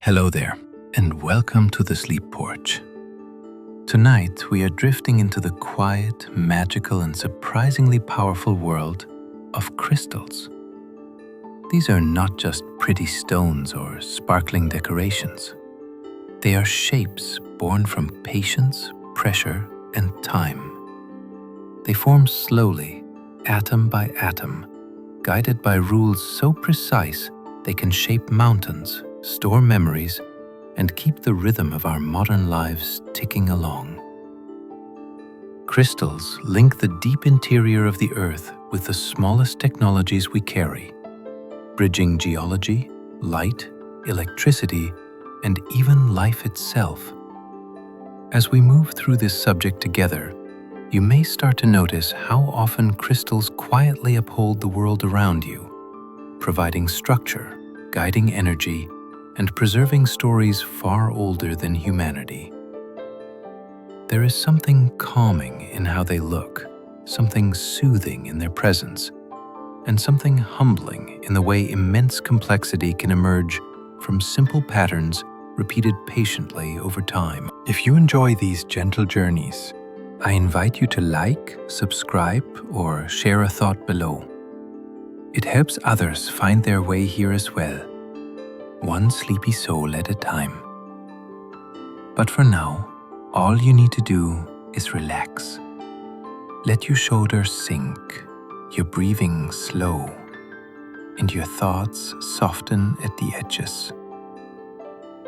Hello there, and welcome to the Sleep Porch. Tonight, we are drifting into the quiet, magical, and surprisingly powerful world of crystals. These are not just pretty stones or sparkling decorations. They are shapes born from patience, pressure, and time. They form slowly, atom by atom, guided by rules so precise they can shape mountains, store memories, and keep the rhythm of our modern lives ticking along. Crystals link the deep interior of the Earth with the smallest technologies we carry, bridging geology, light, electricity, and even life itself. As we move through this subject together, you may start to notice how often crystals quietly uphold the world around you, providing structure, guiding energy, and preserving stories far older than humanity. There is something calming in how they look, something soothing in their presence, and something humbling in the way immense complexity can emerge from simple patterns repeated patiently over time. If you enjoy these gentle journeys, I invite you to like, subscribe, or share a thought below. It helps others find their way here as well, one sleepy soul at a time. But for now, all you need to do is relax. Let your shoulders sink, your breathing slow, and your thoughts soften at the edges.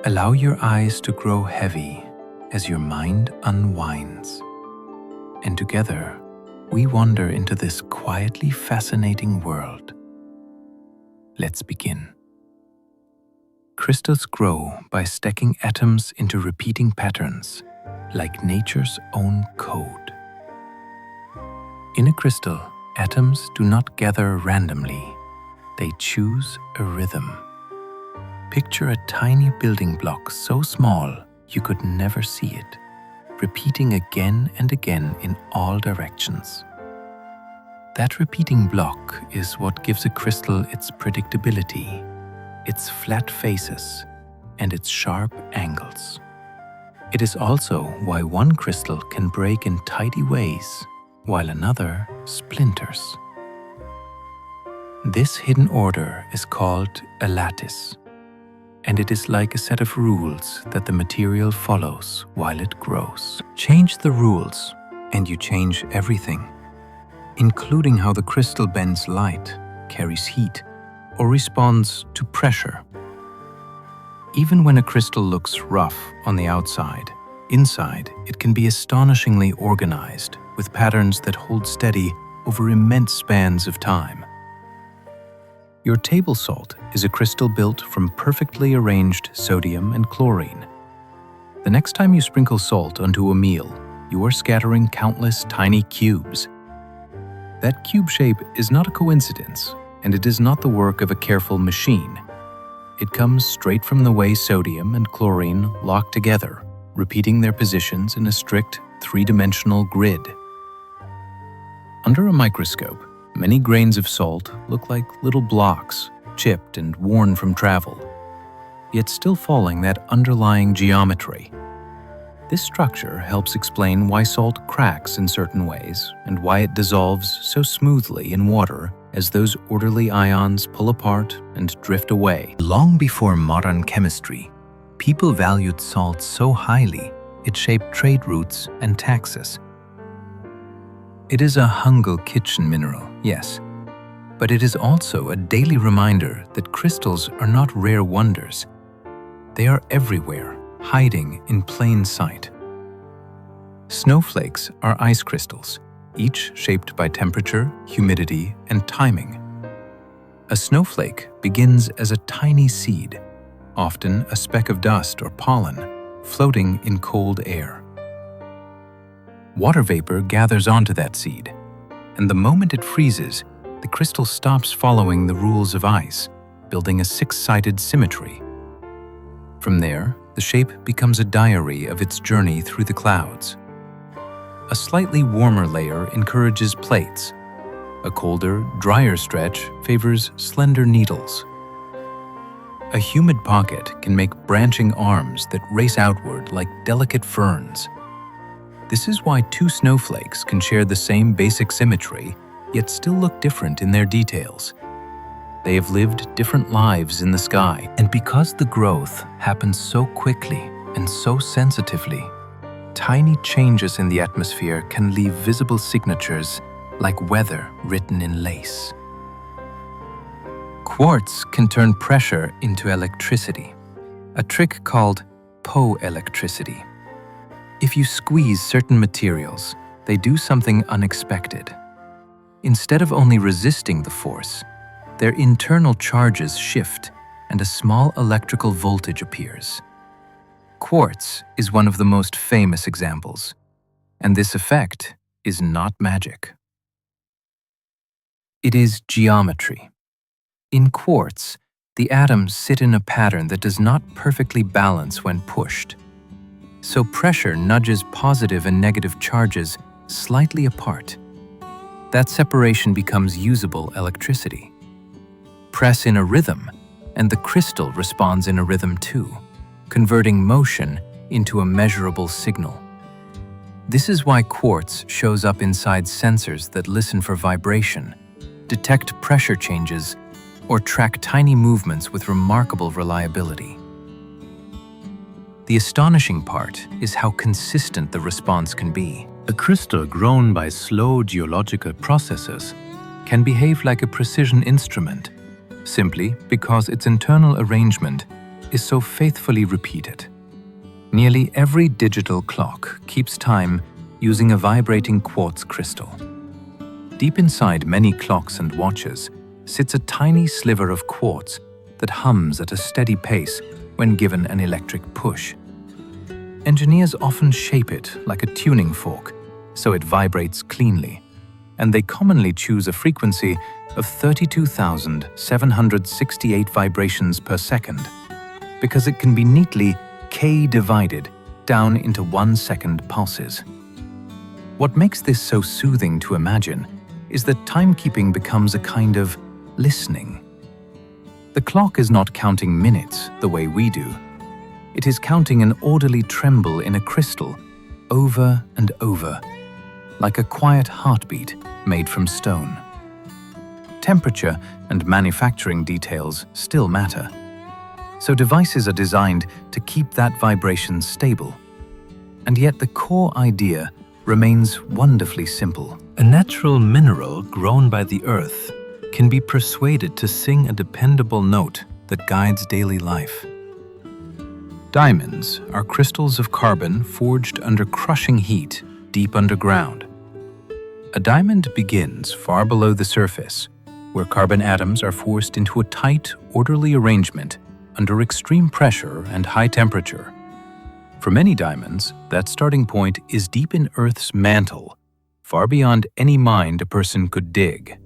Allow your eyes to grow heavy as your mind unwinds. And together, we wander into this quietly fascinating world. Let's begin. Crystals grow by stacking atoms into repeating patterns, like nature's own code. In a crystal, atoms do not gather randomly. They choose a rhythm. Picture a tiny building block so small you could never see it, repeating again and again in all directions. That repeating block is what gives a crystal its predictability, its flat faces, and its sharp angles. It is also why one crystal can break in tidy ways, while another splinters. This hidden order is called a lattice, and it is like a set of rules that the material follows while it grows. Change the rules, and you change everything, including how the crystal bends light, carries heat, or responds to pressure. Even when a crystal looks rough on the outside, inside it can be astonishingly organized with patterns that hold steady over immense spans of time. Your table salt is a crystal built from perfectly arranged sodium and chlorine. The next time you sprinkle salt onto a meal, you are scattering countless tiny cubes. That cube shape is not a coincidence, and it is not the work of a careful machine. It comes straight from the way sodium and chlorine lock together, repeating their positions in a strict three-dimensional grid. Under a microscope, many grains of salt look like little blocks, chipped and worn from travel, yet still following that underlying geometry. This structure helps explain why salt cracks in certain ways and why it dissolves so smoothly in water as those orderly ions pull apart and drift away. Long before modern chemistry, people valued salt so highly it shaped trade routes and taxes. It is a hungry kitchen mineral, yes, but it is also a daily reminder that crystals are not rare wonders. They are everywhere, hiding in plain sight. Snowflakes are ice crystals, each shaped by temperature, humidity, and timing. A snowflake begins as a tiny seed, often a speck of dust or pollen, floating in cold air. Water vapor gathers onto that seed, and the moment it freezes, the crystal stops following the rules of ice, building a six-sided symmetry. From there, the shape becomes a diary of its journey through the clouds. A slightly warmer layer encourages plates. A colder, drier stretch favors slender needles. A humid pocket can make branching arms that race outward like delicate ferns. This is why two snowflakes can share the same basic symmetry, yet still look different in their details. They have lived different lives in the sky, and because the growth happens so quickly and so sensitively, tiny changes in the atmosphere can leave visible signatures like weather written in lace. Quartz can turn pressure into electricity, a trick called po-electricity. If you squeeze certain materials, they do something unexpected. Instead of only resisting the force, their internal charges shift and a small electrical voltage appears. Quartz is one of the most famous examples, and this effect is not magic. It is geometry. In quartz, the atoms sit in a pattern that does not perfectly balance when pushed. So pressure nudges positive and negative charges slightly apart. That separation becomes usable electricity. Press in a rhythm, and the crystal responds in a rhythm too, converting motion into a measurable signal. This is why quartz shows up inside sensors that listen for vibration, detect pressure changes, or track tiny movements with remarkable reliability. The astonishing part is how consistent the response can be. A crystal grown by slow geological processes can behave like a precision instrument, simply because its internal arrangement is so faithfully repeated. Nearly every digital clock keeps time using a vibrating quartz crystal. Deep inside many clocks and watches sits a tiny sliver of quartz that hums at a steady pace when given an electric push. Engineers often shape it like a tuning fork, so it vibrates cleanly, and they commonly choose a frequency of 32,768 vibrations per second, because it can be neatly K-divided down into 1-second pulses. What makes this so soothing to imagine is that timekeeping becomes a kind of listening. The clock is not counting minutes the way we do. It is counting an orderly tremble in a crystal over and over, like a quiet heartbeat made from stone. Temperature and manufacturing details still matter, so devices are designed to keep that vibration stable. And yet the core idea remains wonderfully simple. A natural mineral grown by the earth can be persuaded to sing a dependable note that guides daily life. Diamonds are crystals of carbon forged under crushing heat deep underground. A diamond begins far below the surface, where carbon atoms are forced into a tight, orderly arrangement under extreme pressure and high temperature. For many diamonds, that starting point is deep in Earth's mantle, far beyond any mine a person could dig.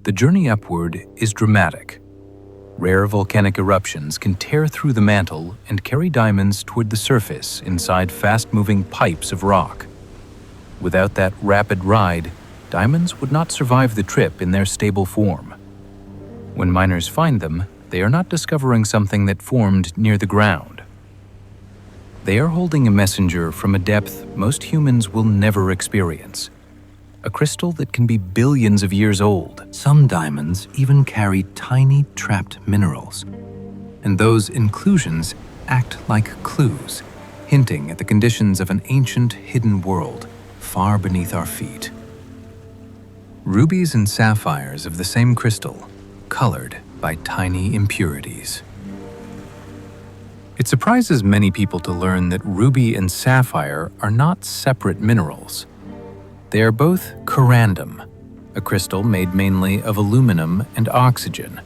The journey upward is dramatic. Rare volcanic eruptions can tear through the mantle and carry diamonds toward the surface inside fast-moving pipes of rock. Without that rapid ride, diamonds would not survive the trip in their stable form. When miners find them, they are not discovering something that formed near the ground. They are holding a messenger from a depth most humans will never experience. A crystal that can be billions of years old. Some diamonds even carry tiny trapped minerals, and those inclusions act like clues, hinting at the conditions of an ancient hidden world far beneath our feet. Rubies and sapphires of the same crystal, colored by tiny impurities. It surprises many people to learn that ruby and sapphire are not separate minerals. They are both corundum, a crystal made mainly of aluminum and oxygen.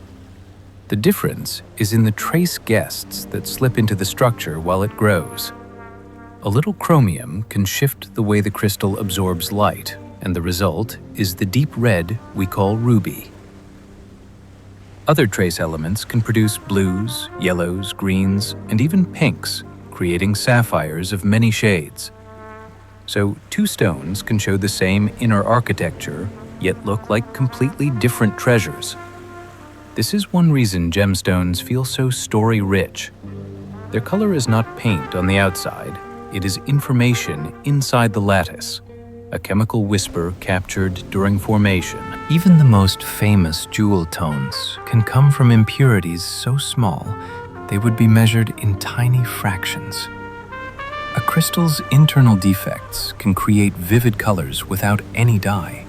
The difference is in the trace guests that slip into the structure while it grows. A little chromium can shift the way the crystal absorbs light, and the result is the deep red we call ruby. Other trace elements can produce blues, yellows, greens, and even pinks, creating sapphires of many shades. So two stones can show the same inner architecture, yet look like completely different treasures. This is one reason gemstones feel so story-rich. Their color is not paint on the outside, it is information inside the lattice, a chemical whisper captured during formation. Even the most famous jewel tones can come from impurities so small they would be measured in tiny fractions. A crystal's internal defects can create vivid colors without any dye.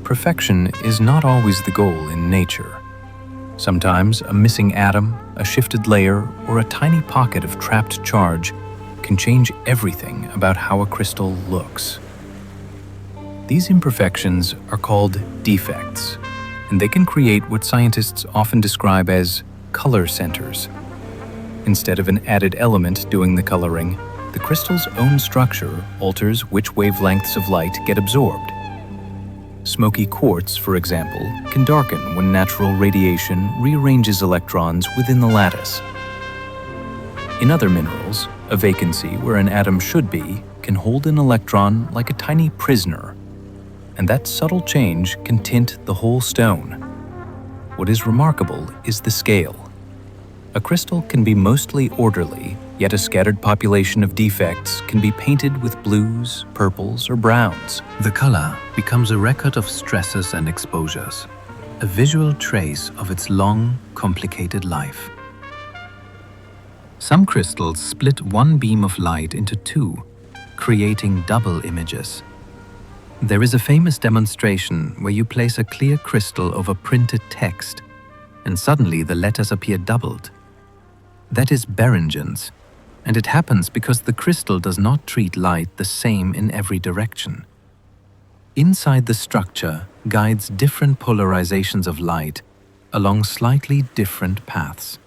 Perfection is not always the goal in nature. Sometimes a missing atom, a shifted layer, or a tiny pocket of trapped charge can change everything about how a crystal looks. These imperfections are called defects, and they can create what scientists often describe as color centers. Instead of an added element doing the coloring, the crystal's own structure alters which wavelengths of light get absorbed. Smoky quartz, for example, can darken when natural radiation rearranges electrons within the lattice. In other minerals, a vacancy where an atom should be can hold an electron like a tiny prisoner, and that subtle change can tint the whole stone. What is remarkable is the scale. A crystal can be mostly orderly, yet a scattered population of defects can be painted with blues, purples, or browns. The color becomes a record of stresses and exposures, a visual trace of its long, complicated life. Some crystals split one beam of light into two, creating double images. There is a famous demonstration where you place a clear crystal over printed text, and suddenly the letters appear doubled. That is Berengens, and it happens because the crystal does not treat light the same in every direction. Inside the structure guides different polarizations of light along slightly different paths.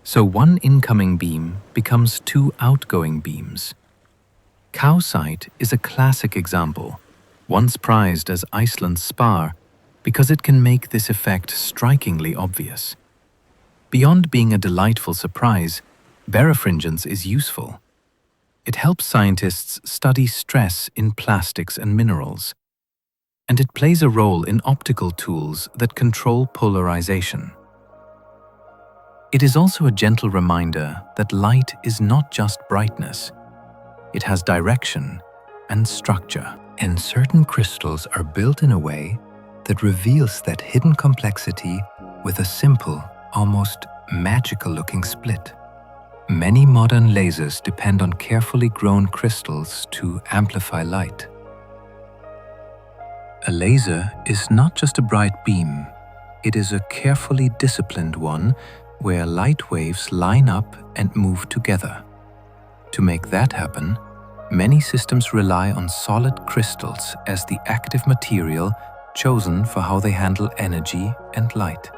So one incoming beam becomes two outgoing beams. Calcite is a classic example, once prized as Iceland's spar, because it can make this effect strikingly obvious. Beyond being a delightful surprise, birefringence is useful. It helps scientists study stress in plastics and minerals, and it plays a role in optical tools that control polarization. It is also a gentle reminder that light is not just brightness. It has direction and structure, and certain crystals are built in a way that reveals that hidden complexity with a simple, almost magical-looking split. Many modern lasers depend on carefully grown crystals to amplify light. A laser is not just a bright beam, it is a carefully disciplined one where light waves line up and move together. To make that happen, many systems rely on solid crystals as the active material chosen for how they handle energy and light.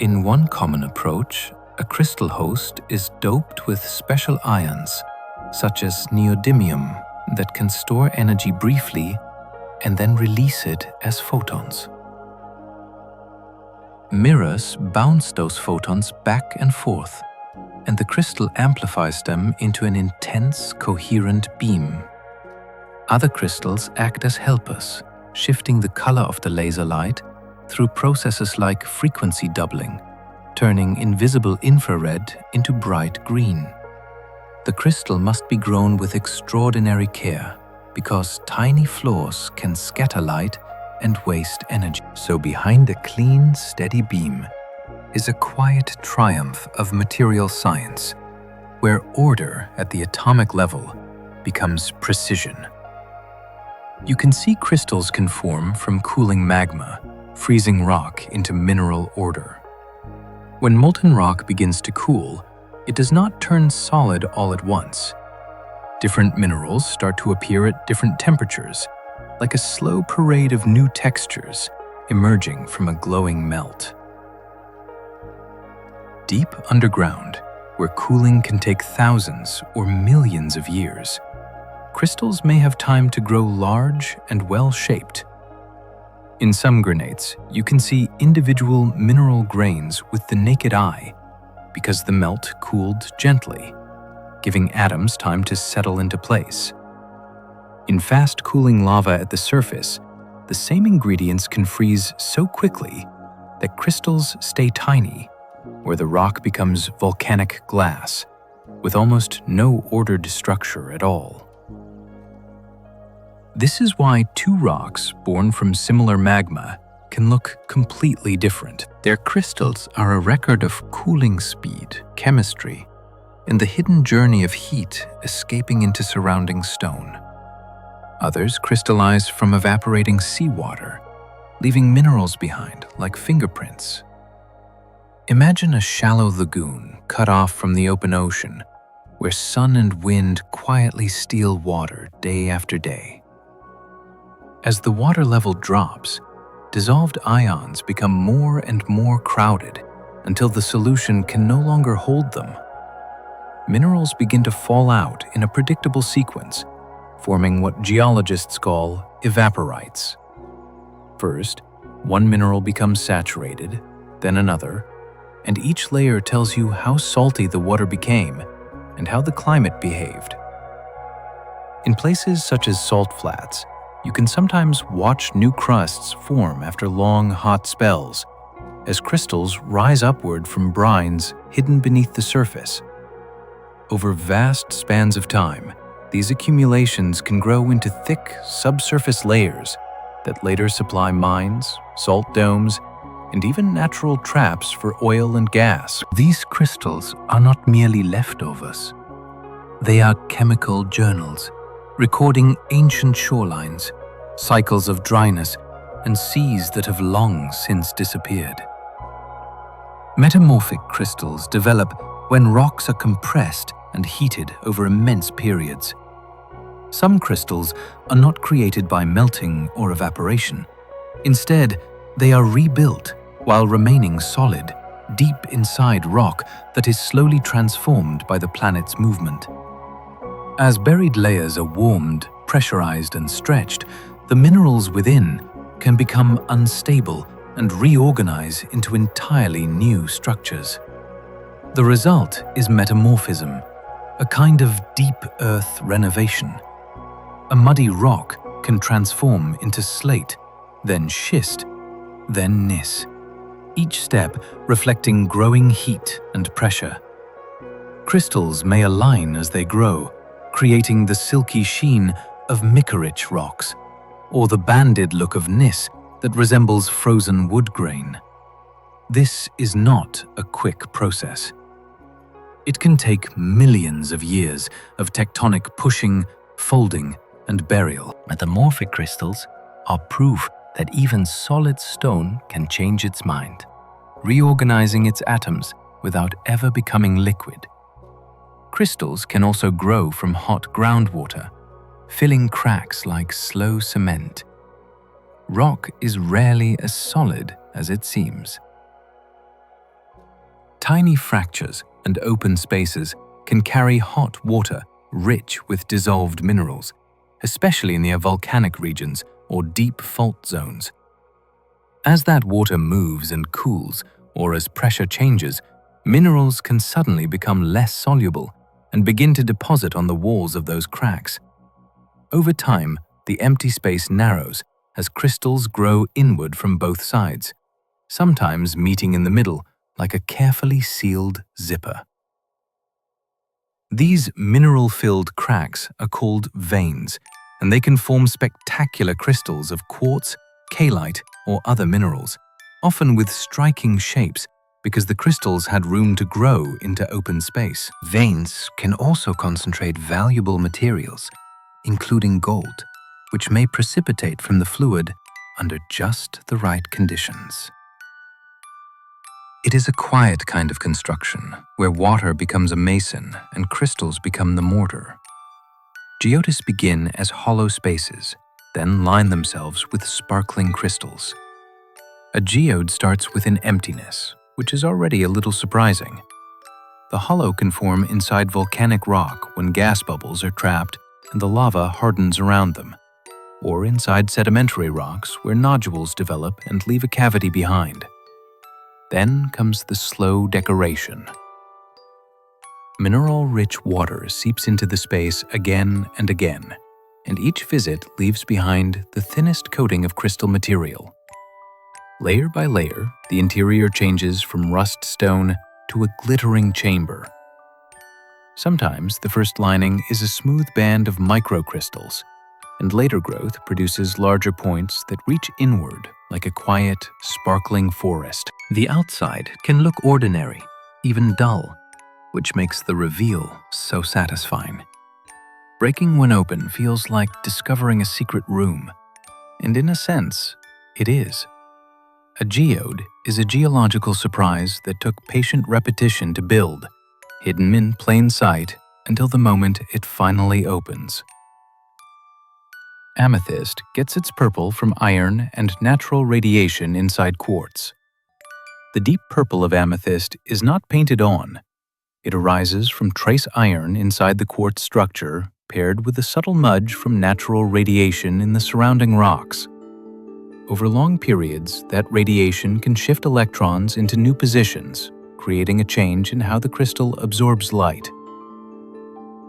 In one common approach, a crystal host is doped with special ions, such as neodymium, that can store energy briefly and then release it as photons. Mirrors bounce those photons back and forth, and the crystal amplifies them into an intense, coherent beam. Other crystals act as helpers, shifting the color of the laser light through processes like frequency doubling, turning invisible infrared into bright green. The crystal must be grown with extraordinary care because tiny flaws can scatter light and waste energy. So behind a clean, steady beam is a quiet triumph of material science, where order at the atomic level becomes precision. You can see crystals can form from cooling magma, freezing rock into mineral order. When molten rock begins to cool, it does not turn solid all at once. Different minerals start to appear at different temperatures, like a slow parade of new textures emerging from a glowing melt. Deep underground, where cooling can take thousands or millions of years, crystals may have time to grow large and well-shaped. In some granites, you can see individual mineral grains with the naked eye because the melt cooled gently, giving atoms time to settle into place. In fast-cooling lava at the surface, the same ingredients can freeze so quickly that crystals stay tiny, where the rock becomes volcanic glass, with almost no ordered structure at all. This is why two rocks born from similar magma can look completely different. Their crystals are a record of cooling speed, chemistry, and the hidden journey of heat escaping into surrounding stone. Others crystallize from evaporating seawater, leaving minerals behind like fingerprints. Imagine a shallow lagoon cut off from the open ocean, where sun and wind quietly steal water day after day. As the water level drops, dissolved ions become more and more crowded until the solution can no longer hold them. Minerals begin to fall out in a predictable sequence, forming what geologists call evaporites. First, one mineral becomes saturated, then another, and each layer tells you how salty the water became and how the climate behaved. In places such as salt flats, you can sometimes watch new crusts form after long, hot spells, as crystals rise upward from brines hidden beneath the surface. Over vast spans of time, these accumulations can grow into thick, subsurface layers that later supply mines, salt domes, and even natural traps for oil and gas. These crystals are not merely leftovers. They are chemical journals, recording ancient shorelines, cycles of dryness, and seas that have long since disappeared. Metamorphic crystals develop when rocks are compressed and heated over immense periods. Some crystals are not created by melting or evaporation. Instead, they are rebuilt while remaining solid, deep inside rock that is slowly transformed by the planet's movement. As buried layers are warmed, pressurized, and stretched, the minerals within can become unstable and reorganize into entirely new structures. The result is metamorphism, a kind of deep earth renovation. A muddy rock can transform into slate, then schist, then gneiss, each step reflecting growing heat and pressure. Crystals may align as they grow, creating the silky sheen of mica-rich rocks, or the banded look of gneiss that resembles frozen wood grain. This is not a quick process. It can take millions of years of tectonic pushing, folding, and burial. Metamorphic crystals are proof that even solid stone can change its mind, reorganizing its atoms without ever becoming liquid. Crystals can also grow from hot groundwater, filling cracks like slow cement. Rock is rarely as solid as it seems. Tiny fractures and open spaces can carry hot water rich with dissolved minerals, especially in the volcanic regions or deep fault zones. As that water moves and cools, or as pressure changes, minerals can suddenly become less soluble and begin to deposit on the walls of those cracks. Over time, the empty space narrows as crystals grow inward from both sides, sometimes meeting in the middle like a carefully sealed zipper. These mineral-filled cracks are called veins, and they can form spectacular crystals of quartz, kaolite, or other minerals, often with striking shapes because the crystals had room to grow into open space. Veins can also concentrate valuable materials, including gold, which may precipitate from the fluid under just the right conditions. It is a quiet kind of construction, where water becomes a mason and crystals become the mortar. Geodes begin as hollow spaces, then line themselves with sparkling crystals. A geode starts with an emptiness, which is already a little surprising. The hollow can form inside volcanic rock when gas bubbles are trapped and the lava hardens around them, or inside sedimentary rocks where nodules develop and leave a cavity behind. Then comes the slow decoration. Mineral-rich water seeps into the space again and again, and each visit leaves behind the thinnest coating of crystal material. Layer by layer, the interior changes from rust stone to a glittering chamber. Sometimes the first lining is a smooth band of microcrystals, and later growth produces larger points that reach inward like a quiet, sparkling forest. The outside can look ordinary, even dull, which makes the reveal so satisfying. Breaking one open feels like discovering a secret room, and in a sense, it is. A geode is a geological surprise that took patient repetition to build, hidden in plain sight until the moment it finally opens. Amethyst gets its purple from iron and natural radiation inside quartz. The deep purple of amethyst is not painted on. It arises from trace iron inside the quartz structure paired with a subtle smudge from natural radiation in the surrounding rocks. Over long periods, that radiation can shift electrons into new positions, creating a change in how the crystal absorbs light.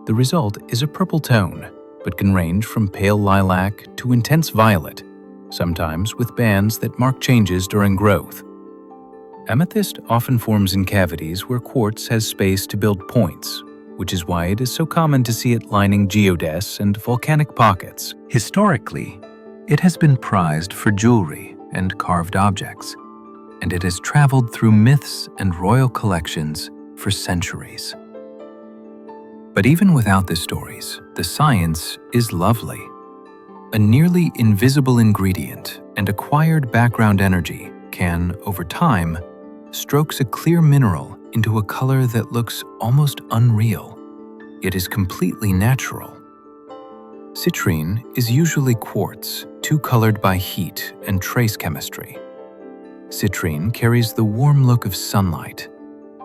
The result is a purple tone, but can range from pale lilac to intense violet, sometimes with bands that mark changes during growth. Amethyst often forms in cavities where quartz has space to build points, which is why it is so common to see it lining geodesics and volcanic pockets. Historically, it has been prized for jewelry and carved objects, and it has traveled through myths and royal collections for centuries. But even without the stories, the science is lovely. A nearly invisible ingredient and acquired background energy can, over time, strokes a clear mineral into a color that looks almost unreal. It is completely natural. Citrine is usually quartz, two-colored by heat and trace chemistry. Citrine carries the warm look of sunlight,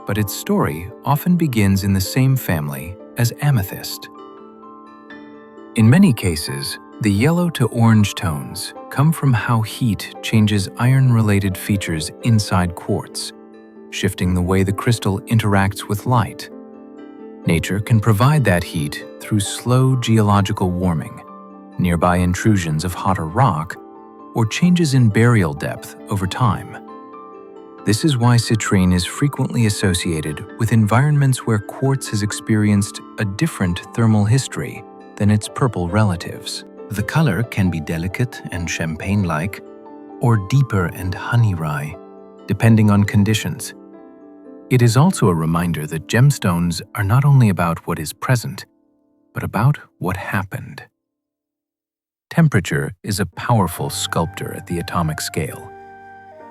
but its story often begins in the same family as amethyst. In many cases, the yellow to orange tones come from how heat changes iron-related features inside quartz, shifting the way the crystal interacts with light. Nature can provide that heat through slow geological warming, nearby intrusions of hotter rock, or changes in burial depth over time. This is why citrine is frequently associated with environments where quartz has experienced a different thermal history than its purple relatives. The color can be delicate and champagne-like, or deeper and honey-rye, depending on conditions. It is also a reminder that gemstones are not only about what is present, but about what happened. Temperature is a powerful sculptor at the atomic scale.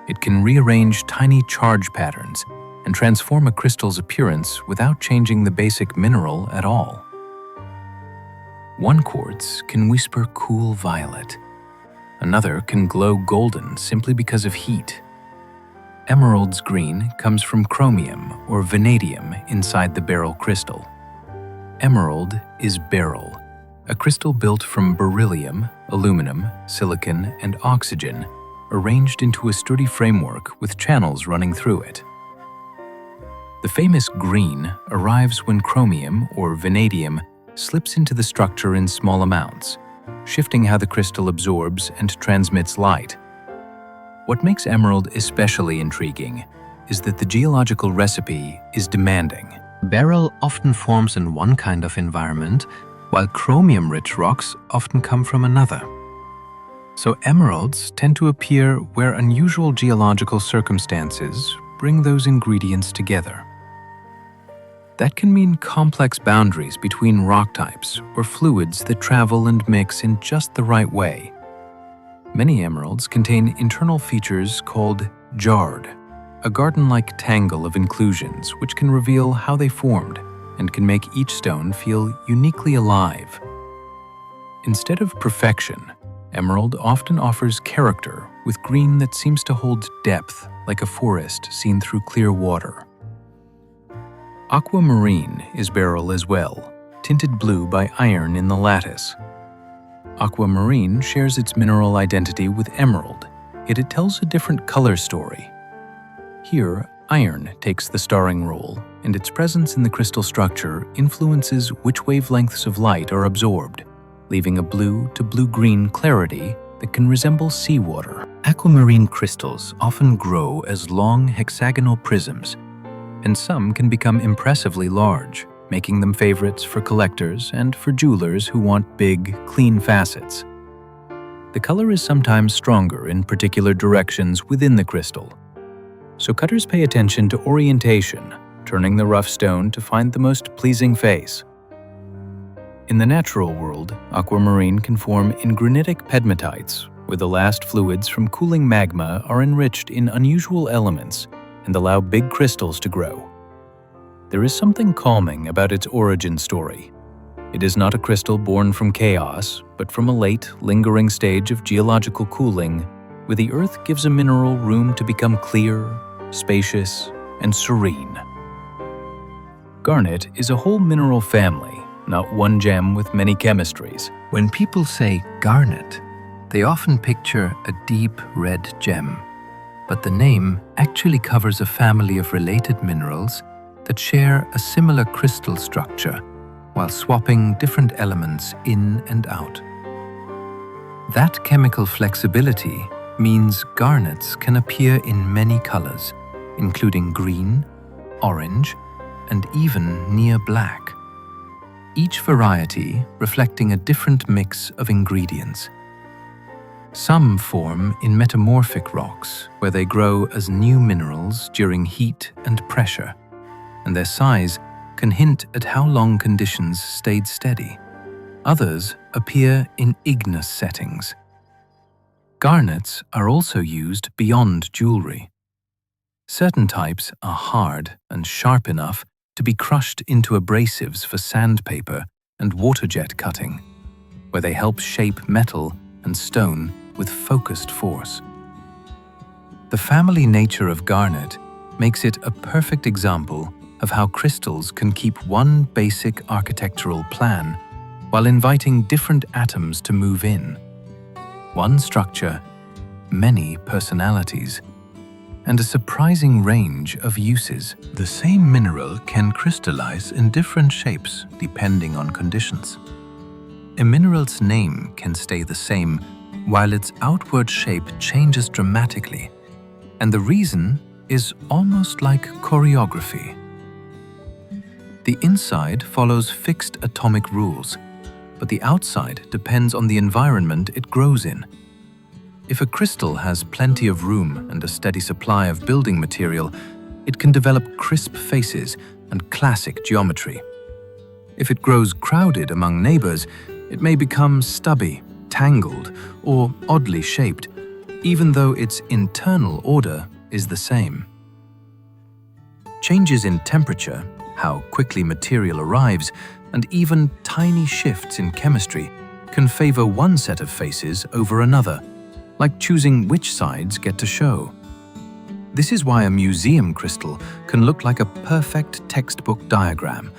It can rearrange tiny charge patterns and transform a crystal's appearance without changing the basic mineral at all. One quartz can whisper cool violet. Another can glow golden simply because of heat. Emerald's green comes from chromium or vanadium inside the beryl crystal. Emerald is beryl, a crystal built from beryllium, aluminum, silicon, and oxygen, arranged into a sturdy framework with channels running through it. The famous green arrives when chromium or vanadium slips into the structure in small amounts, shifting how the crystal absorbs and transmits light. What makes emerald especially intriguing is that the geological recipe is demanding. Beryl often forms in one kind of environment, while chromium-rich rocks often come from another. So emeralds tend to appear where unusual geological circumstances bring those ingredients together. That can mean complex boundaries between rock types or fluids that travel and mix in just the right way. Many emeralds contain internal features called jarred, a garden-like tangle of inclusions which can reveal how they formed and can make each stone feel uniquely alive. Instead of perfection, emerald often offers character with green that seems to hold depth like a forest seen through clear water. Aquamarine is beryl as well, tinted blue by iron in the lattice. Aquamarine shares its mineral identity with emerald, yet it tells a different color story. Here, iron takes the starring role, and its presence in the crystal structure influences which wavelengths of light are absorbed, leaving a blue to blue-green clarity that can resemble seawater. Aquamarine crystals often grow as long hexagonal prisms, and some can become impressively large, making them favorites for collectors and for jewelers who want big, clean facets. The color is sometimes stronger in particular directions within the crystal, so cutters pay attention to orientation, turning the rough stone to find the most pleasing face. In the natural world, aquamarine can form in granitic pegmatites, where the last fluids from cooling magma are enriched in unusual elements and allow big crystals to grow. There is something calming about its origin story. It is not a crystal born from chaos, but from a late, lingering stage of geological cooling, where the earth gives a mineral room to become clear, spacious, and serene. Garnet is a whole mineral family, not one gem with many chemistries. When people say garnet, they often picture a deep red gem, but the name actually covers a family of related minerals that share a similar crystal structure while swapping different elements in and out. That chemical flexibility means garnets can appear in many colors, including green, orange, and even near black. Each variety reflecting a different mix of ingredients. Some form in metamorphic rocks, where they grow as new minerals during heat and pressure, and their size can hint at how long conditions stayed steady. Others appear in igneous settings. Garnets are also used beyond jewelry. Certain types are hard and sharp enough to be crushed into abrasives for sandpaper and waterjet cutting, where they help shape metal and stone with focused force. The family nature of garnet makes it a perfect example of how crystals can keep one basic architectural plan while inviting different atoms to move in. One structure, many personalities, and a surprising range of uses. The same mineral can crystallize in different shapes depending on conditions. A mineral's name can stay the same while its outward shape changes dramatically, and the reason is almost like choreography. The inside follows fixed atomic rules, but the outside depends on the environment it grows in. If a crystal has plenty of room and a steady supply of building material, it can develop crisp faces and classic geometry. If it grows crowded among neighbors, it may become stubby, tangled, or oddly shaped, even though its internal order is the same. Changes in temperature, how quickly material arrives, and even tiny shifts in chemistry can favor one set of faces over another, like choosing which sides get to show. This is why a museum crystal can look like a perfect textbook diagram,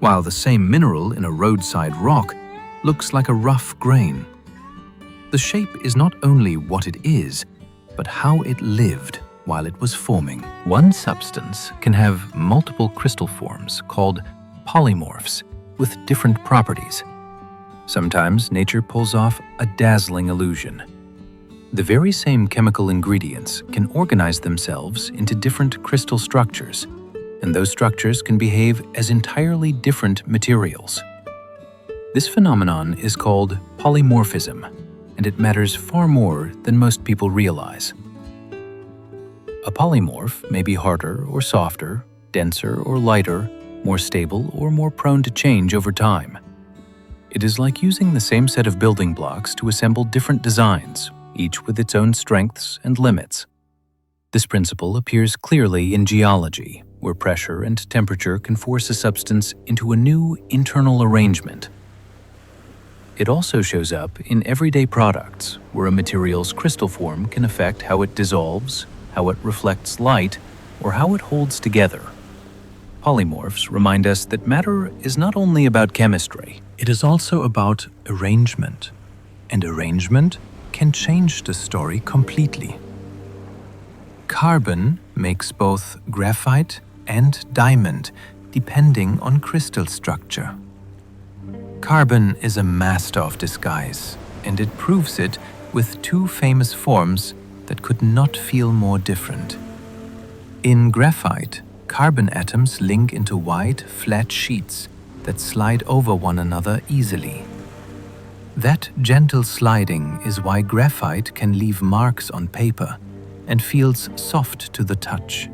while the same mineral in a roadside rock looks like a rough grain. The shape is not only what it is, but how it lived while it was forming. One substance can have multiple crystal forms called polymorphs with different properties. Sometimes nature pulls off a dazzling illusion. The very same chemical ingredients can organize themselves into different crystal structures, and those structures can behave as entirely different materials. This phenomenon is called polymorphism, and it matters far more than most people realize. A polymorph may be harder or softer, denser or lighter, more stable or more prone to change over time. It is like using the same set of building blocks to assemble different designs, each with its own strengths and limits. This principle appears clearly in geology, where pressure and temperature can force a substance into a new internal arrangement. It also shows up in everyday products, where a material's crystal form can affect how it dissolves, how it reflects light, or how it holds together. Polymorphs remind us that matter is not only about chemistry, it is also about arrangement, and arrangement can change the story completely. Carbon makes both graphite and diamond, depending on crystal structure. Carbon is a master of disguise, and it proves it with two famous forms that could not feel more different. In graphite, carbon atoms link into wide, flat sheets that slide over one another easily. That gentle sliding is why graphite can leave marks on paper and feels soft to the touch.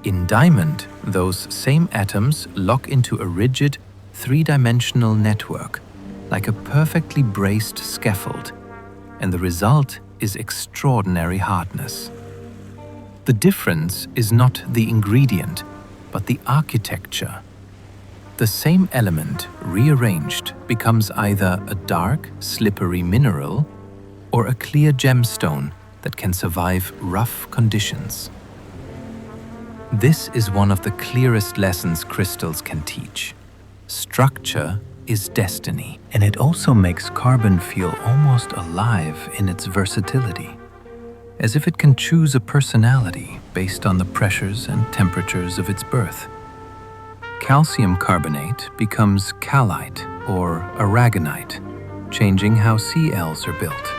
In diamond, those same atoms lock into a rigid, three-dimensional network, like a perfectly braced scaffold, and the result is extraordinary hardness. The difference is not the ingredient, but the architecture. The same element, rearranged, becomes either a dark, slippery mineral or a clear gemstone that can survive rough conditions. This is one of the clearest lessons crystals can teach. Structure is destiny, and it also makes carbon feel almost alive in its versatility, as if it can choose a personality based on the pressures and temperatures of its birth. Calcium carbonate becomes calite or aragonite, changing how CLs are built.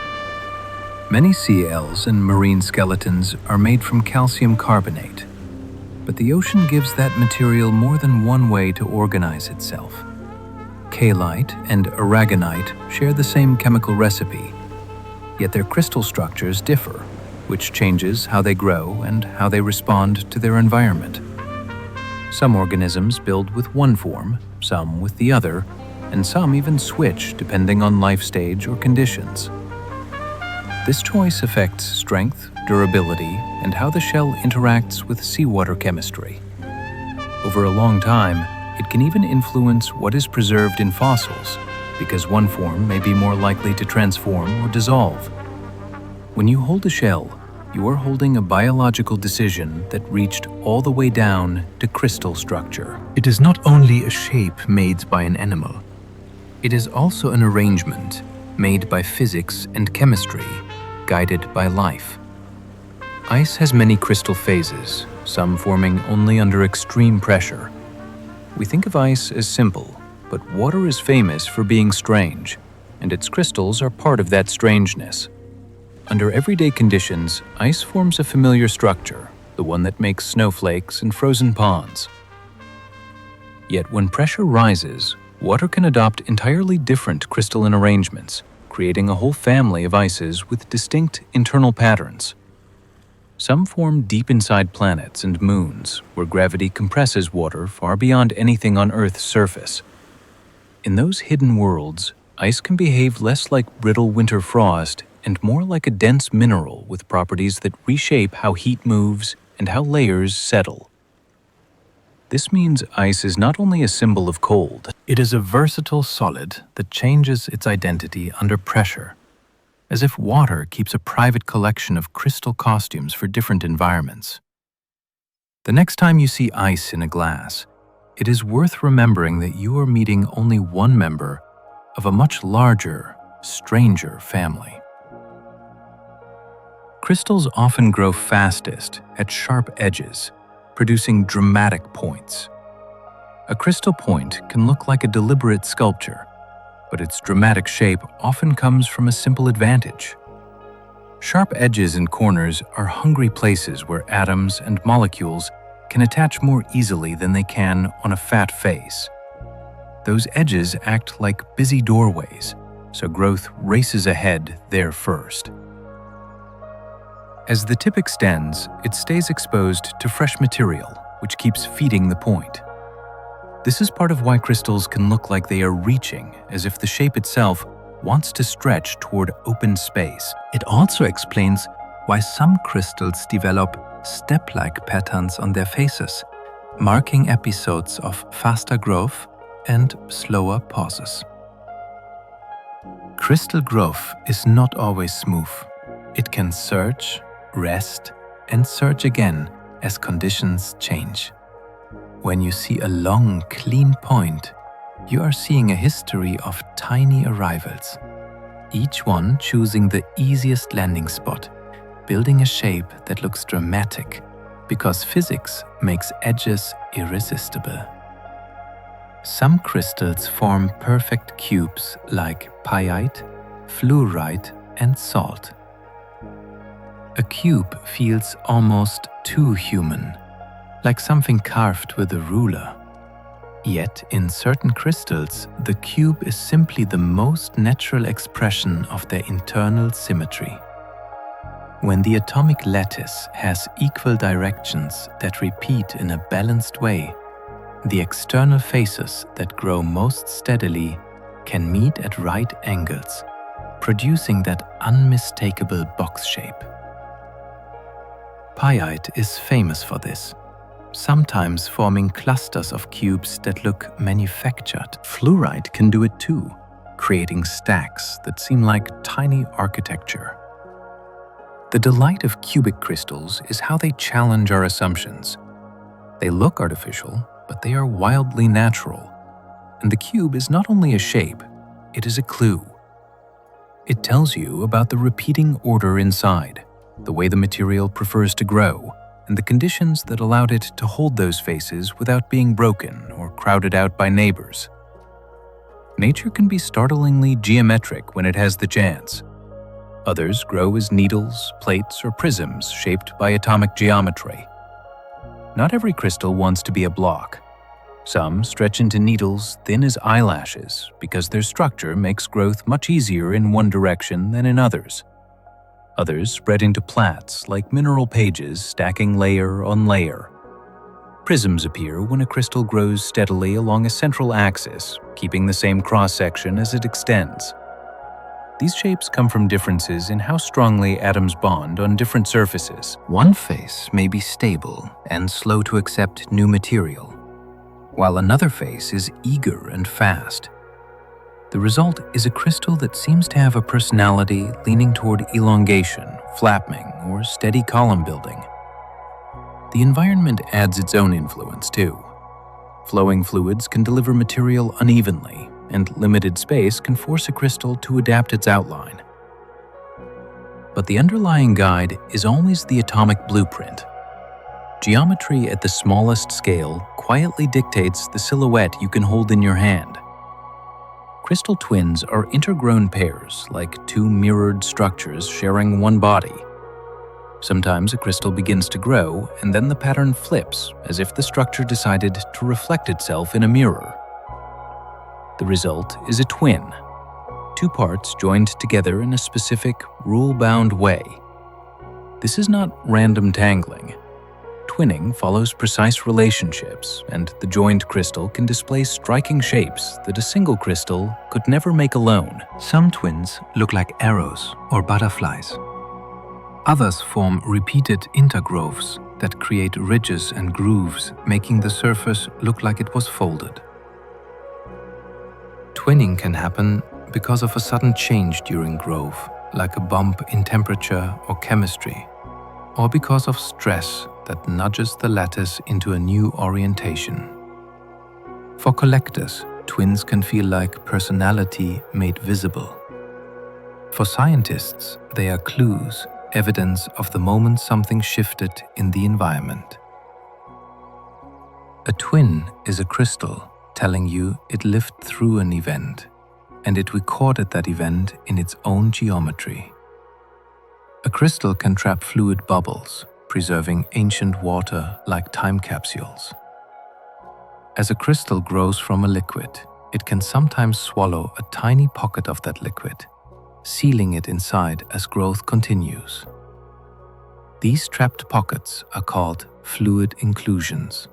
Many CLs and marine skeletons are made from calcium carbonate, but the ocean gives that material more than one way to organize itself. Calite and aragonite share the same chemical recipe, yet their crystal structures differ, which changes how they grow and how they respond to their environment. Some organisms build with one form, some with the other, and some even switch depending on life stage or conditions. This choice affects strength, durability, and how the shell interacts with seawater chemistry. Over a long time, it can even influence what is preserved in fossils, because one form may be more likely to transform or dissolve. When you hold a shell, you are holding a biological decision that reached all the way down to crystal structure. It is not only a shape made by an animal, it is also an arrangement made by physics and chemistry, guided by life. Ice has many crystal phases, some forming only under extreme pressure. We think of ice as simple, but water is famous for being strange, and its crystals are part of that strangeness. Under everyday conditions, ice forms a familiar structure, the one that makes snowflakes and frozen ponds. Yet when pressure rises, water can adopt entirely different crystalline arrangements, creating a whole family of ices with distinct internal patterns. Some form deep inside planets and moons, where gravity compresses water far beyond anything on Earth's surface. In those hidden worlds, ice can behave less like brittle winter frost and more like a dense mineral with properties that reshape how heat moves and how layers settle. This means ice is not only a symbol of cold, it is a versatile solid that changes its identity under pressure, as if water keeps a private collection of crystal costumes for different environments. The next time you see ice in a glass, it is worth remembering that you are meeting only one member of a much larger, stranger family. Crystals often grow fastest at sharp edges, producing dramatic points. A crystal point can look like a deliberate sculpture, but its dramatic shape often comes from a simple advantage. Sharp edges and corners are hungry places where atoms and molecules can attach more easily than they can on a fat face. Those edges act like busy doorways, so growth races ahead there first. As the tip extends, it stays exposed to fresh material, which keeps feeding the point. This is part of why crystals can look like they are reaching, as if the shape itself wants to stretch toward open space. It also explains why some crystals develop step-like patterns on their faces, marking episodes of faster growth and slower pauses. Crystal growth is not always smooth. It can surge, rest, and surge again as conditions change. When you see a long, clean point, you are seeing a history of tiny arrivals, each one choosing the easiest landing spot, building a shape that looks dramatic because physics makes edges irresistible. Some crystals form perfect cubes like pyrite, fluorite, and salt. A cube feels almost too human, like something carved with a ruler. Yet, in certain crystals, the cube is simply the most natural expression of their internal symmetry. When the atomic lattice has equal directions that repeat in a balanced way, the external faces that grow most steadily can meet at right angles, producing that unmistakable box shape. Pyrite is famous for this, sometimes forming clusters of cubes that look manufactured. Fluorite can do it too, creating stacks that seem like tiny architecture. The delight of cubic crystals is how they challenge our assumptions. They look artificial, but they are wildly natural. And the cube is not only a shape, it is a clue. It tells you about the repeating order inside, the way the material prefers to grow, and the conditions that allowed it to hold those faces without being broken or crowded out by neighbors. Nature can be startlingly geometric when it has the chance. Others grow as needles, plates, or prisms shaped by atomic geometry. Not every crystal wants to be a block. Some stretch into needles thin as eyelashes because their structure makes growth much easier in one direction than in others. Others spread into plaits like mineral pages stacking layer on layer. Prisms appear when a crystal grows steadily along a central axis, keeping the same cross-section as it extends. These shapes come from differences in how strongly atoms bond on different surfaces. One face may be stable and slow to accept new material, while another face is eager and fast. The result is a crystal that seems to have a personality leaning toward elongation, flattening, or steady column building. The environment adds its own influence too. Flowing fluids can deliver material unevenly, and limited space can force a crystal to adapt its outline. But the underlying guide is always the atomic blueprint. Geometry at the smallest scale quietly dictates the silhouette you can hold in your hand. Crystal twins are intergrown pairs, like two mirrored structures sharing one body. Sometimes a crystal begins to grow, and then the pattern flips, as if the structure decided to reflect itself in a mirror. The result is a twin, two parts joined together in a specific, rule-bound way. This is not random tangling. Twinning follows precise relationships, and the joined crystal can display striking shapes that a single crystal could never make alone. Some twins look like arrows or butterflies. Others form repeated intergrowths that create ridges and grooves, making the surface look like it was folded. Twinning can happen because of a sudden change during growth, like a bump in temperature or chemistry, or because of stress that nudges the lattice into a new orientation. For collectors, twins can feel like personality made visible. For scientists, they are clues, evidence of the moment something shifted in the environment. A twin is a crystal telling you it lived through an event, and it recorded that event in its own geometry. A crystal can trap fluid bubbles, preserving ancient water like time capsules. As a crystal grows from a liquid, it can sometimes swallow a tiny pocket of that liquid, sealing it inside as growth continues. These trapped pockets are called fluid inclusions.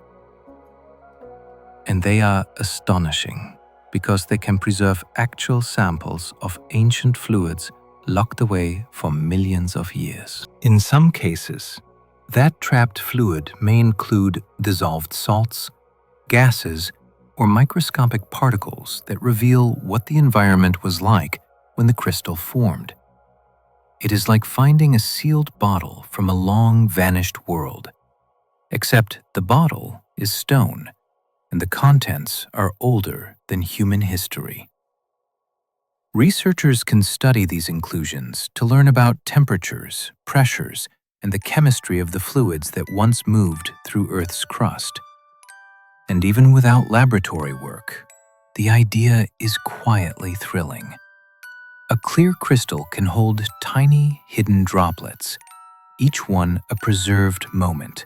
And they are astonishing because they can preserve actual samples of ancient fluids locked away for millions of years. In some cases, that trapped fluid may include dissolved salts, gases, or microscopic particles that reveal what the environment was like when the crystal formed. It is like finding a sealed bottle from a long vanished world, except the bottle is stone and the contents are older than human history. Researchers can study these inclusions to learn about temperatures, pressures, and the chemistry of the fluids that once moved through Earth's crust. And even without laboratory work, the idea is quietly thrilling. A clear crystal can hold tiny, hidden droplets, each one a preserved moment,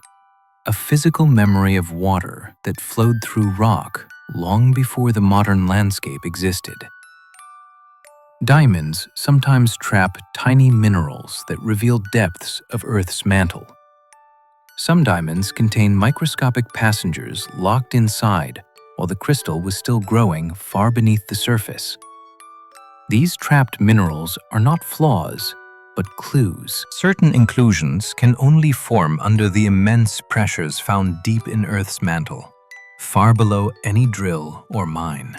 a physical memory of water that flowed through rock long before the modern landscape existed. Diamonds sometimes trap tiny minerals that reveal depths of Earth's mantle. Some diamonds contain microscopic passengers locked inside while the crystal was still growing far beneath the surface. These trapped minerals are not flaws, but clues. Certain inclusions can only form under the immense pressures found deep in Earth's mantle, far below any drill or mine.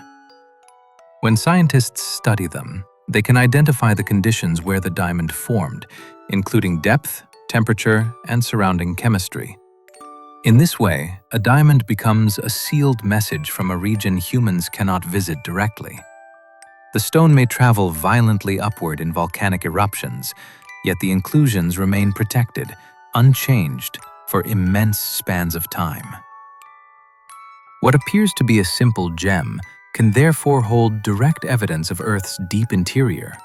When scientists study them, they can identify the conditions where the diamond formed, including depth, temperature, and surrounding chemistry. In this way, a diamond becomes a sealed message from a region humans cannot visit directly. The stone may travel violently upward in volcanic eruptions, yet the inclusions remain protected, unchanged, for immense spans of time. What appears to be a simple gem can therefore hold direct evidence of Earth's deep interior.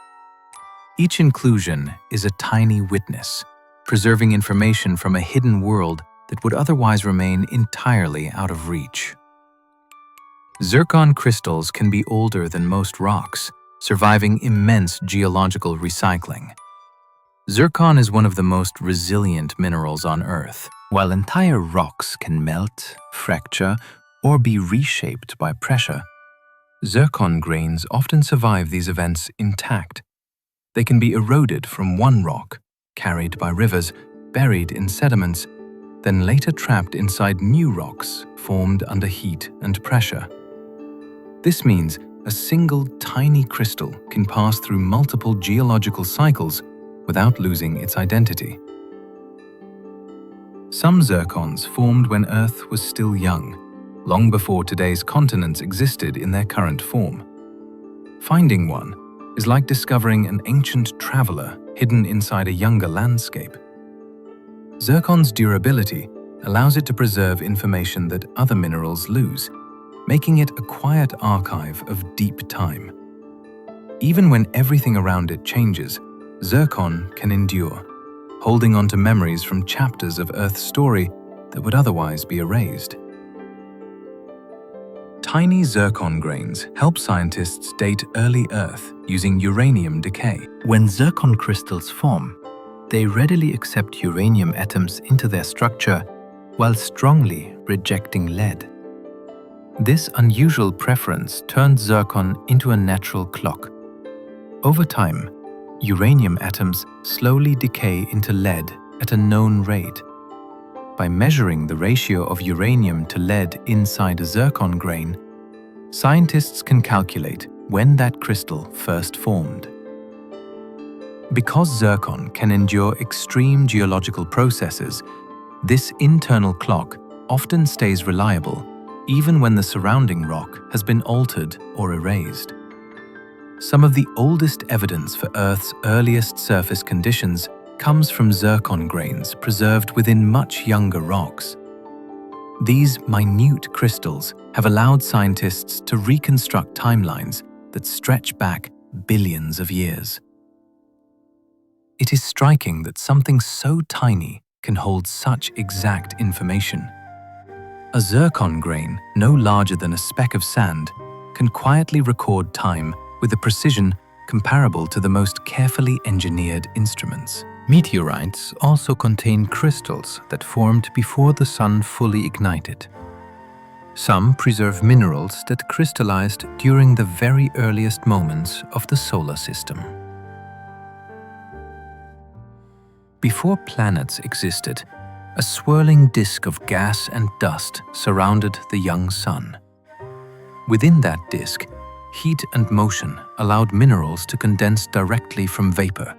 Each inclusion is a tiny witness, preserving information from a hidden world that would otherwise remain entirely out of reach. Zircon crystals can be older than most rocks, surviving immense geological recycling. Zircon is one of the most resilient minerals on Earth. While entire rocks can melt, fracture, or be reshaped by pressure, zircon grains often survive these events intact. They can be eroded from one rock, carried by rivers, buried in sediments, then later trapped inside new rocks formed under heat and pressure. This means a single tiny crystal can pass through multiple geological cycles without losing its identity. Some zircons formed when Earth was still young, long before today's continents existed in their current form. Finding one is like discovering an ancient traveler hidden inside a younger landscape. Zircon's durability allows it to preserve information that other minerals lose, making it a quiet archive of deep time. Even when everything around it changes, zircon can endure, holding on to memories from chapters of Earth's story that would otherwise be erased. Tiny zircon grains help scientists date early Earth using uranium decay. When zircon crystals form, they readily accept uranium atoms into their structure while strongly rejecting lead. This unusual preference turned zircon into a natural clock. Over time, uranium atoms slowly decay into lead at a known rate. By measuring the ratio of uranium to lead inside a zircon grain, scientists can calculate when that crystal first formed. Because zircon can endure extreme geological processes, this internal clock often stays reliable even when the surrounding rock has been altered or erased. Some of the oldest evidence for Earth's earliest surface conditions comes from zircon grains preserved within much younger rocks. These minute crystals have allowed scientists to reconstruct timelines that stretch back billions of years. It is striking that something so tiny can hold such exact information. A zircon grain, no larger than a speck of sand, can quietly record time with a precision comparable to the most carefully engineered instruments. Meteorites also contain crystals that formed before the sun fully ignited. Some preserve minerals that crystallized during the very earliest moments of the solar system. Before planets existed, a swirling disk of gas and dust surrounded the young sun. Within that disk, heat and motion allowed minerals to condense directly from vapor,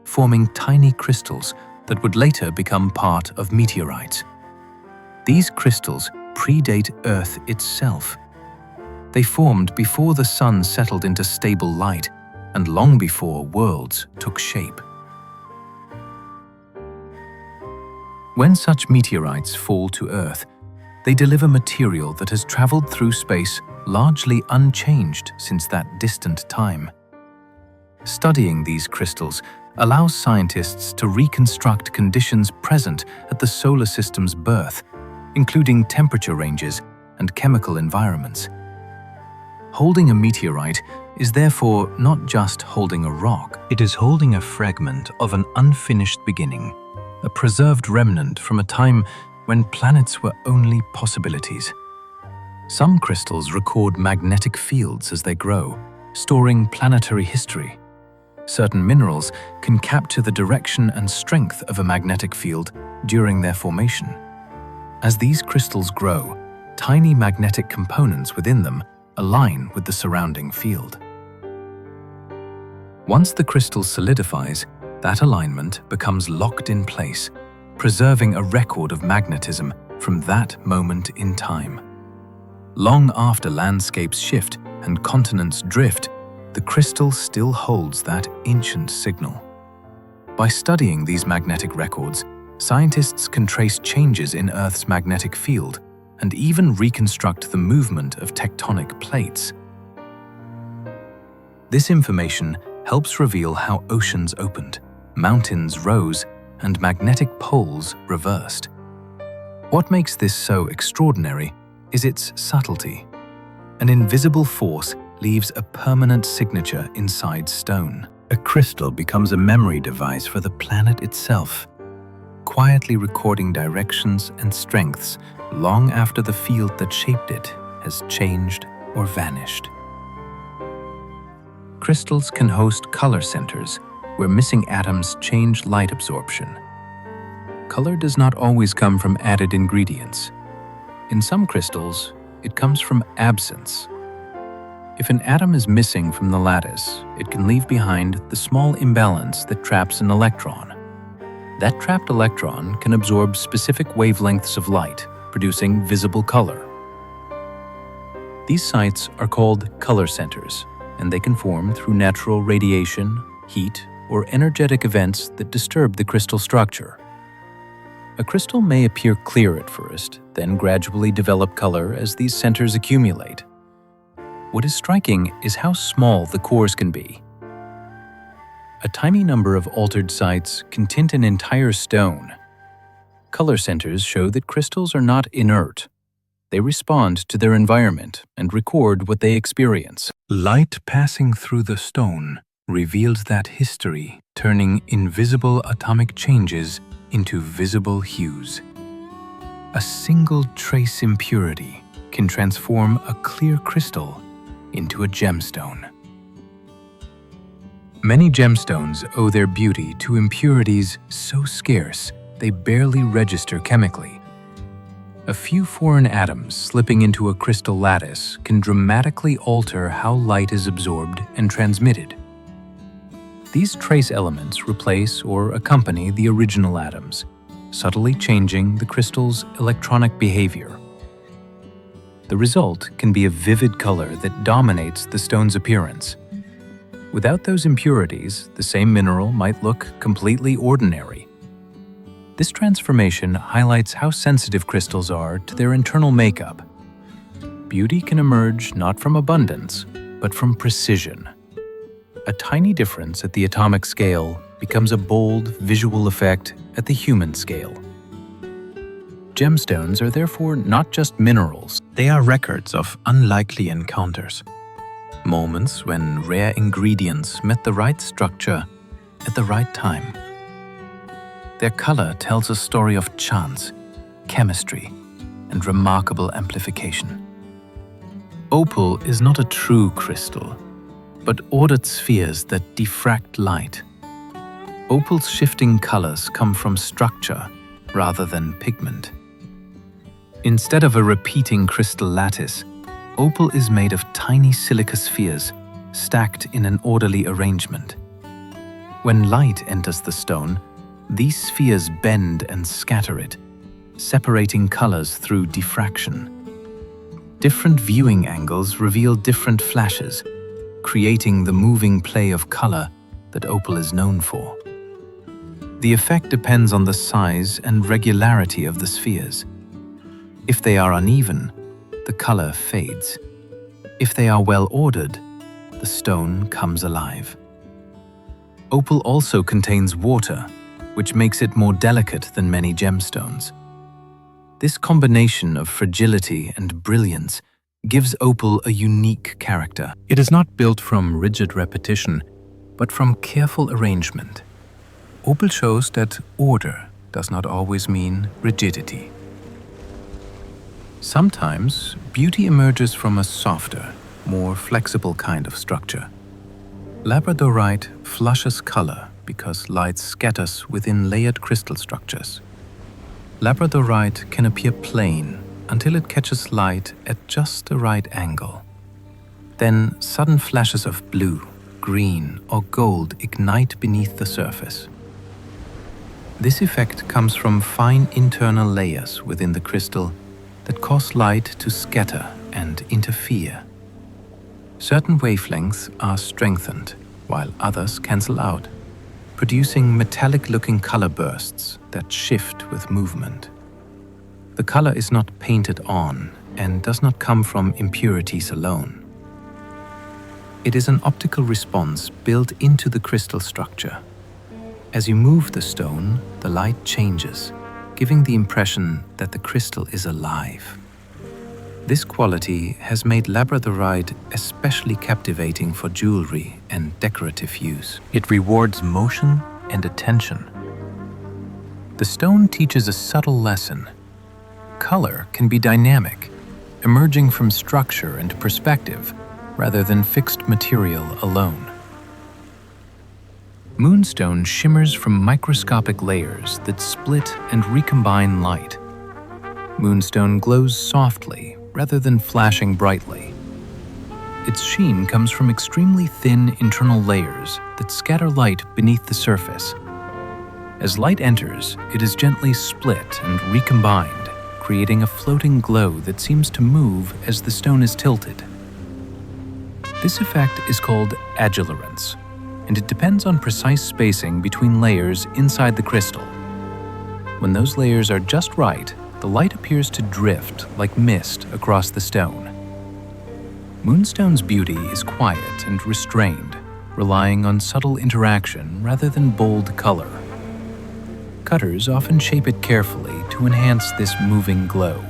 forming tiny crystals that would later become part of meteorites. These crystals predate Earth itself. They formed before the sun settled into stable light and long before worlds took shape. When such meteorites fall to Earth, they deliver material that has traveled through space largely unchanged since that distant time. Studying these crystals allows scientists to reconstruct conditions present at the solar system's birth, including temperature ranges and chemical environments. Holding a meteorite is therefore not just holding a rock. It is holding a fragment of an unfinished beginning, a preserved remnant from a time when planets were only possibilities. Some crystals record magnetic fields as they grow, storing planetary history. Certain minerals can capture the direction and strength of a magnetic field during their formation. As these crystals grow, tiny magnetic components within them align with the surrounding field. Once the crystal solidifies, that alignment becomes locked in place, preserving a record of magnetism from that moment in time. Long after landscapes shift and continents drift, the crystal still holds that ancient signal. By studying these magnetic records, scientists can trace changes in Earth's magnetic field and even reconstruct the movement of tectonic plates. This information helps reveal how oceans opened, mountains rose, and magnetic poles reversed. What makes this so extraordinary is its subtlety. An invisible force leaves a permanent signature inside stone. A crystal becomes a memory device for the planet itself, quietly recording directions and strengths long after the field that shaped it has changed or vanished. Crystals can host color centers, where missing atoms change light absorption. Color does not always come from added ingredients. In some crystals, it comes from absence. If an atom is missing from the lattice, it can leave behind the small imbalance that traps an electron. That trapped electron can absorb specific wavelengths of light, producing visible color. These sites are called color centers, and they can form through natural radiation, heat, or energetic events that disturb the crystal structure. A crystal may appear clear at first, then gradually develop color as these centers accumulate. What is striking is how small the cores can be. A tiny number of altered sites can tint an entire stone. Color centers show that crystals are not inert. They respond to their environment and record what they experience. Light passing through the stone reveals that history, turning invisible atomic changes into visible hues. A single trace impurity can transform a clear crystal into a gemstone. Many gemstones owe their beauty to impurities so scarce they barely register chemically. A few foreign atoms slipping into a crystal lattice can dramatically alter how light is absorbed and transmitted. These trace elements replace or accompany the original atoms, subtly changing the crystal's electronic behavior. The result can be a vivid color that dominates the stone's appearance. Without those impurities, the same mineral might look completely ordinary. This transformation highlights how sensitive crystals are to their internal makeup. Beauty can emerge not from abundance, but from precision. A tiny difference at the atomic scale becomes a bold visual effect at the human scale. Gemstones are therefore not just minerals, they are records of unlikely encounters. Moments when rare ingredients met the right structure at the right time. Their color tells a story of chance, chemistry, and remarkable amplification. Opal is not a true crystal, but ordered spheres that diffract light. Opal's shifting colors come from structure rather than pigment. Instead of a repeating crystal lattice, opal is made of tiny silica spheres stacked in an orderly arrangement. When light enters the stone, these spheres bend and scatter it, separating colors through diffraction. Different viewing angles reveal different flashes, creating the moving play of color that opal is known for. The effect depends on the size and regularity of the spheres. If they are uneven, the color fades. If they are well ordered, the stone comes alive. Opal also contains water, which makes it more delicate than many gemstones. This combination of fragility and brilliance gives opal a unique character. It is not built from rigid repetition, but from careful arrangement. Opal shows that order does not always mean rigidity. Sometimes, beauty emerges from a softer, more flexible kind of structure. Labradorite flushes color because light scatters within layered crystal structures. Labradorite can appear plain until it catches light at just the right angle. Then sudden flashes of blue, green, or gold ignite beneath the surface. This effect comes from fine internal layers within the crystal that cause light to scatter and interfere. Certain wavelengths are strengthened, while others cancel out, producing metallic-looking color bursts that shift with movement. The color is not painted on and does not come from impurities alone. It is an optical response built into the crystal structure. As you move the stone, the light changes, giving the impression that the crystal is alive. This quality has made labradorite especially captivating for jewelry and decorative use. It rewards motion and attention. The stone teaches a subtle lesson. Color can be dynamic, emerging from structure and perspective rather than fixed material alone. Moonstone shimmers from microscopic layers that split and recombine light. Moonstone glows softly rather than flashing brightly. Its sheen comes from extremely thin internal layers that scatter light beneath the surface. As light enters, it is gently split and recombined, creating a floating glow that seems to move as the stone is tilted. This effect is called adulterance, and it depends on precise spacing between layers inside the crystal. When those layers are just right, the light appears to drift like mist across the stone. Moonstone's beauty is quiet and restrained, relying on subtle interaction rather than bold color. Cutters often shape it carefully to enhance this moving glow.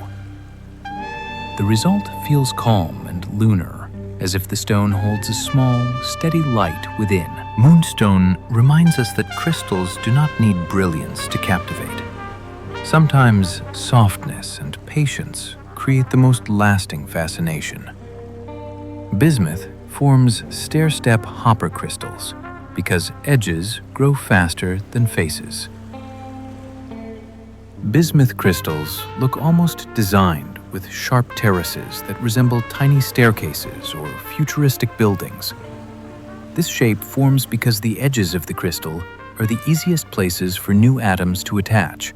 The result feels calm and lunar, as if the stone holds a small, steady light within. Moonstone reminds us that crystals do not need brilliance to captivate. Sometimes softness and patience create the most lasting fascination. Bismuth forms stair-step hopper crystals because edges grow faster than faces. Bismuth crystals look almost designed with sharp terraces that resemble tiny staircases or futuristic buildings. This shape forms because the edges of the crystal are the easiest places for new atoms to attach.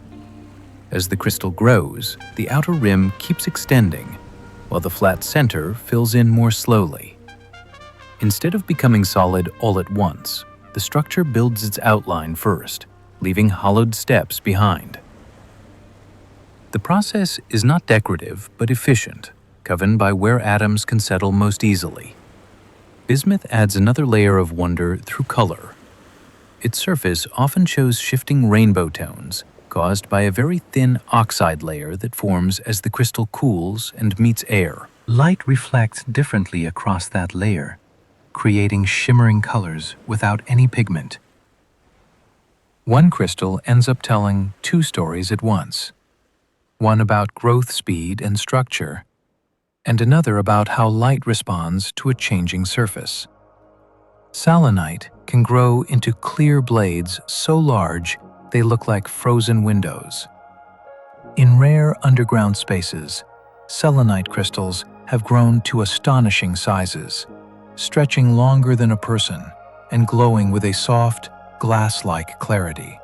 As the crystal grows, the outer rim keeps extending, while the flat center fills in more slowly. Instead of becoming solid all at once, the structure builds its outline first, leaving hollowed steps behind. The process is not decorative but efficient, governed by where atoms can settle most easily. Bismuth adds another layer of wonder through color. Its surface often shows shifting rainbow tones, caused by a very thin oxide layer that forms as the crystal cools and meets air. Light reflects differently across that layer, creating shimmering colors without any pigment. One crystal ends up telling two stories at once, one about growth speed and structure, and another about how light responds to a changing surface. Selenite can grow into clear blades so large they look like frozen windows. In rare underground spaces, selenite crystals have grown to astonishing sizes, stretching longer than a person and glowing with a soft, glass-like clarity.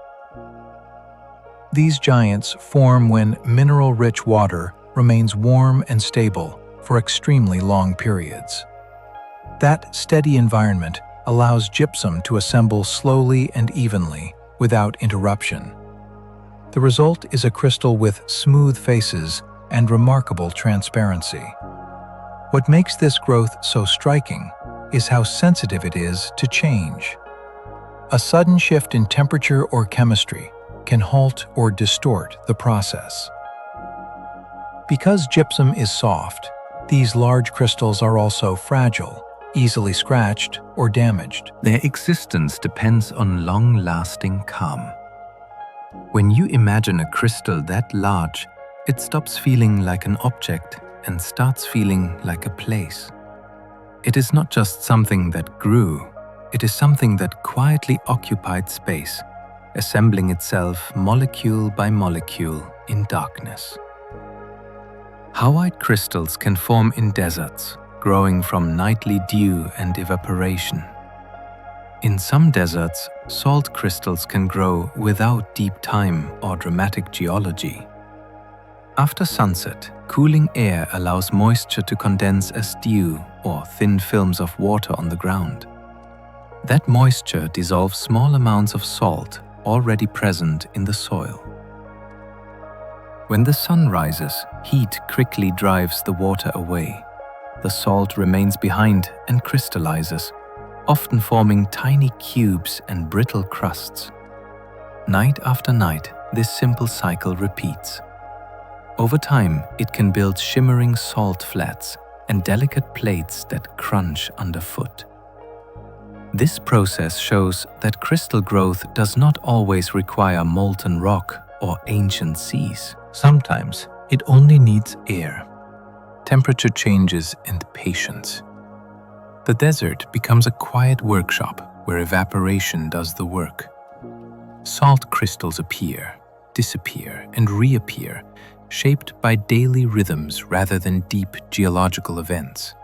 These giants form when mineral-rich water remains warm and stable for extremely long periods. That steady environment allows gypsum to assemble slowly and evenly, without interruption. The result is a crystal with smooth faces and remarkable transparency. What makes this growth so striking is how sensitive it is to change. A sudden shift in temperature or chemistry can halt or distort the process. Because gypsum is soft, these large crystals are also fragile, easily scratched or damaged. Their existence depends on long-lasting calm. When you imagine a crystal that large, it stops feeling like an object and starts feeling like a place. It is not just something that grew, it is something that quietly occupied space, assembling itself molecule by molecule in darkness. Howite crystals can form in deserts, growing from nightly dew and evaporation. In some deserts, salt crystals can grow without deep time or dramatic geology. After sunset, cooling air allows moisture to condense as dew or thin films of water on the ground. That moisture dissolves small amounts of salt already present in the soil. When the sun rises, heat quickly drives the water away. The salt remains behind and crystallizes, often forming tiny cubes and brittle crusts. Night after night, this simple cycle repeats. Over time, it can build shimmering salt flats and delicate plates that crunch underfoot. This process shows that crystal growth does not always require molten rock or ancient seas. Sometimes it only needs air, temperature changes, and patience. The desert becomes a quiet workshop where evaporation does the work. Salt crystals appear, disappear, and reappear, shaped by daily rhythms rather than deep geological events.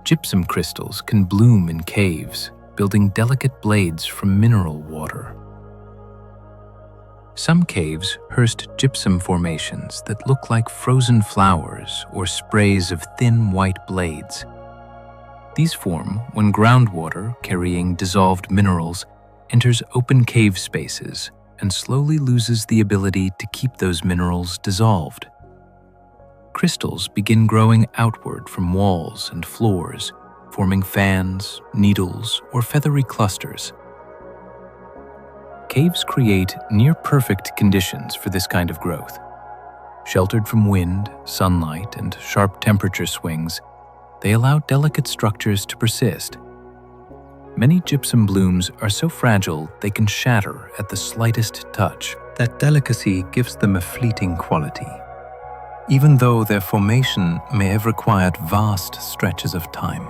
Gypsum crystals can bloom in caves, building delicate blades from mineral water. Some caves host gypsum formations that look like frozen flowers or sprays of thin white blades. These form when groundwater carrying dissolved minerals enters open cave spaces and slowly loses the ability to keep those minerals dissolved. Crystals begin growing outward from walls and floors, forming fans, needles, or feathery clusters. Caves create near-perfect conditions for this kind of growth. Sheltered from wind, sunlight, and sharp temperature swings, they allow delicate structures to persist. Many gypsum blooms are so fragile they can shatter at the slightest touch. That delicacy gives them a fleeting quality, even though their formation may have required vast stretches of time.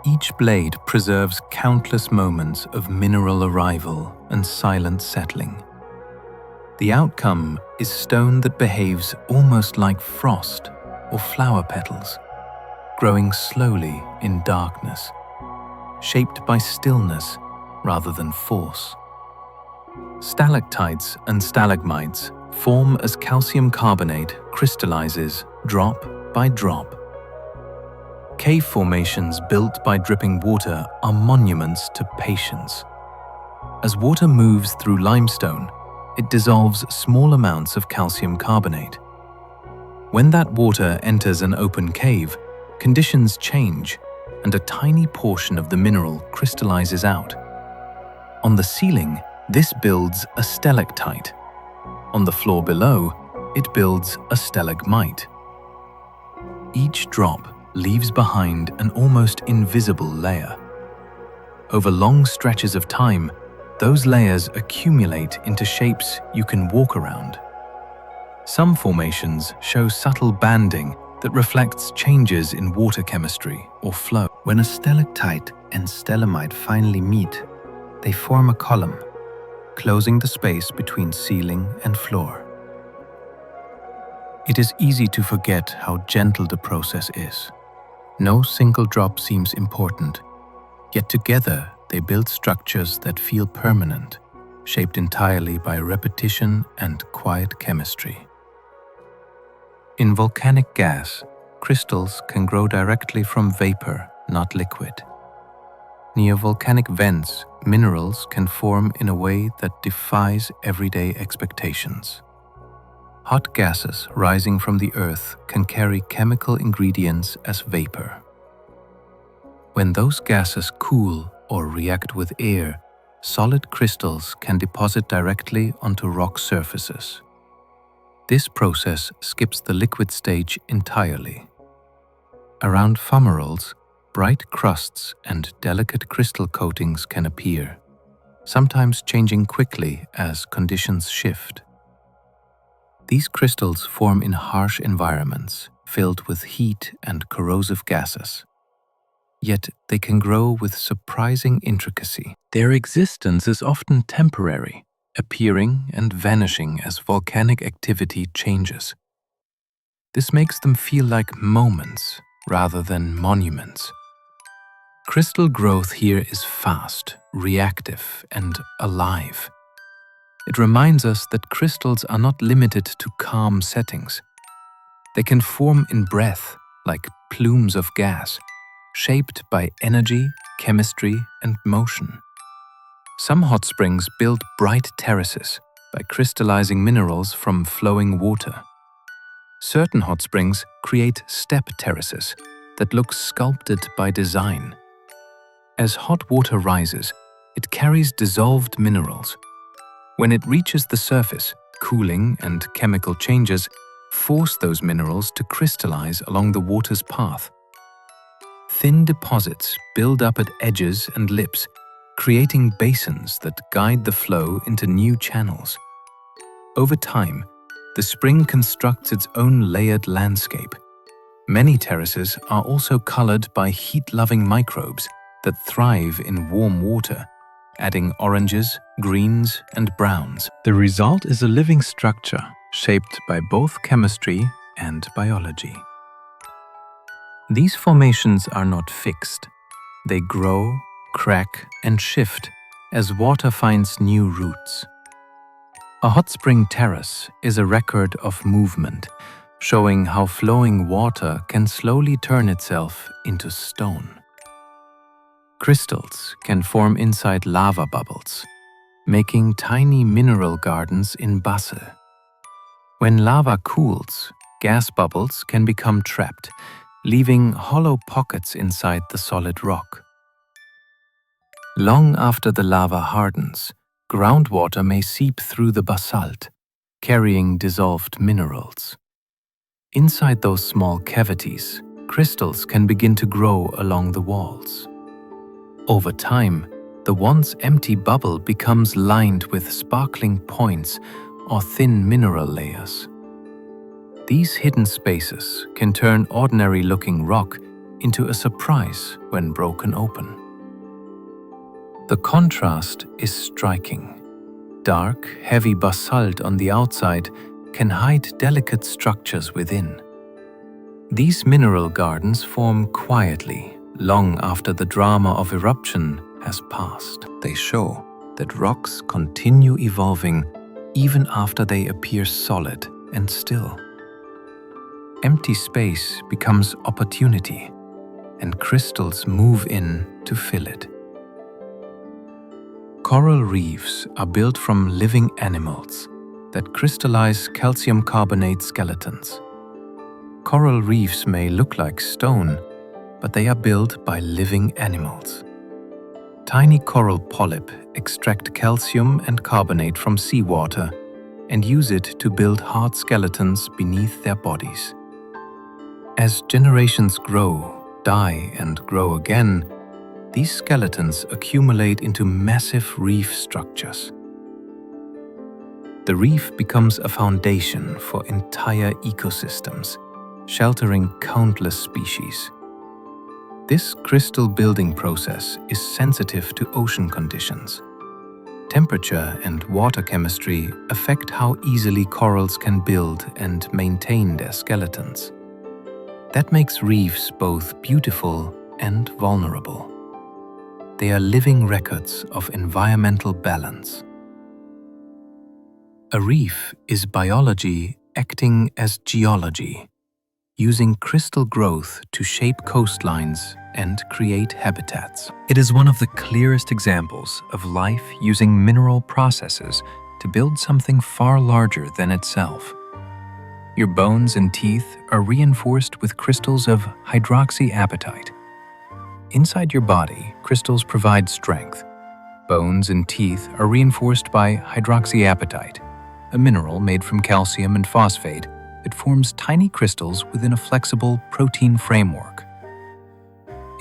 Each blade preserves countless moments of mineral arrival and silent settling. The outcome is stone that behaves almost like frost or flower petals, growing slowly in darkness, shaped by stillness rather than force. Stalactites and stalagmites form as calcium carbonate crystallizes drop by drop. Cave formations built by dripping water are monuments to patience. As water moves through limestone, it dissolves small amounts of calcium carbonate. When that water enters an open cave, conditions change, and a tiny portion of the mineral crystallizes out. On the ceiling, this builds a stalactite. On the floor below, it builds a stalagmite. Each drop leaves behind an almost invisible layer. Over long stretches of time, those layers accumulate into shapes you can walk around. Some formations show subtle banding that reflects changes in water chemistry or flow. When a stalactite and stalagmite finally meet, they form a column, closing the space between ceiling and floor. It is easy to forget how gentle the process is. No single drop seems important, yet together they build structures that feel permanent, shaped entirely by repetition and quiet chemistry. In volcanic gas, crystals can grow directly from vapor, not liquid. Near volcanic vents, minerals can form in a way that defies everyday expectations. Hot gases rising from the earth can carry chemical ingredients as vapor. When those gases cool, or react with air, solid crystals can deposit directly onto rock surfaces. This process skips the liquid stage entirely. Around fumaroles, bright crusts and delicate crystal coatings can appear, sometimes changing quickly as conditions shift. These crystals form in harsh environments filled with heat and corrosive gases. Yet they can grow with surprising intricacy. Their existence is often temporary, appearing and vanishing as volcanic activity changes. This makes them feel like moments rather than monuments. Crystal growth here is fast, reactive, and alive. It reminds us that crystals are not limited to calm settings. They can form in breath, like plumes of gas, shaped by energy, chemistry, and motion. Some hot springs build bright terraces by crystallizing minerals from flowing water. Certain hot springs create step terraces that look sculpted by design. As hot water rises, it carries dissolved minerals. When it reaches the surface, cooling and chemical changes force those minerals to crystallize along the water's path. Thin deposits build up at edges and lips, creating basins that guide the flow into new channels. Over time, the spring constructs its own layered landscape. Many terraces are also colored by heat-loving microbes that thrive in warm water, adding oranges, greens, and browns. The result is a living structure shaped by both chemistry and biology. These formations are not fixed. They grow, crack, and shift as water finds new routes. A hot spring terrace is a record of movement, showing how flowing water can slowly turn itself into stone. Crystals can form inside lava bubbles, making tiny mineral gardens in basalt. When lava cools, gas bubbles can become trapped, leaving hollow pockets inside the solid rock. Long after the lava hardens, groundwater may seep through the basalt, carrying dissolved minerals. Inside those small cavities, crystals can begin to grow along the walls. Over time, the once empty bubble becomes lined with sparkling points or thin mineral layers. These hidden spaces can turn ordinary-looking rock into a surprise when broken open. The contrast is striking. Dark, heavy basalt on the outside can hide delicate structures within. These mineral gardens form quietly, long after the drama of eruption has passed. They show that rocks continue evolving even after they appear solid and still. Empty space becomes opportunity, and crystals move in to fill it. Coral reefs are built from living animals that crystallize calcium carbonate skeletons. Coral reefs may look like stone, but they are built by living animals. Tiny coral polyp extract calcium and carbonate from seawater and use it to build hard skeletons beneath their bodies. As generations grow, die, and grow again, these skeletons accumulate into massive reef structures. The reef becomes a foundation for entire ecosystems, sheltering countless species. This crystal building process is sensitive to ocean conditions. Temperature and water chemistry affect how easily corals can build and maintain their skeletons. That makes reefs both beautiful and vulnerable. They are living records of environmental balance. A reef is biology acting as geology, using crystal growth to shape coastlines and create habitats. It is one of the clearest examples of life using mineral processes to build something far larger than itself. Your bones and teeth are reinforced with crystals of hydroxyapatite. Inside your body, crystals provide strength. Bones and teeth are reinforced by hydroxyapatite, a mineral made from calcium and phosphate that forms tiny crystals within a flexible protein framework.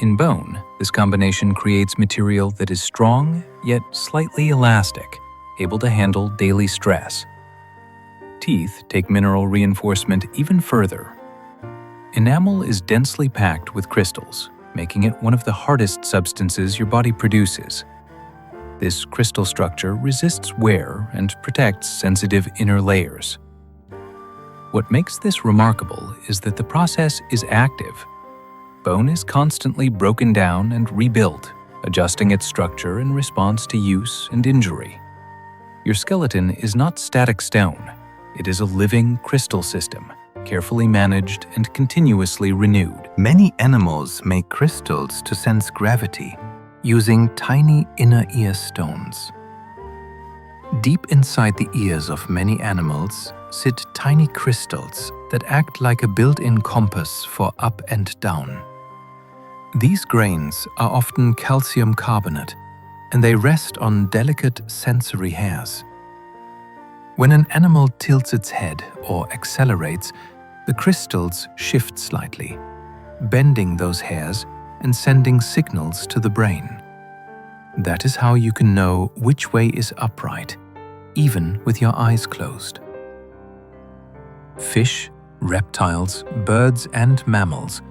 In bone, this combination creates material that is strong yet slightly elastic, able to handle daily stress. Teeth take mineral reinforcement even further. Enamel is densely packed with crystals, making it one of the hardest substances your body produces. This crystal structure resists wear and protects sensitive inner layers. What makes this remarkable is that the process is active. Bone is constantly broken down and rebuilt, adjusting its structure in response to use and injury. Your skeleton is not static stone. It is a living crystal system, carefully managed and continuously renewed. Many animals make crystals to sense gravity, using tiny inner ear stones. Deep inside the ears of many animals sit tiny crystals that act like a built-in compass for up and down. These grains are often calcium carbonate, and they rest on delicate sensory hairs. When an animal tilts its head or accelerates, the crystals shift slightly, bending those hairs and sending signals to the brain. That is how you can know which way is upright, even with your eyes closed. Fish, reptiles, birds, and mammals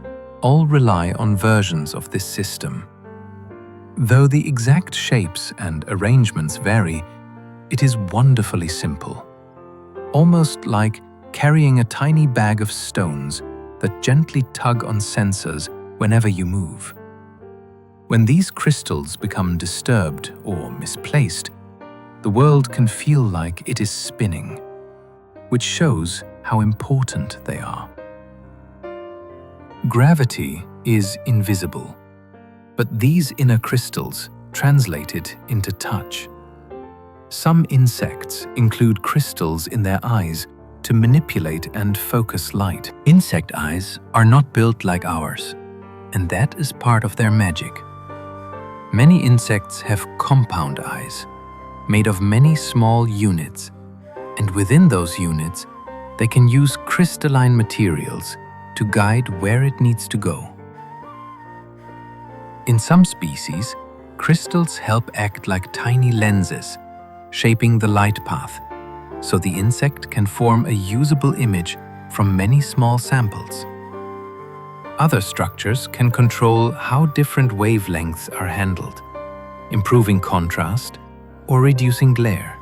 all rely on versions of this system. Though the exact shapes and arrangements vary, it is wonderfully simple, almost like carrying a tiny bag of stones that gently tug on sensors whenever you move. When these crystals become disturbed or misplaced, the world can feel like it is spinning, which shows how important they are. Gravity is invisible, but these inner crystals translate it into touch. Some insects include crystals in their eyes to manipulate and focus light. Insect eyes are not built like ours, and that is part of their magic. Many insects have compound eyes, made of many small units, and within those units, they can use crystalline materials to guide where it needs to go. In some species, crystals help act like tiny lenses, shaping the light path, so the insect can form a usable image from many small samples. Other structures can control how different wavelengths are handled, improving contrast or reducing glare.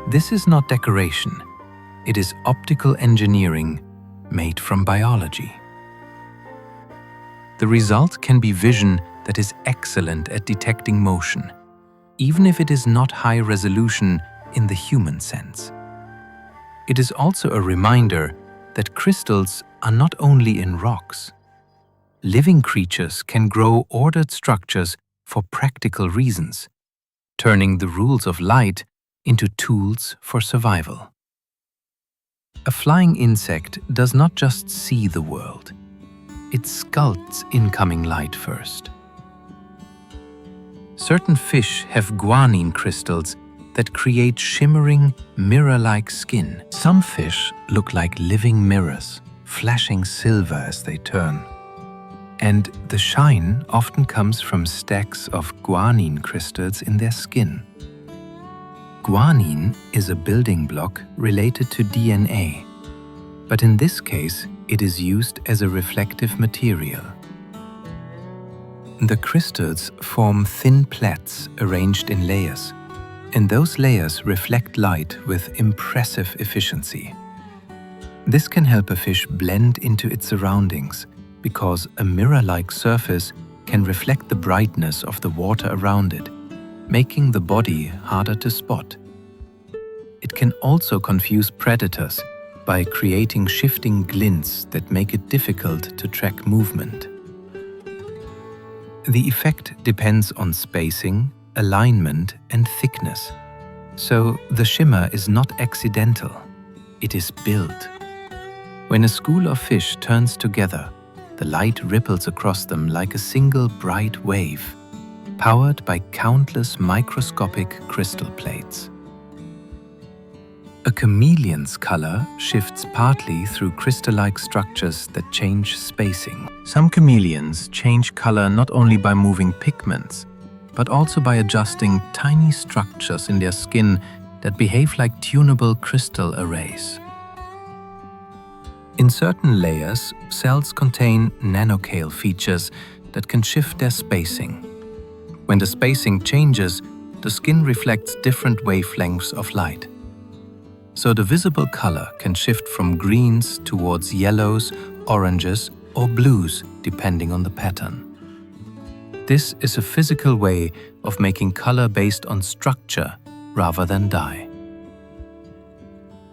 This is not decoration, it is optical engineering made from biology. The result can be vision that is excellent at detecting motion, even if it is not high resolution in the human sense. It is also a reminder that crystals are not only in rocks. Living creatures can grow ordered structures for practical reasons, turning the rules of light into tools for survival. A flying insect does not just see the world, it sculpts incoming light first. Certain fish have guanine crystals that create shimmering, mirror-like skin. Some fish look like living mirrors, flashing silver as they turn. And the shine often comes from stacks of guanine crystals in their skin. Guanine is a building block related to DNA, but in this case, it is used as a reflective material. The crystals form thin plaits arranged in layers, and those layers reflect light with impressive efficiency. This can help a fish blend into its surroundings because a mirror-like surface can reflect the brightness of the water around it, making the body harder to spot. It can also confuse predators by creating shifting glints that make it difficult to track movement. The effect depends on spacing, alignment, and thickness, so the shimmer is not accidental, it is built. When a school of fish turns together, The light ripples across them like a single bright wave, powered by countless microscopic crystal plates. A chameleon's color shifts partly through crystal-like structures that change spacing. Some chameleons change color not only by moving pigments, but also by adjusting tiny structures in their skin that behave like tunable crystal arrays. In certain layers, cells contain nanoscale features that can shift their spacing. When the spacing changes, the skin reflects different wavelengths of light. So the visible color can shift from greens towards yellows, oranges, or blues depending on the pattern. This is a physical way of making color based on structure rather than dye.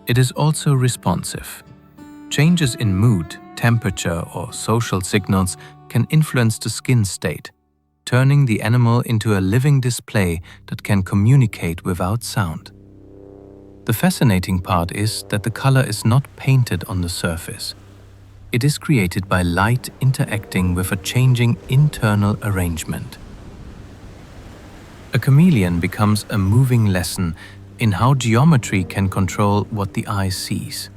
It is also responsive. Changes in mood, temperature, or social signals can influence the skin state, turning the animal into a living display that can communicate without sound. The fascinating part is that the color is not painted on the surface. It is created by light interacting with a changing internal arrangement. A chameleon becomes a moving lesson in how geometry can control what the eye sees.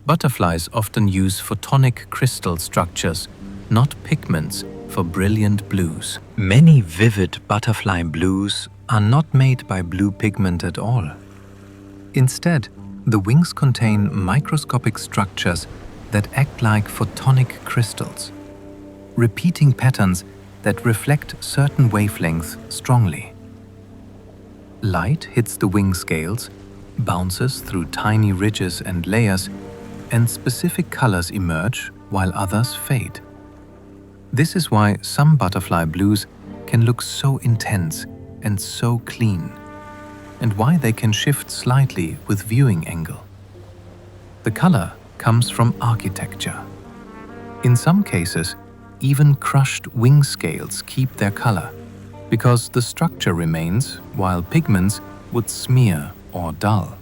Butterflies often use photonic crystal structures, not pigments, for brilliant blues. Many vivid butterfly blues are not made by blue pigment at all. Instead, the wings contain microscopic structures that act like photonic crystals, repeating patterns that reflect certain wavelengths strongly. Light hits the wing scales, bounces through tiny ridges and layers, and specific colors emerge while others fade. This is why some butterfly blues can look so intense and so clean, and why they can shift slightly with viewing angle. The color comes from architecture. In some cases, even crushed wing scales keep their color, because the structure remains while pigments would smear or dull.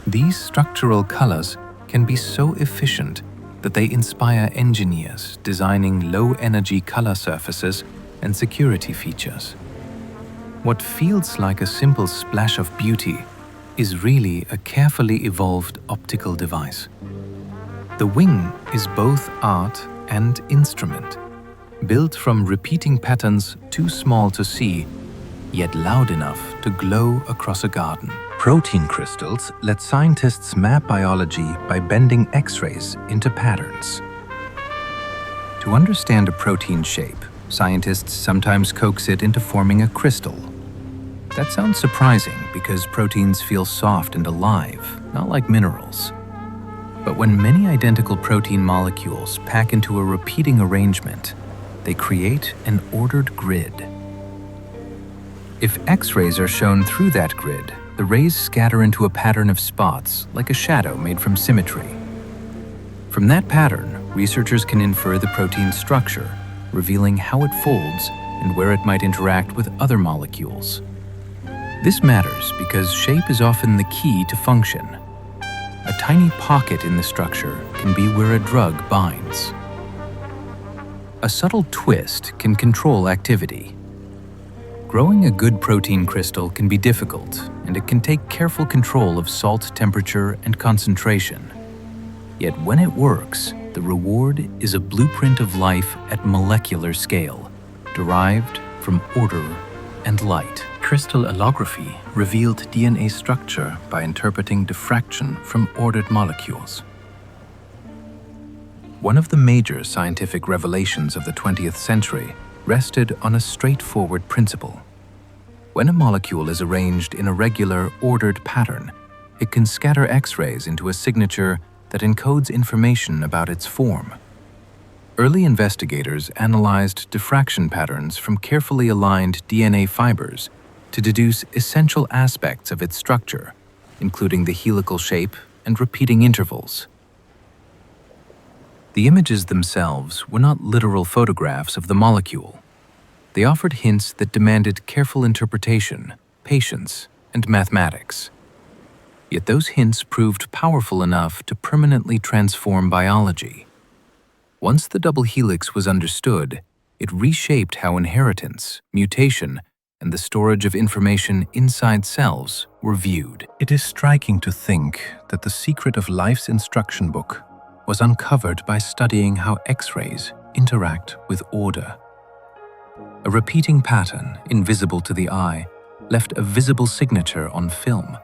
These structural colors can be so efficient that they inspire engineers designing low-energy color surfaces and security features. What feels like a simple splash of beauty is really a carefully evolved optical device. The wing is both art and instrument, built from repeating patterns too small to see, yet loud enough to glow across a garden. Protein crystals let scientists map biology by bending X-rays into patterns. To understand a protein shape, scientists sometimes coax it into forming a crystal. That sounds surprising because proteins feel soft and alive, not like minerals. But when many identical protein molecules pack into a repeating arrangement, they create an ordered grid. If X-rays are shown through that grid, the rays scatter into a pattern of spots, like a shadow made from symmetry. From that pattern, researchers can infer the protein's structure, revealing how it folds and where it might interact with other molecules. This matters because shape is often the key to function. A tiny pocket in the structure can be where a drug binds. A subtle twist can control activity. Growing a good protein crystal can be difficult, and it can take careful control of salt temperature and concentration. Yet when it works, the reward is a blueprint of life at molecular scale, derived from order and light. Crystal allography revealed DNA structure by interpreting diffraction from ordered molecules. One of the major scientific revelations of the 20th century rested on a straightforward principle. When a molecule is arranged in a regular, ordered pattern, it can scatter X-rays into a signature that encodes information about its form. Early investigators analyzed diffraction patterns from carefully aligned DNA fibers to deduce essential aspects of its structure, including the helical shape and repeating intervals. The images themselves were not literal photographs of the molecule. They offered hints that demanded careful interpretation, patience, and mathematics. Yet those hints proved powerful enough to permanently transform biology. Once the double helix was understood, it reshaped how inheritance, mutation, and the storage of information inside cells were viewed. It is striking to think that the secret of life's instruction book was uncovered by studying how X-rays interact with order. A repeating pattern, invisible to the eye, left a visible signature on film.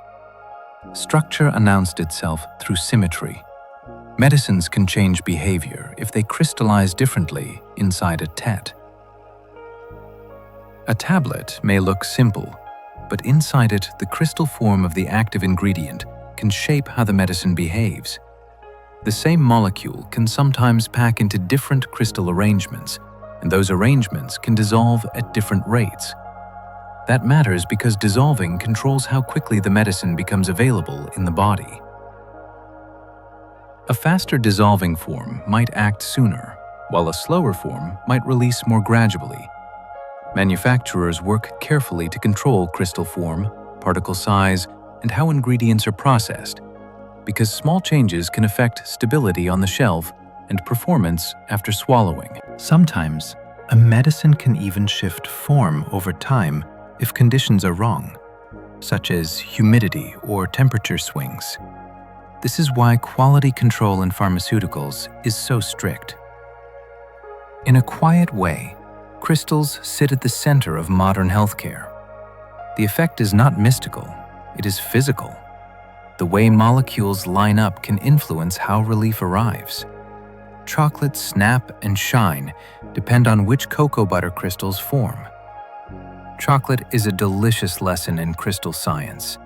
Structure announced itself through symmetry. Medicines can change behavior if they crystallize differently inside a TET. A tablet may look simple, but inside it, the crystal form of the active ingredient can shape how the medicine behaves. The same molecule can sometimes pack into different crystal arrangements, and those arrangements can dissolve at different rates. That matters because dissolving controls how quickly the medicine becomes available in the body. A faster dissolving form might act sooner, while a slower form might release more gradually. Manufacturers work carefully to control crystal form, particle size, and how ingredients are processed, because small changes can affect stability on the shelf and performance after swallowing. Sometimes, a medicine can even shift form over time if conditions are wrong, such as humidity or temperature swings. This is why quality control in pharmaceuticals is so strict. In a quiet way, crystals sit at the center of modern healthcare. The effect is not mystical, it is physical. The way molecules line up can influence how relief arrives. Chocolates snap and shine depend on which cocoa butter crystals form. Chocolate is a delicious lesson in crystal science.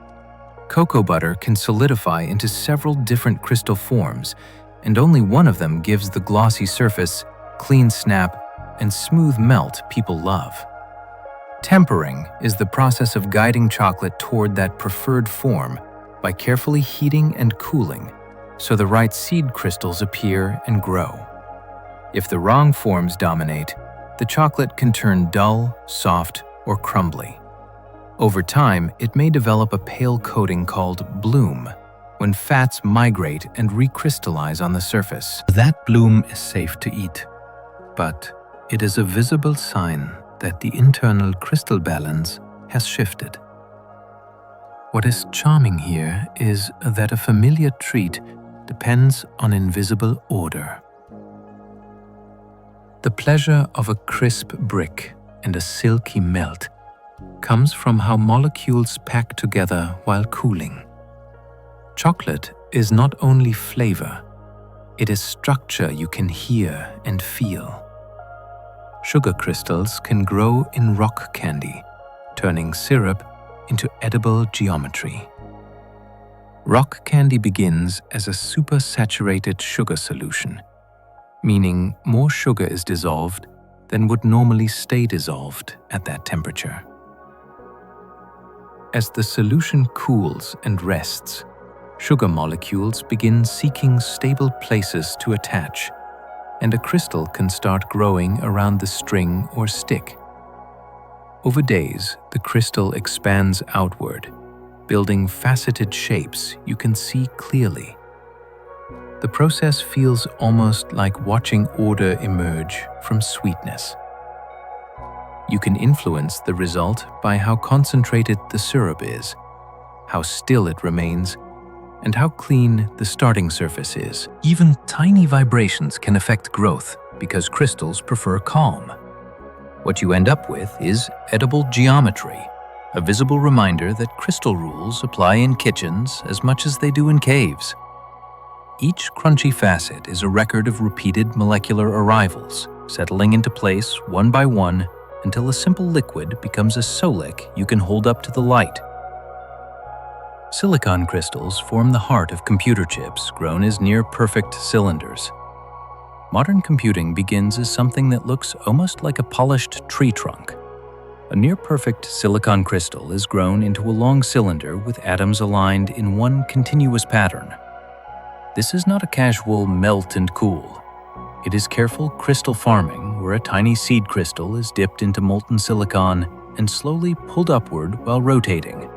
Cocoa butter can solidify into several different crystal forms, and only one of them gives the glossy surface, clean snap, and smooth melt people love. Tempering is the process of guiding chocolate toward that preferred form by carefully heating and cooling so the right seed crystals appear and grow. If the wrong forms dominate, the chocolate can turn dull, soft, or crumbly. Over time, it may develop a pale coating called bloom, when fats migrate and recrystallize on the surface. That bloom is safe to eat, but it is a visible sign that the internal crystal balance has shifted. What is charming here is that a familiar treat depends on invisible order. The pleasure of a crisp brick and a silky melt comes from how molecules pack together while cooling. Chocolate is not only flavor, it is structure you can hear and feel. Sugar crystals can grow in rock candy, turning syrup into edible geometry. Rock candy begins as a supersaturated sugar solution, meaning more sugar is dissolved than would normally stay dissolved at that temperature. As the solution cools and rests, sugar molecules begin seeking stable places to attach, and a crystal can start growing around the string or stick. Over days, the crystal expands outward, building faceted shapes you can see clearly. The process feels almost like watching order emerge from sweetness. You can influence the result by how concentrated the syrup is, how still it remains, and how clean the starting surface is. Even tiny vibrations can affect growth because crystals prefer calm. What you end up with is edible geometry, a visible reminder that crystal rules apply in kitchens as much as they do in caves. Each crunchy facet is a record of repeated molecular arrivals, settling into place one by one until a simple liquid becomes a solic you can hold up to the light. Silicon crystals form the heart of computer chips grown as near-perfect cylinders. Modern computing begins as something that looks almost like a polished tree trunk. A near-perfect silicon crystal is grown into a long cylinder with atoms aligned in one continuous pattern. This is not a casual melt and cool. It is careful crystal farming where a tiny seed crystal is dipped into molten silicon and slowly pulled upward while rotating.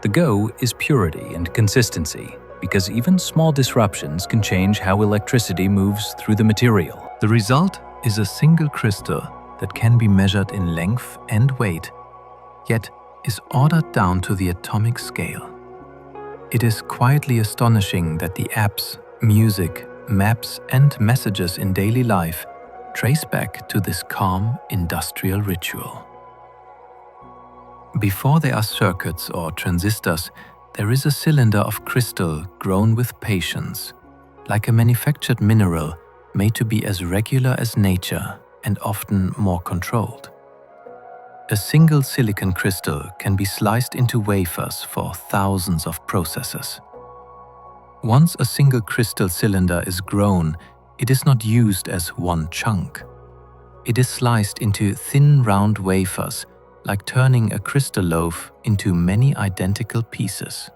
The go is purity and consistency, because even small disruptions can change how electricity moves through the material. The result is a single crystal that can be measured in length and weight, yet is ordered down to the atomic scale. It is quietly astonishing that the apps, music, maps, and messages in daily life trace back to this calm industrial ritual. Before there are circuits or transistors, there is a cylinder of crystal grown with patience, like a manufactured mineral made to be as regular as nature and often more controlled. A single silicon crystal can be sliced into wafers for thousands of processes. Once a single crystal cylinder is grown, it is not used as one chunk. It is sliced into thin round wafers, like turning a crystal loaf into many identical pieces.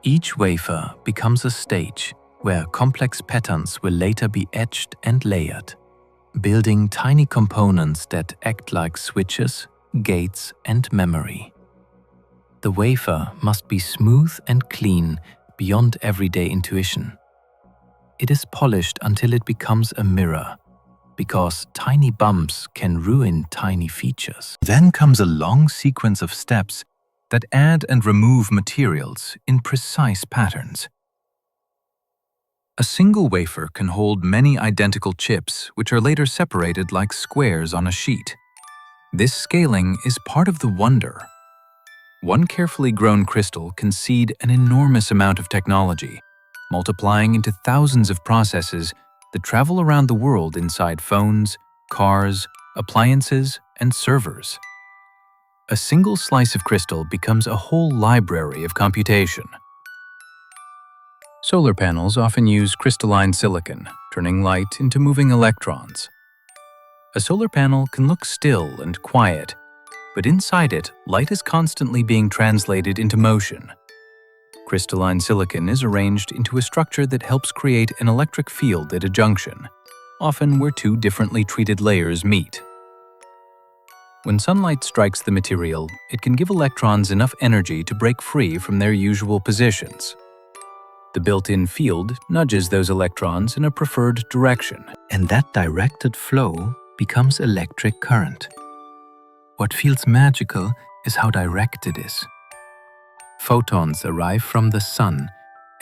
Each wafer becomes a stage where complex patterns will later be etched and layered, building tiny components that act like switches, gates, and memory. The wafer must be smooth and clean beyond everyday intuition. It is polished until it becomes a mirror, because tiny bumps can ruin tiny features. Then comes a long sequence of steps that add and remove materials in precise patterns. A single wafer can hold many identical chips, which are later separated like squares on a sheet. This scaling is part of the wonder. One carefully grown crystal can seed an enormous amount of technology, multiplying into thousands of processes that travel around the world inside phones, cars, appliances, and servers. A single slice of crystal becomes a whole library of computation. Solar panels often use crystalline silicon, turning light into moving electrons. A solar panel can look still and quiet, but inside it, light is constantly being translated into motion. Crystalline silicon is arranged into a structure that helps create an electric field at a junction, often where two differently treated layers meet. When sunlight strikes the material, it can give electrons enough energy to break free from their usual positions. The built-in field nudges those electrons in a preferred direction, And that directed flow becomes electric current. What feels magical is how direct it is. Photons arrive from the sun,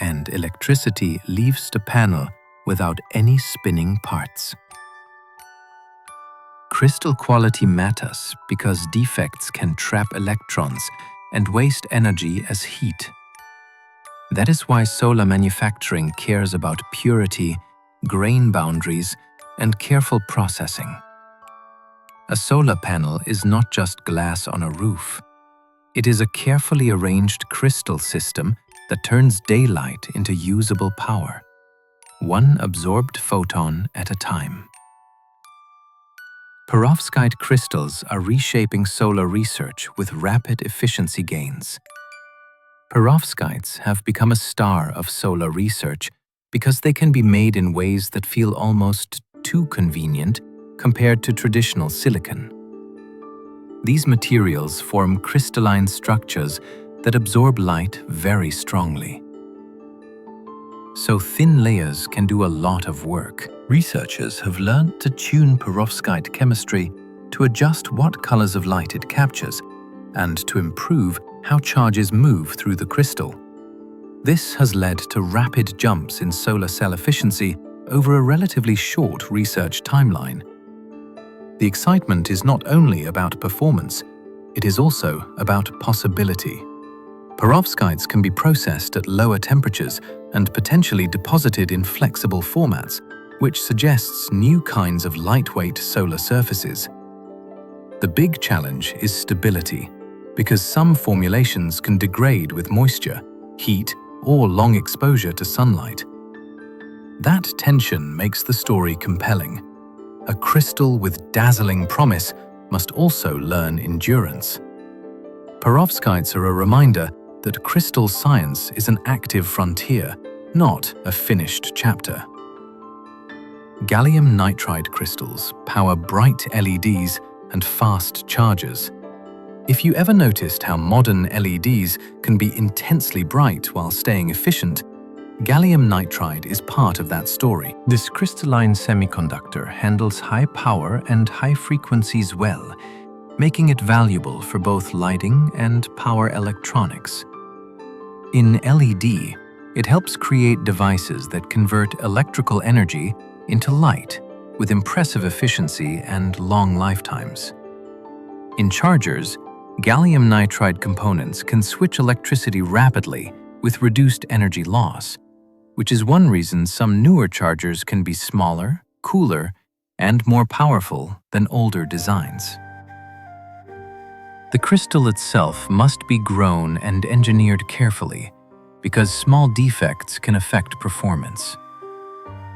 and electricity leaves the panel without any spinning parts. Crystal quality matters because defects can trap electrons and waste energy as heat. That is why solar manufacturing cares about purity, grain boundaries, and careful processing. A solar panel is not just glass on a roof. It is a carefully arranged crystal system that turns daylight into usable power, one absorbed photon at a time. Perovskite crystals are reshaping solar research with rapid efficiency gains. Perovskites have become a star of solar research because they can be made in ways that feel almost too convenient compared to traditional silicon. These materials form crystalline structures that absorb light very strongly. So thin layers can do a lot of work. Researchers have learned to tune perovskite chemistry to adjust what colors of light it captures and to improve how charges move through the crystal. This has led to rapid jumps in solar cell efficiency over a relatively short research timeline. The excitement is not only about performance, it is also about possibility. Perovskites can be processed at lower temperatures and potentially deposited in flexible formats, which suggests new kinds of lightweight solar surfaces. The big challenge is stability, because some formulations can degrade with moisture, heat, or long exposure to sunlight. That tension makes the story compelling. A crystal with dazzling promise must also learn endurance. Perovskites are a reminder that crystal science is an active frontier, not a finished chapter. Gallium nitride crystals power bright LEDs and fast chargers. If you ever noticed how modern LEDs can be intensely bright while staying efficient, gallium nitride is part of that story. This crystalline semiconductor handles high power and high frequencies well, making it valuable for both lighting and power electronics. In LED, it helps create devices that convert electrical energy into light with impressive efficiency and long lifetimes. In chargers, gallium nitride components can switch electricity rapidly with reduced energy loss, which is one reason some newer chargers can be smaller, cooler, and more powerful than older designs. The crystal itself must be grown and engineered carefully because small defects can affect performance.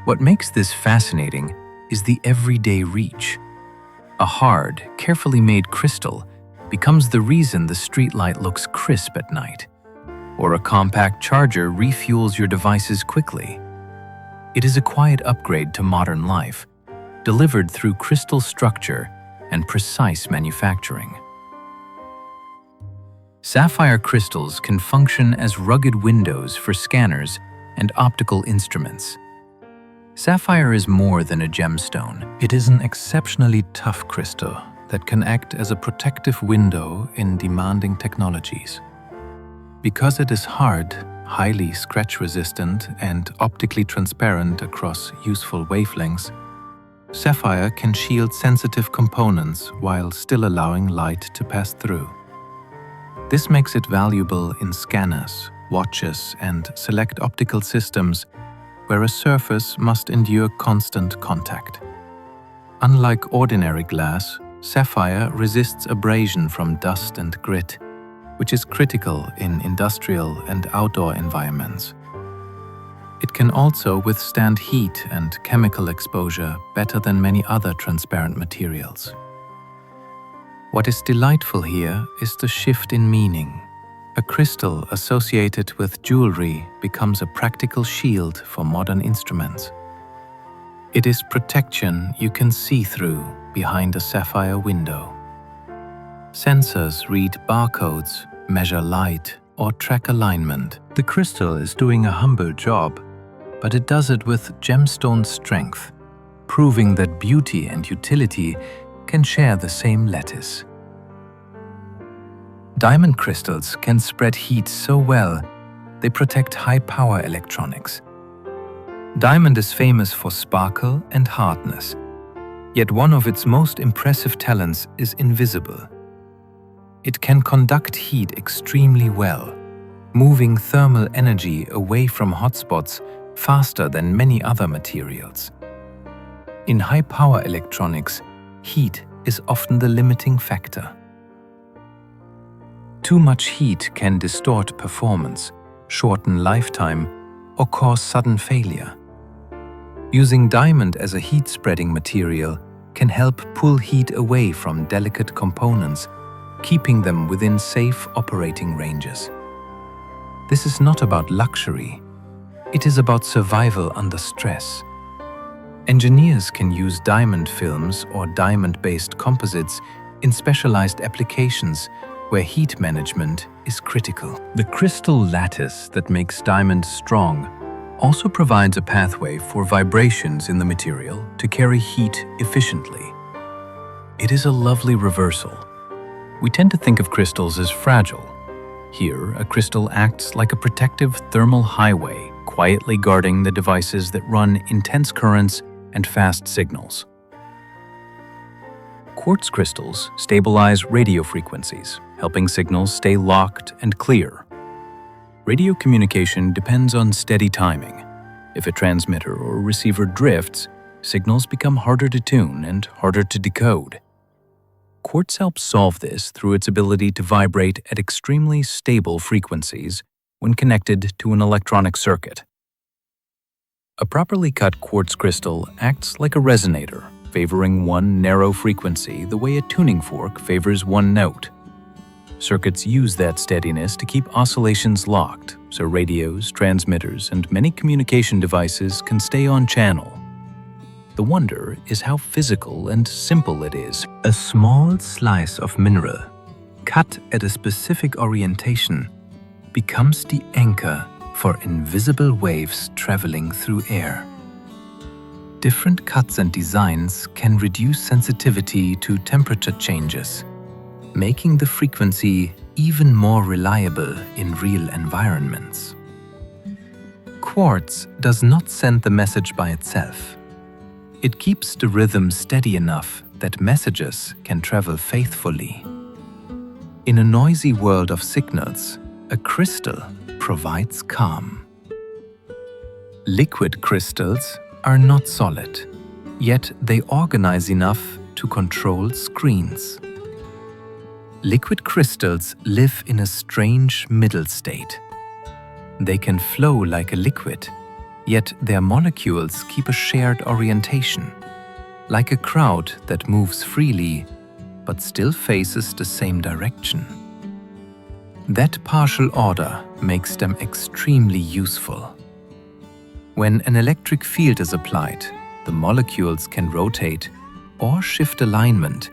What makes this fascinating is the everyday reach. A hard, carefully made crystal becomes the reason the streetlight looks crisp at night, or a compact charger refuels your devices quickly. It is a quiet upgrade to modern life, delivered through crystal structure and precise manufacturing. Sapphire crystals can function as rugged windows for scanners and optical instruments. Sapphire is more than a gemstone. It is an exceptionally tough crystal that can act as a protective window in demanding technologies. Because it is hard, highly scratch-resistant, and optically transparent across useful wavelengths, sapphire can shield sensitive components while still allowing light to pass through. This makes it valuable in scanners, watches, and select optical systems where a surface must endure constant contact. Unlike ordinary glass, sapphire resists abrasion from dust and grit, which is critical in industrial and outdoor environments. It can also withstand heat and chemical exposure better than many other transparent materials. What is delightful here is the shift in meaning. A crystal associated with jewelry becomes a practical shield for modern instruments. It is protection you can see through behind a sapphire window. Sensors read barcodes, measure light, or track alignment. The crystal is doing a humble job, but it does it with gemstone strength, proving that beauty and utility can share the same lattice. Diamond crystals can spread heat so well, they protect high-power electronics. Diamond is famous for sparkle and hardness, yet one of its most impressive talents is invisible. It can conduct heat extremely well, moving thermal energy away from hotspots faster than many other materials. In high-power electronics, heat is often the limiting factor. Too much heat can distort performance, shorten lifetime, or cause sudden failure. Using diamond as a heat-spreading material can help pull heat away from delicate components, keeping them within safe operating ranges. This is not about luxury. It is about survival under stress. Engineers can use diamond films or diamond-based composites in specialized applications where heat management is critical. The crystal lattice that makes diamond strong also provides a pathway for vibrations in the material to carry heat efficiently. It is a lovely reversal. We tend to think of crystals as fragile. Here, a crystal acts like a protective thermal highway, quietly guarding the devices that run intense currents and fast signals. Quartz crystals stabilize radio frequencies, helping signals stay locked and clear. Radio communication depends on steady timing. If a transmitter or receiver drifts, signals become harder to tune and harder to decode. Quartz helps solve this through its ability to vibrate at extremely stable frequencies when connected to an electronic circuit. A properly cut quartz crystal acts like a resonator, favoring one narrow frequency the way a tuning fork favors one note. Circuits use that steadiness to keep oscillations locked, so radios, transmitters, and many communication devices can stay on channel. The wonder is how physical and simple it is. A small slice of mineral, cut at a specific orientation, becomes the anchor for invisible waves traveling through air. Different cuts and designs can reduce sensitivity to temperature changes, making the frequency even more reliable in real environments. Quartz does not send the message by itself. It keeps the rhythm steady enough that messages can travel faithfully. In a noisy world of signals, a crystal provides calm. Liquid crystals are not solid, yet they organize enough to control screens. Liquid crystals live in a strange middle state. They can flow like a liquid, yet their molecules keep a shared orientation, like a crowd that moves freely but still faces the same direction. That partial order makes them extremely useful. When an electric field is applied, the molecules can rotate or shift alignment,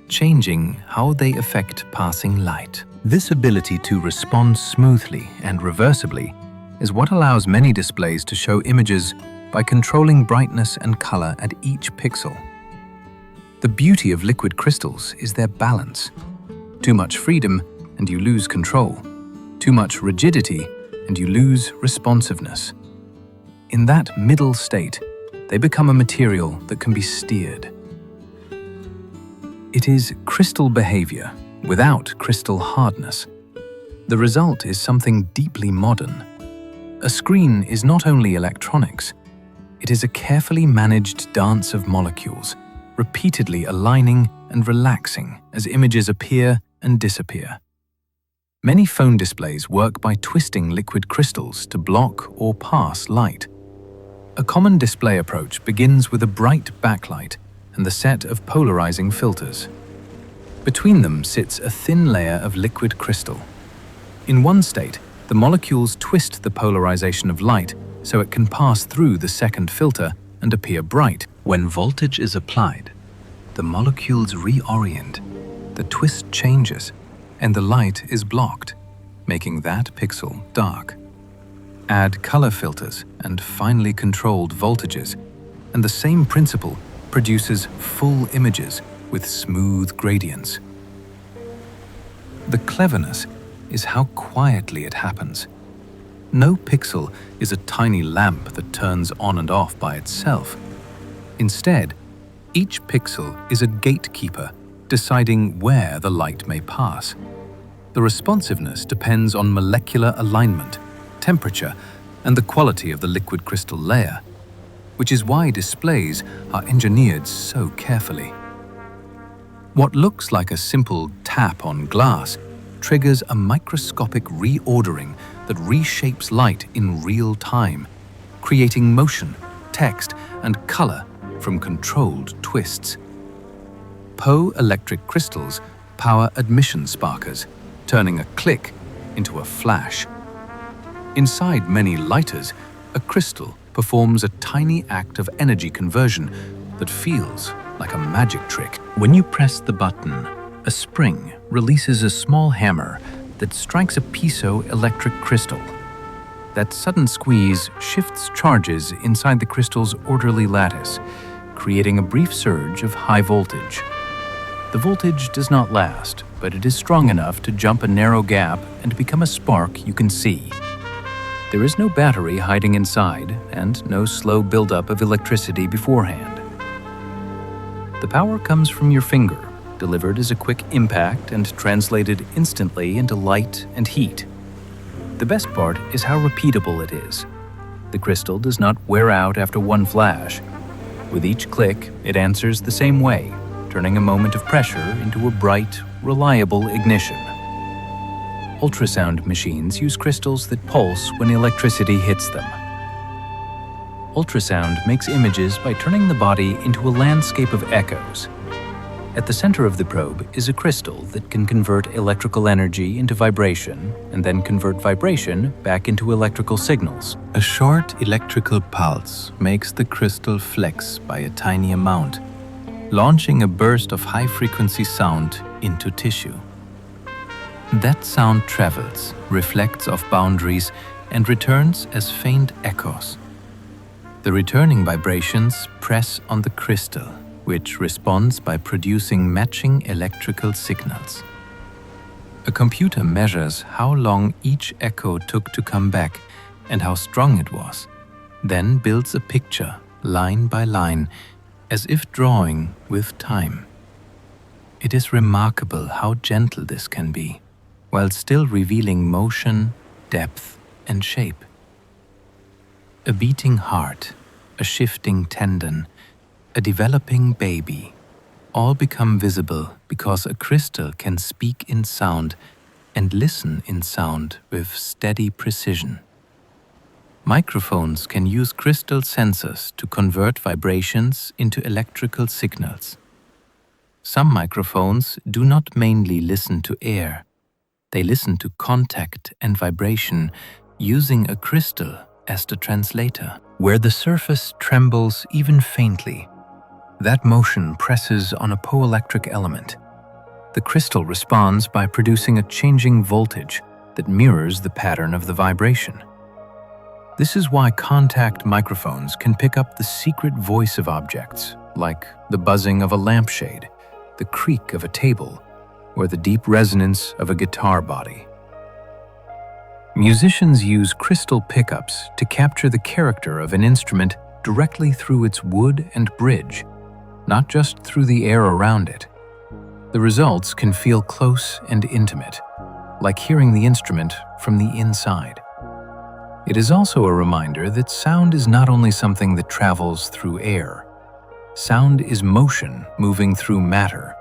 changing how they affect passing light. This ability to respond smoothly and reversibly is what allows many displays to show images by controlling brightness and color at each pixel. The beauty of liquid crystals is their balance. Too much freedom and you lose control. Too much rigidity and you lose responsiveness. In that middle state, they become a material that can be steered. It is crystal behavior without crystal hardness. The result is something deeply modern. A screen is not only electronics, it is a carefully managed dance of molecules, repeatedly aligning and relaxing as images appear and disappear. Many phone displays work by twisting liquid crystals to block or pass light. A common display approach begins with a bright backlight and the set of polarizing filters. Between them sits a thin layer of liquid crystal. In one state, the molecules twist the polarization of light so it can pass through the second filter and appear bright. When voltage is applied, the molecules reorient, the twist changes, and the light is blocked, making that pixel dark. Add color filters and finely controlled voltages, and the same principle produces full images with smooth gradients. The cleverness is how quietly it happens. No pixel is a tiny lamp that turns on and off by itself. Instead, each pixel is a gatekeeper deciding where the light may pass. The responsiveness depends on molecular alignment, temperature, and the quality of the liquid crystal layer, which is why displays are engineered so carefully. What looks like a simple tap on glass triggers a microscopic reordering that reshapes light in real time, creating motion, text, and color from controlled twists. Electric crystals power admission sparkers, turning a click into a flash. Inside many lighters, a crystal performs a tiny act of energy conversion that feels like a magic trick. When you press the button, a spring releases a small hammer that strikes a piezoelectric crystal. That sudden squeeze shifts charges inside the crystal's orderly lattice, creating a brief surge of high voltage. The voltage does not last, but it is strong enough to jump a narrow gap and become a spark you can see. There is no battery hiding inside and no slow buildup of electricity beforehand. The power comes from your finger, delivered as a quick impact and translated instantly into light and heat. The best part is how repeatable it is. The crystal does not wear out after one flash. With each click, it answers the same way, turning a moment of pressure into a bright, reliable ignition. Ultrasound machines use crystals that pulse when electricity hits them. Ultrasound makes images by turning the body into a landscape of echoes. At the center of the probe is a crystal that can convert electrical energy into vibration and then convert vibration back into electrical signals. A short electrical pulse makes the crystal flex by a tiny amount, launching a burst of high-frequency sound into tissue. That sound travels, reflects off boundaries, and returns as faint echoes. The returning vibrations press on the crystal, which responds by producing matching electrical signals. A computer measures how long each echo took to come back and how strong it was, then builds a picture, line by line, as if drawing with time. It is remarkable how gentle this can be, while still revealing motion, depth, and shape. A beating heart, a shifting tendon, a developing baby, all become visible because a crystal can speak in sound and listen in sound with steady precision. Microphones can use crystal sensors to convert vibrations into electrical signals. Some microphones do not mainly listen to air. They listen to contact and vibration using a crystal as the translator. Where the surface trembles even faintly, that motion presses on a poelectric element. The crystal responds by producing a changing voltage that mirrors the pattern of the vibration. This is why contact microphones can pick up the secret voice of objects, like the buzzing of a lampshade, the creak of a table, or the deep resonance of a guitar body. Musicians use crystal pickups to capture the character of an instrument directly through its wood and bridge, not just through the air around it. The results can feel close and intimate, like hearing the instrument from the inside. It is also a reminder that sound is not only something that travels through air. Sound is motion moving through matter,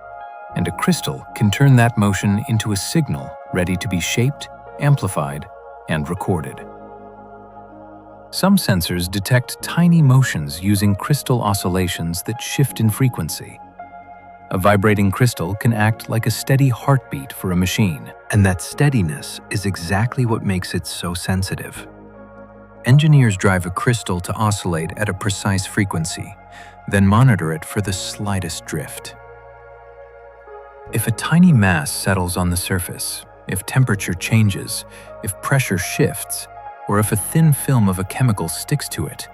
and a crystal can turn that motion into a signal ready to be shaped, amplified, and recorded. Some sensors detect tiny motions using crystal oscillations that shift in frequency. A vibrating crystal can act like a steady heartbeat for a machine, and that steadiness is exactly what makes it so sensitive. Engineers drive a crystal to oscillate at a precise frequency, then monitor it for the slightest drift. If a tiny mass settles on the surface, if temperature changes, if pressure shifts, or if a thin film of a chemical sticks to it,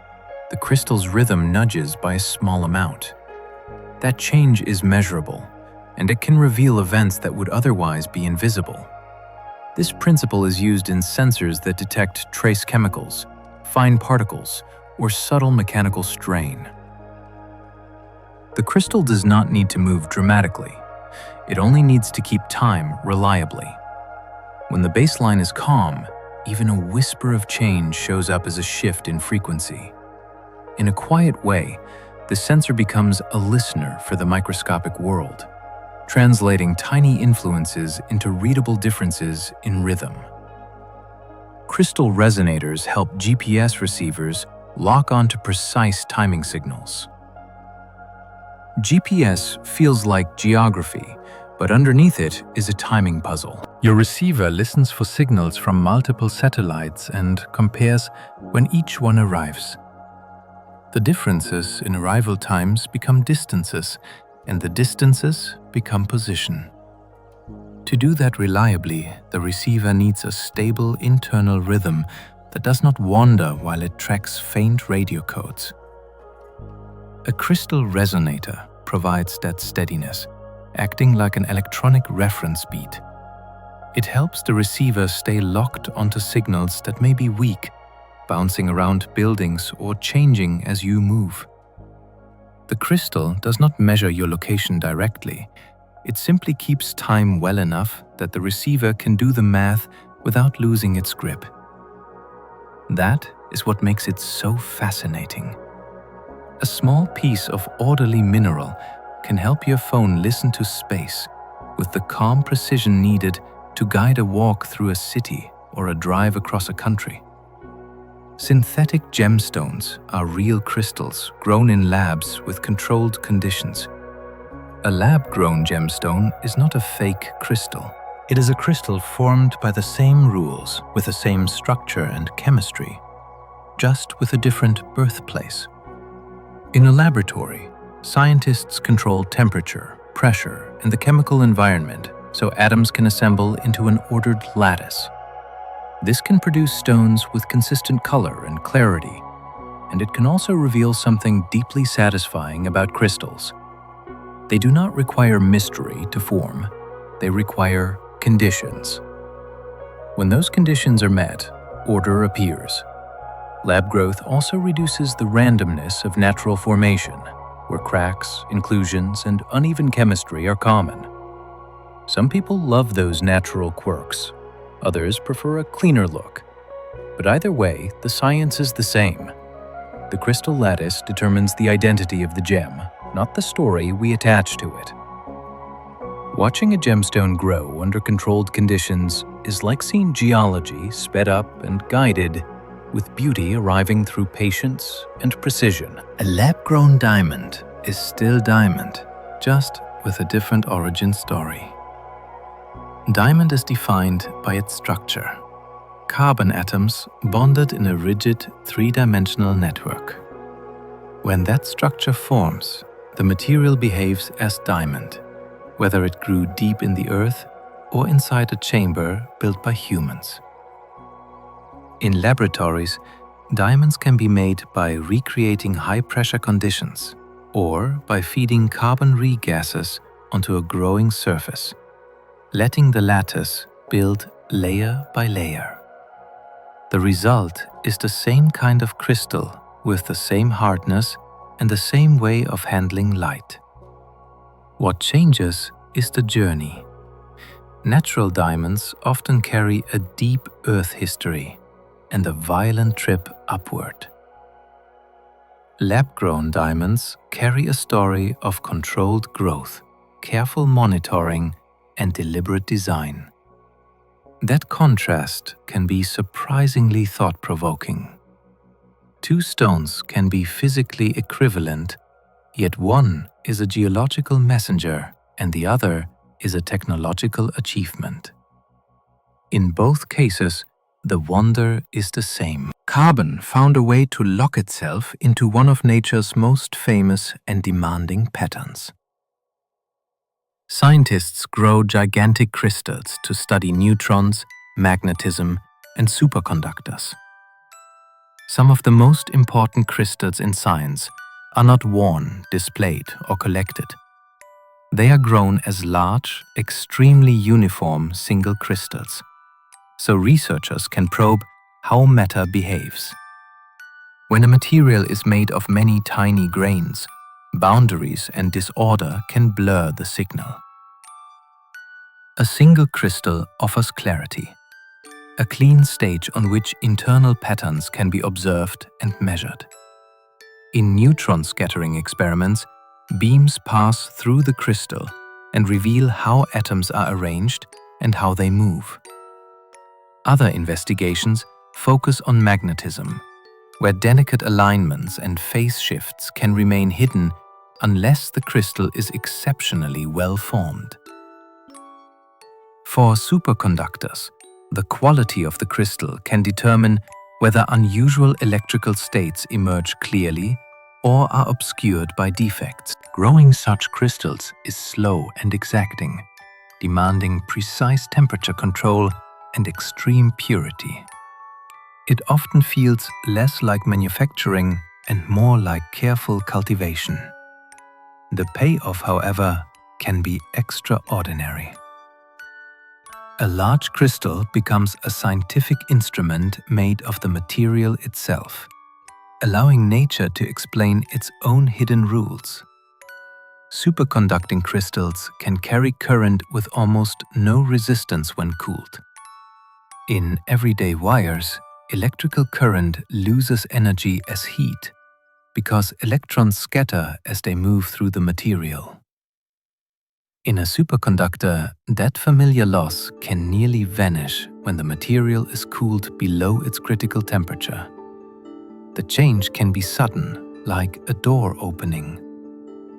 the crystal's rhythm nudges by a small amount. That change is measurable, and it can reveal events that would otherwise be invisible. This principle is used in sensors that detect trace chemicals, fine particles, or subtle mechanical strain. The crystal does not need to move dramatically. It only needs to keep time reliably. When the baseline is calm, even a whisper of change shows up as a shift in frequency. In a quiet way, the sensor becomes a listener for the microscopic world, translating tiny influences into readable differences in rhythm. Crystal resonators help GPS receivers lock onto precise timing signals. GPS feels like geography, but underneath it is a timing puzzle. Your receiver listens for signals from multiple satellites and compares when each one arrives. The differences in arrival times become distances, and the distances become position. To do that reliably, the receiver needs a stable internal rhythm that does not wander while it tracks faint radio codes. A crystal resonator provides that steadiness, acting like an electronic reference beat. It helps the receiver stay locked onto signals that may be weak, bouncing around buildings or changing as you move. The crystal does not measure your location directly. It simply keeps time well enough that the receiver can do the math without losing its grip. That is what makes it so fascinating. A small piece of orderly mineral can help your phone listen to space with the calm precision needed to guide a walk through a city or a drive across a country. Synthetic gemstones are real crystals grown in labs with controlled conditions. A lab-grown gemstone is not a fake crystal. It is a crystal formed by the same rules, with the same structure and chemistry, just with a different birthplace. In a laboratory, scientists control temperature, pressure, and the chemical environment so atoms can assemble into an ordered lattice. This can produce stones with consistent color and clarity, and it can also reveal something deeply satisfying about crystals. They do not require mystery to form, they require conditions. When those conditions are met, order appears. Lab growth also reduces the randomness of natural formation, where cracks, inclusions, and uneven chemistry are common. Some people love those natural quirks, others prefer a cleaner look. But either way, the science is the same. The crystal lattice determines the identity of the gem, not the story we attach to it. Watching a gemstone grow under controlled conditions is like seeing geology sped up and guided, with beauty arriving through patience and precision. A lab-grown diamond is still diamond, just with a different origin story. Diamond is defined by its structure. Carbon atoms bonded in a rigid three-dimensional network. When that structure forms, the material behaves as diamond, whether it grew deep in the earth or inside a chamber built by humans. In laboratories, diamonds can be made by recreating high-pressure conditions or by feeding carbon regases onto a growing surface, letting the lattice build layer by layer. The result is the same kind of crystal with the same hardness and the same way of handling light. What changes is the journey. Natural diamonds often carry a deep earth history and a violent trip upward. Lab-grown diamonds carry a story of controlled growth, careful monitoring, and deliberate design. That contrast can be surprisingly thought-provoking. Two stones can be physically equivalent, yet one is a geological messenger and the other is a technological achievement. In both cases, the wonder is the same. Carbon found a way to lock itself into one of nature's most famous and demanding patterns. Scientists grow gigantic crystals to study neutrons, magnetism, and superconductors. Some of the most important crystals in science are not worn, displayed, or collected. They are grown as large, extremely uniform single crystals, so researchers can probe how matter behaves. When a material is made of many tiny grains, boundaries and disorder can blur the signal. A single crystal offers clarity, a clean stage on which internal patterns can be observed and measured. In neutron scattering experiments, beams pass through the crystal and reveal how atoms are arranged and how they move. Other investigations focus on magnetism, where delicate alignments and phase shifts can remain hidden unless the crystal is exceptionally well formed. For superconductors, the quality of the crystal can determine whether unusual electrical states emerge clearly or are obscured by defects. Growing such crystals is slow and exacting, demanding precise temperature control and extreme purity. It often feels less like manufacturing and more like careful cultivation. The payoff, however, can be extraordinary. A large crystal becomes a scientific instrument made of the material itself, allowing nature to explain its own hidden rules. Superconducting crystals can carry current with almost no resistance when cooled. In everyday wires, electrical current loses energy as heat because electrons scatter as they move through the material. In a superconductor, that familiar loss can nearly vanish when the material is cooled below its critical temperature. The change can be sudden, like a door opening.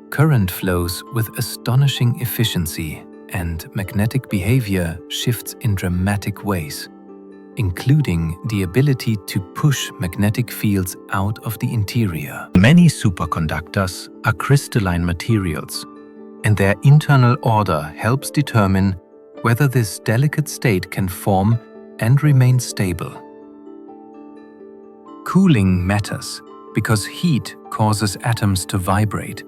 Current flows with astonishing efficiency, and magnetic behavior shifts in dramatic ways, including the ability to push magnetic fields out of the interior. Many superconductors are crystalline materials, and their internal order helps determine whether this delicate state can form and remain stable. Cooling matters because heat causes atoms to vibrate,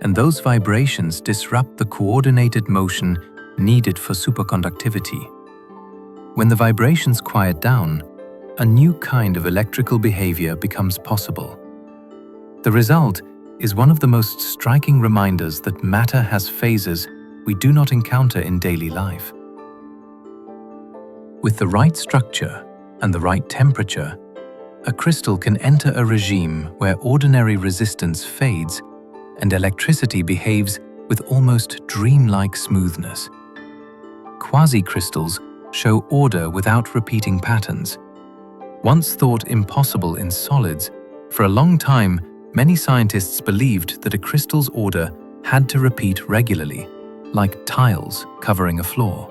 and those vibrations disrupt the coordinated motion needed for superconductivity. When the vibrations quiet down, a new kind of electrical behavior becomes possible. The result is one of the most striking reminders that matter has phases we do not encounter in daily life. With the right structure and the right temperature, a crystal can enter a regime where ordinary resistance fades and electricity behaves with almost dreamlike smoothness. Quasi-crystals show order without repeating patterns. Once thought impossible in solids, for a long time, many scientists believed that a crystal's order had to repeat regularly, like tiles covering a floor.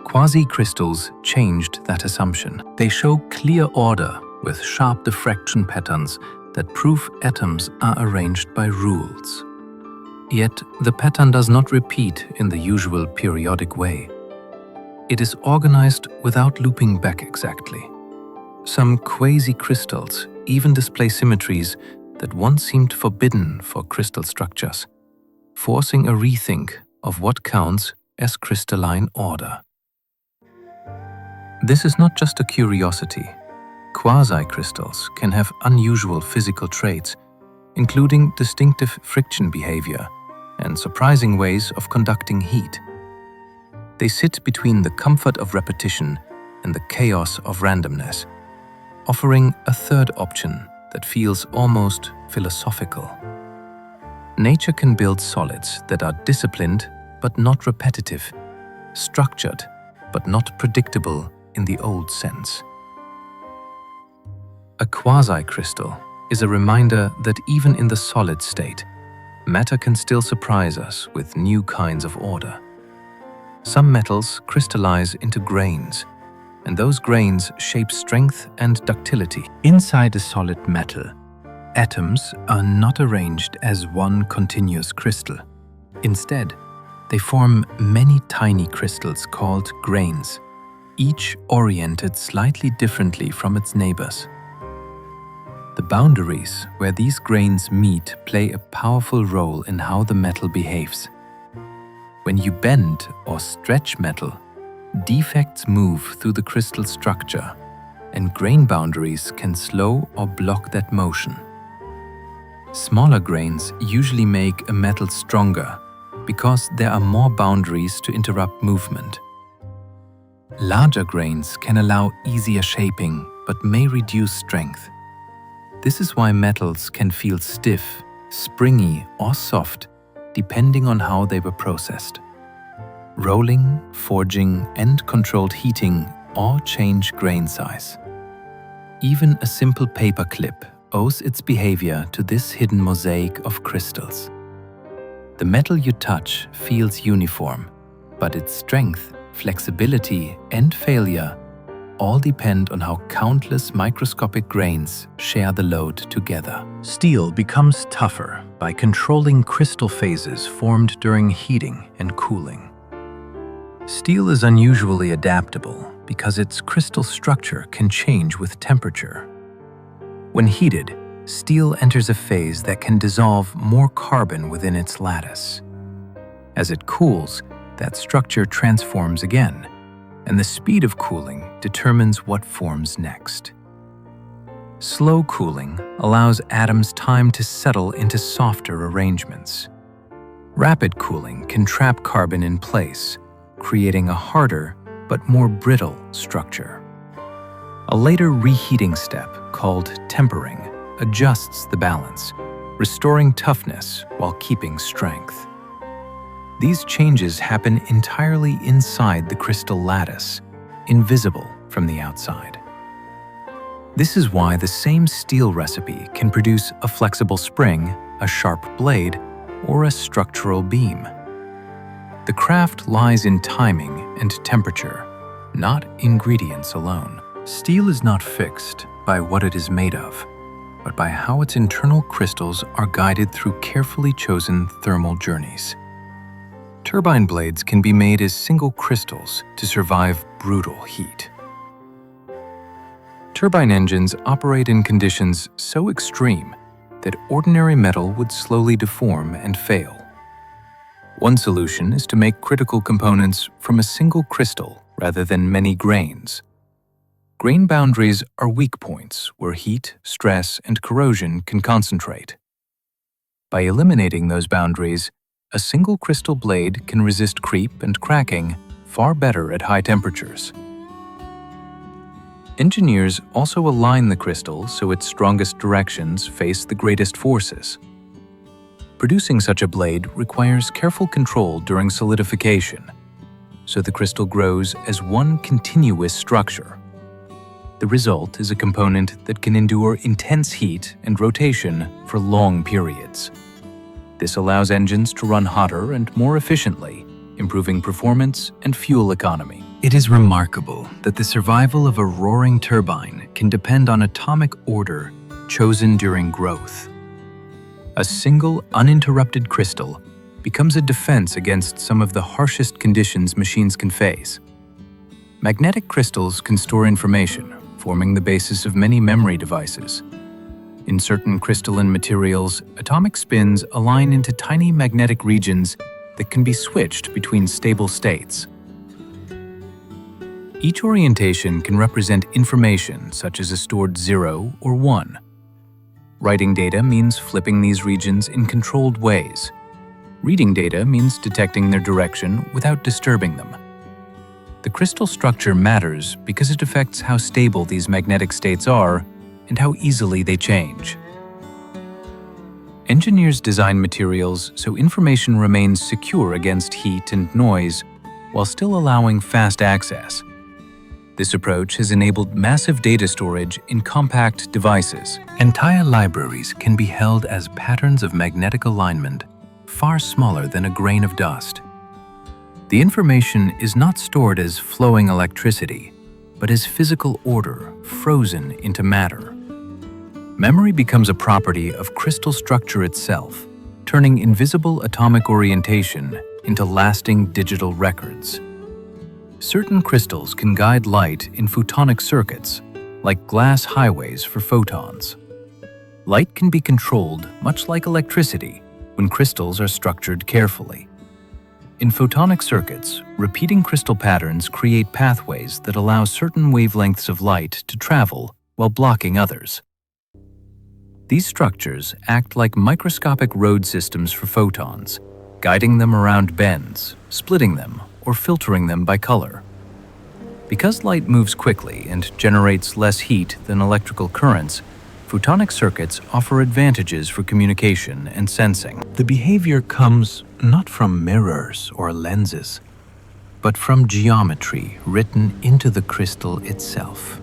Quasi-crystals changed that assumption. They show clear order with sharp diffraction patterns that prove atoms are arranged by rules. Yet, the pattern does not repeat in the usual periodic way. It is organized without looping back exactly. Some quasi-crystals even display symmetries that once seemed forbidden for crystal structures, forcing a rethink of what counts as crystalline order. This is not just a curiosity. Quasi-crystals can have unusual physical traits, including distinctive friction behavior and surprising ways of conducting heat. They sit between the comfort of repetition and the chaos of randomness, offering a third option that feels almost philosophical. Nature can build solids that are disciplined but not repetitive, structured but not predictable in the old sense. A quasi-crystal is a reminder that even in the solid state, matter can still surprise us with new kinds of order. Some metals crystallize into grains, and those grains shape strength and ductility. Inside a solid metal, atoms are not arranged as one continuous crystal. Instead, they form many tiny crystals called grains, each oriented slightly differently from its neighbors. The boundaries where these grains meet play a powerful role in how the metal behaves. When you bend or stretch metal, defects move through the crystal structure, and grain boundaries can slow or block that motion. Smaller grains usually make a metal stronger because there are more boundaries to interrupt movement. Larger grains can allow easier shaping but may reduce strength. This is why metals can feel stiff, springy, or soft, depending on how they were processed. Rolling, forging, and controlled heating all change grain size. Even a simple paper clip owes its behavior to this hidden mosaic of crystals. The metal you touch feels uniform, but its strength, flexibility, and failure all depend on how countless microscopic grains share the load together. Steel becomes tougher by controlling crystal phases formed during heating and cooling. Steel is unusually adaptable because its crystal structure can change with temperature. When heated, steel enters a phase that can dissolve more carbon within its lattice. As it cools, that structure transforms again, and the speed of cooling determines what forms next. Slow cooling allows atoms time to settle into softer arrangements. Rapid cooling can trap carbon in place, creating a harder but more brittle structure. A later reheating step, called tempering, adjusts the balance, restoring toughness while keeping strength. These changes happen entirely inside the crystal lattice, invisible from the outside. This is why the same steel recipe can produce a flexible spring, a sharp blade, or a structural beam. The craft lies in timing and temperature, not ingredients alone. Steel is not fixed by what it is made of, but by how its internal crystals are guided through carefully chosen thermal journeys. Turbine blades can be made as single crystals to survive brutal heat. Turbine engines operate in conditions so extreme that ordinary metal would slowly deform and fail. One solution is to make critical components from a single crystal rather than many grains. Grain boundaries are weak points where heat, stress, and corrosion can concentrate. By eliminating those boundaries, a single crystal blade can resist creep and cracking far better at high temperatures. Engineers also align the crystal so its strongest directions face the greatest forces. Producing such a blade requires careful control during solidification, so the crystal grows as one continuous structure. The result is a component that can endure intense heat and rotation for long periods. This allows engines to run hotter and more efficiently, improving performance and fuel economy. It is remarkable that the survival of a roaring turbine can depend on atomic order chosen during growth. A single, uninterrupted crystal becomes a defense against some of the harshest conditions machines can face. Magnetic crystals can store information, forming the basis of many memory devices. In certain crystalline materials, atomic spins align into tiny magnetic regions that can be switched between stable states. Each orientation can represent information such as a stored 0 or 1. Writing data means flipping these regions in controlled ways. Reading data means detecting their direction without disturbing them. The crystal structure matters because it affects how stable these magnetic states are and how easily they change. Engineers design materials so information remains secure against heat and noise while still allowing fast access. This approach has enabled massive data storage in compact devices. Entire libraries can be held as patterns of magnetic alignment far smaller than a grain of dust. The information is not stored as flowing electricity, but as physical order frozen into matter. Memory becomes a property of crystal structure itself, turning invisible atomic orientation into lasting digital records. Certain crystals can guide light in photonic circuits, like glass highways for photons. Light can be controlled much like electricity when crystals are structured carefully. In photonic circuits, repeating crystal patterns create pathways that allow certain wavelengths of light to travel while blocking others. These structures act like microscopic road systems for photons, guiding them around bends, splitting them, or filtering them by color. Because light moves quickly and generates less heat than electrical currents, photonic circuits offer advantages for communication and sensing. The behavior comes not from mirrors or lenses, but from geometry written into the crystal itself.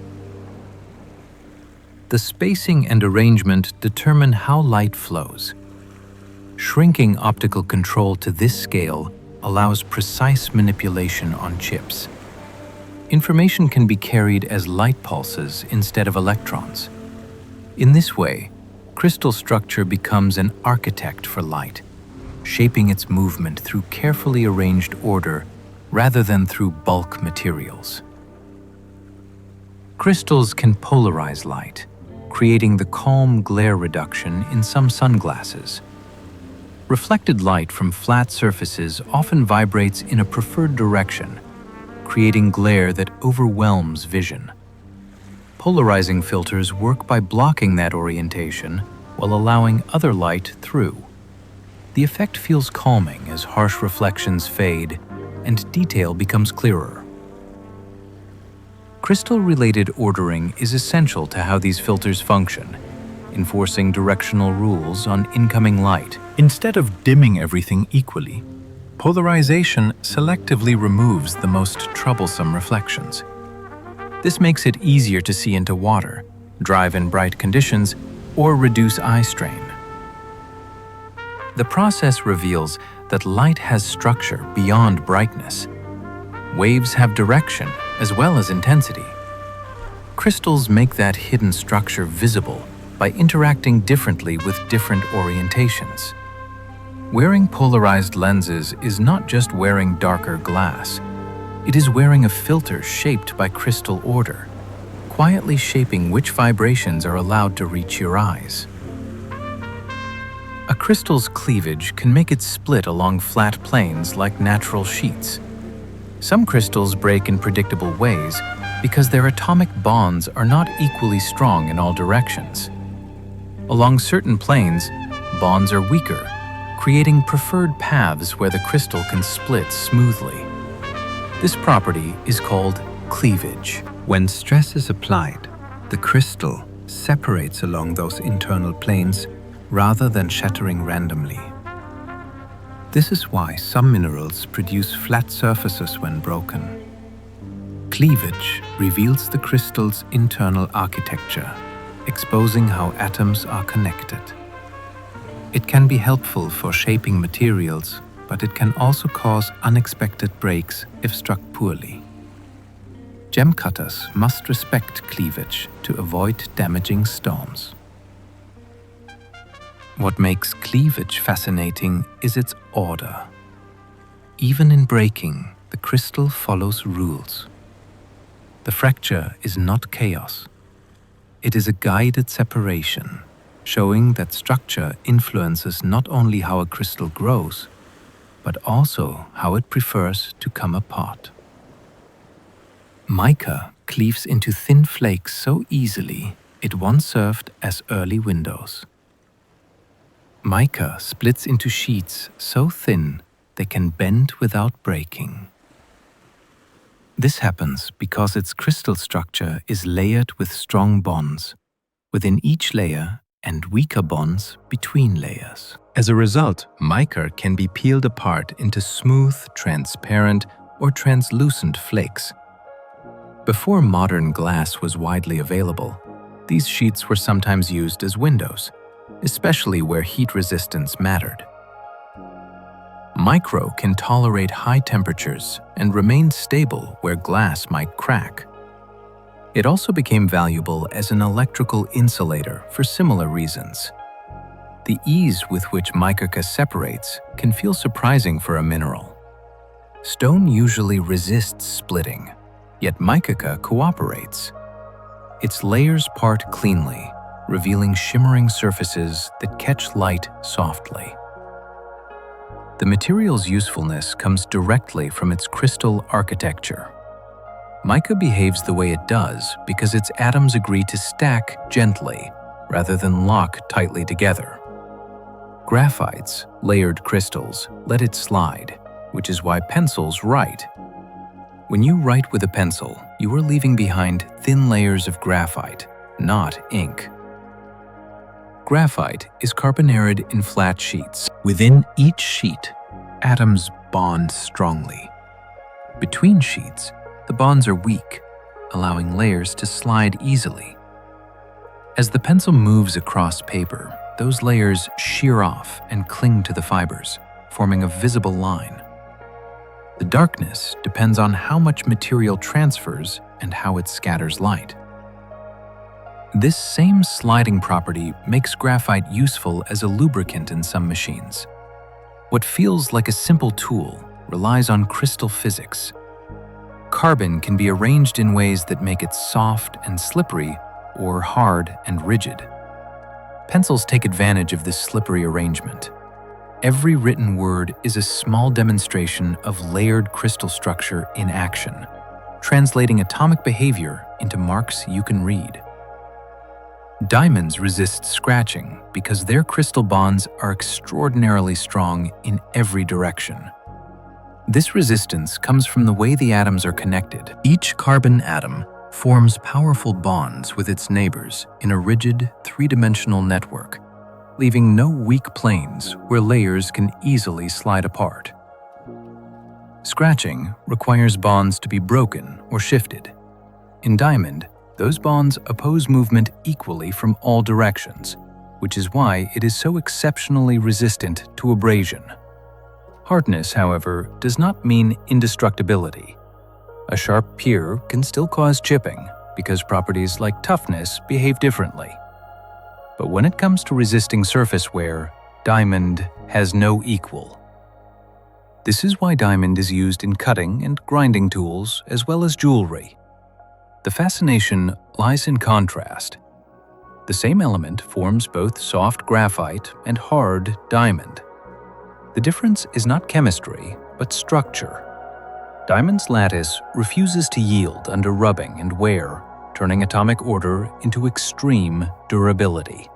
The spacing and arrangement determine how light flows. Shrinking optical control to this scale allows precise manipulation on chips. Information can be carried as light pulses instead of electrons. In this way, crystal structure becomes an architect for light, shaping its movement through carefully arranged order rather than through bulk materials. Crystals can polarize light, creating the calm glare reduction in some sunglasses. Reflected light from flat surfaces often vibrates in a preferred direction, creating glare that overwhelms vision. Polarizing filters work by blocking that orientation while allowing other light through. The effect feels calming as harsh reflections fade and detail becomes clearer. Crystal-related ordering is essential to how these filters function, enforcing directional rules on incoming light. Instead of dimming everything equally, polarization selectively removes the most troublesome reflections. This makes it easier to see into water, drive in bright conditions, or reduce eye strain. The process reveals that light has structure beyond brightness. Waves have direction as well as intensity. Crystals make that hidden structure visible by interacting differently with different orientations. Wearing polarized lenses is not just wearing darker glass. It is wearing a filter shaped by crystal order, quietly shaping which vibrations are allowed to reach your eyes. A crystal's cleavage can make it split along flat planes like natural sheets. Some crystals break in predictable ways because their atomic bonds are not equally strong in all directions. Along certain planes, bonds are weaker, creating preferred paths where the crystal can split smoothly. This property is called cleavage. When stress is applied, the crystal separates along those internal planes rather than shattering randomly. This is why some minerals produce flat surfaces when broken. Cleavage reveals the crystal's internal architecture, exposing how atoms are connected. It can be helpful for shaping materials, but it can also cause unexpected breaks if struck poorly. Gem cutters must respect cleavage to avoid damaging stones. What makes cleavage fascinating is its order. Even in breaking, the crystal follows rules. The fracture is not chaos. It is a guided separation, showing that structure influences not only how a crystal grows, but also how it prefers to come apart. Mica cleaves into thin flakes so easily it once served as early windows. Mica splits into sheets so thin they can bend without breaking. This happens because its crystal structure is layered with strong bonds within each layer and weaker bonds between layers. As a result, mica can be peeled apart into smooth, transparent, or translucent flakes. Before modern glass was widely available, these sheets were sometimes used as windows, especially where heat resistance mattered. Micro can tolerate high temperatures and remain stable where glass might crack. It also became valuable as an electrical insulator for similar reasons. The ease with which mica separates can feel surprising for a mineral. Stone usually resists splitting, yet mica cooperates. Its layers part cleanly, revealing shimmering surfaces that catch light softly. The material's usefulness comes directly from its crystal architecture. Mica behaves the way it does because its atoms agree to stack gently rather than lock tightly together. Graphite's layered crystals let it slide, which is why pencils write. When you write with a pencil, you are leaving behind thin layers of graphite, not ink. Graphite is carbonarated in flat sheets. Within each sheet, atoms bond strongly. Between sheets, the bonds are weak, allowing layers to slide easily. As the pencil moves across paper, those layers shear off and cling to the fibers, forming a visible line. The darkness depends on how much material transfers and how it scatters light. This same sliding property makes graphite useful as a lubricant in some machines. What feels like a simple tool relies on crystal physics. Carbon can be arranged in ways that make it soft and slippery or hard and rigid. Pencils take advantage of this slippery arrangement. Every written word is a small demonstration of layered crystal structure in action, translating atomic behavior into marks you can read. Diamonds resist scratching because their crystal bonds are extraordinarily strong in every direction. This resistance comes from the way the atoms are connected. Each carbon atom forms powerful bonds with its neighbors in a rigid, three-dimensional network, leaving no weak planes where layers can easily slide apart. Scratching requires bonds to be broken or shifted. In diamond, those bonds oppose movement equally from all directions, which is why it is so exceptionally resistant to abrasion. Hardness, however, does not mean indestructibility. A sharp peer can still cause chipping because properties like toughness behave differently. But when it comes to resisting surface wear, diamond has no equal. This is why diamond is used in cutting and grinding tools as well as jewelry. The fascination lies in contrast. The same element forms both soft graphite and hard diamond. The difference is not chemistry, but structure. Diamond's lattice refuses to yield under rubbing and wear, turning atomic order into extreme durability.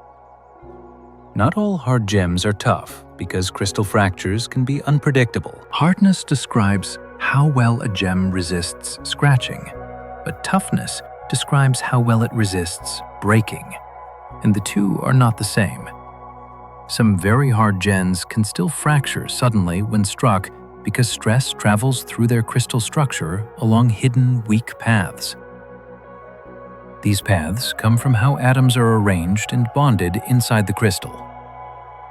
Not all hard gems are tough because crystal fractures can be unpredictable. Hardness describes how well a gem resists scratching, but toughness describes how well it resists breaking, and the two are not the same. Some very hard gems can still fracture suddenly when struck because stress travels through their crystal structure along hidden weak paths. These paths come from how atoms are arranged and bonded inside the crystal.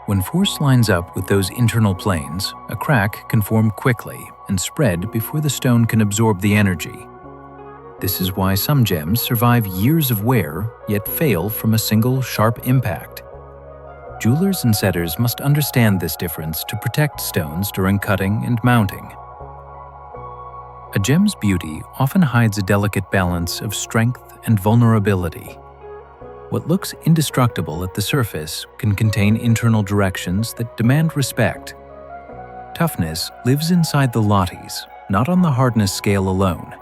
When force lines up with those internal planes, a crack can form quickly and spread before the stone can absorb the energy. This is why some gems survive years of wear yet fail from a single sharp impact. Jewelers and setters must understand this difference to protect stones during cutting and mounting. A gem's beauty often hides a delicate balance of strength and vulnerability. What looks indestructible at the surface can contain internal directions that demand respect. Toughness lives inside the lattice, not on the hardness scale alone.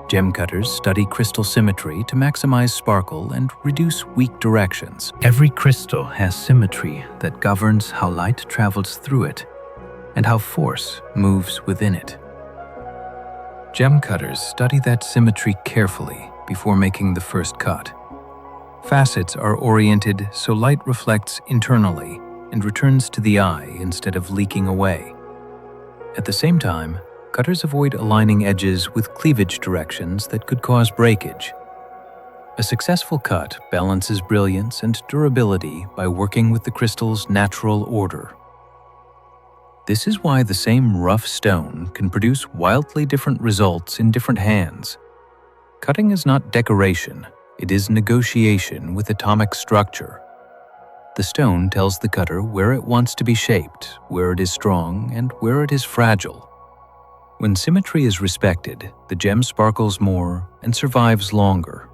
Gem cutters study crystal symmetry to maximize sparkle and reduce weak directions. Every crystal has symmetry that governs how light travels through it and how force moves within it. Gem cutters study that symmetry carefully before making the first cut. Facets are oriented so light reflects internally and returns to the eye instead of leaking away. At the same time, cutters avoid aligning edges with cleavage directions that could cause breakage. A successful cut balances brilliance and durability by working with the crystal's natural order. This is why the same rough stone can produce wildly different results in different hands. Cutting is not decoration, it is negotiation with atomic structure. The stone tells the cutter where it wants to be shaped, where it is strong, and where it is fragile. When symmetry is respected, the gem sparkles more and survives longer.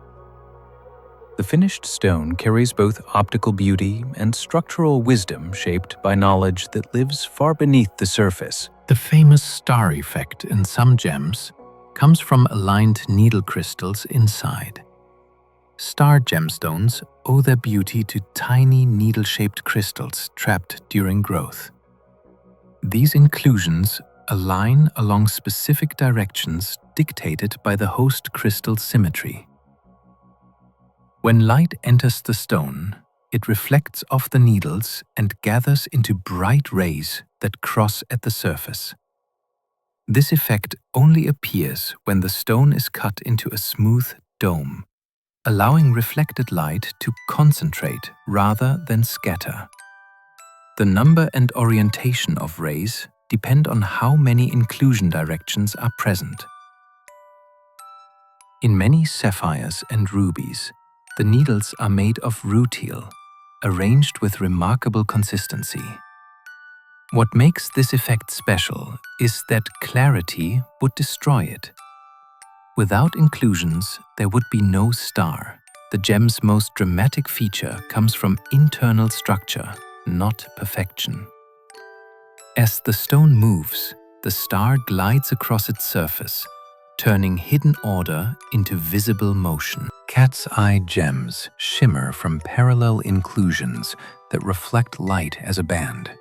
The finished stone carries both optical beauty and structural wisdom shaped by knowledge that lives far beneath the surface. The famous star effect in some gems comes from aligned needle crystals inside. Star gemstones owe their beauty to tiny needle-shaped crystals trapped during growth. These inclusions align along specific directions dictated by the host crystal symmetry. When light enters the stone, it reflects off the needles and gathers into bright rays that cross at the surface. This effect only appears when the stone is cut into a smooth dome, allowing reflected light to concentrate rather than scatter. The number and orientation of rays depend on how many inclusion directions are present. In many sapphires and rubies, the needles are made of rutile, arranged with remarkable consistency. What makes this effect special is that clarity would destroy it. Without inclusions, there would be no star. The gem's most dramatic feature comes from internal structure, not perfection. As the stone moves, the star glides across its surface, turning hidden order into visible motion. Cat's eye gems shimmer from parallel inclusions that reflect light as a band.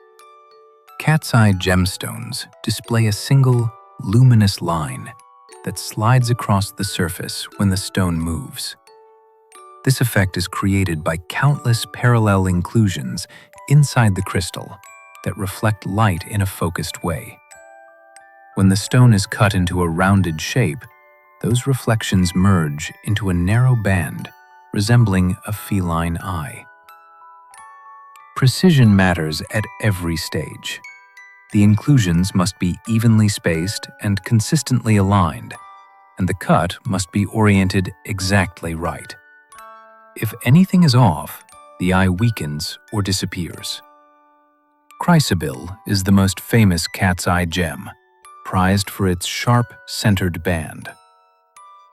Cat's eye gemstones display a single, luminous line that slides across the surface when the stone moves. This effect is created by countless parallel inclusions inside the crystal that reflect light in a focused way. When the stone is cut into a rounded shape, those reflections merge into a narrow band resembling a feline eye. Precision matters at every stage. The inclusions must be evenly spaced and consistently aligned, and the cut must be oriented exactly right. If anything is off, the eye weakens or disappears. Chrysoberyl is the most famous cat's eye gem, prized for its sharp, centered band.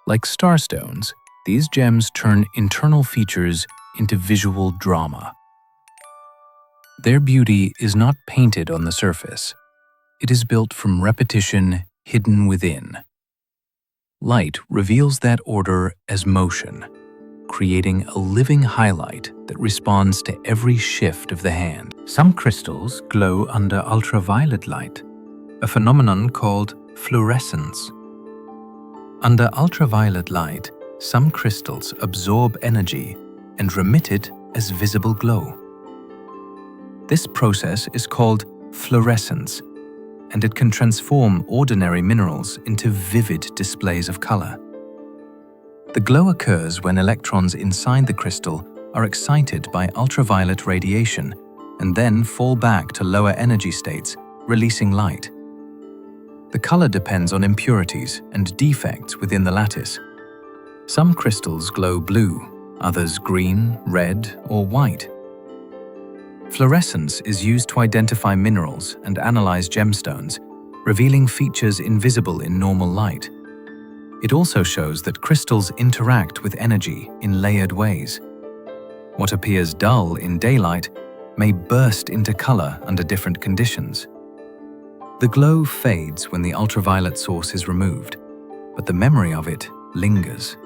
Like starstones, these gems turn internal features into visual drama. Their beauty is not painted on the surface. It is built from repetition hidden within. Light reveals that order as motion, creating a living highlight that responds to every shift of the hand. Some crystals glow under ultraviolet light, a phenomenon called fluorescence. Under ultraviolet light, some crystals absorb energy and remit it as visible glow. This process is called fluorescence, and it can transform ordinary minerals into vivid displays of color. The glow occurs when electrons inside the crystal are excited by ultraviolet radiation and then fall back to lower energy states, releasing light. The color depends on impurities and defects within the lattice. Some crystals glow blue, others green, red, or white. Fluorescence is used to identify minerals and analyze gemstones, revealing features invisible in normal light. It also shows that crystals interact with energy in layered ways. What appears dull in daylight may burst into color under different conditions. The glow fades when the ultraviolet source is removed, but the memory of it lingers.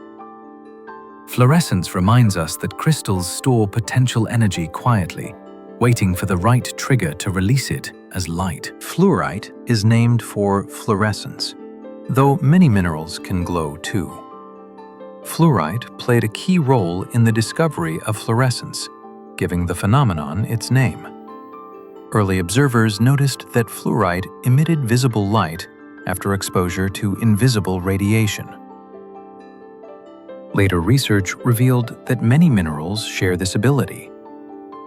Fluorescence reminds us that crystals store potential energy quietly, waiting for the right trigger to release it as light. Fluorite is named for fluorescence, though many minerals can glow too. Fluorite played a key role in the discovery of fluorescence, giving the phenomenon its name. Early observers noticed that fluorite emitted visible light after exposure to invisible radiation. Later research revealed that many minerals share this ability.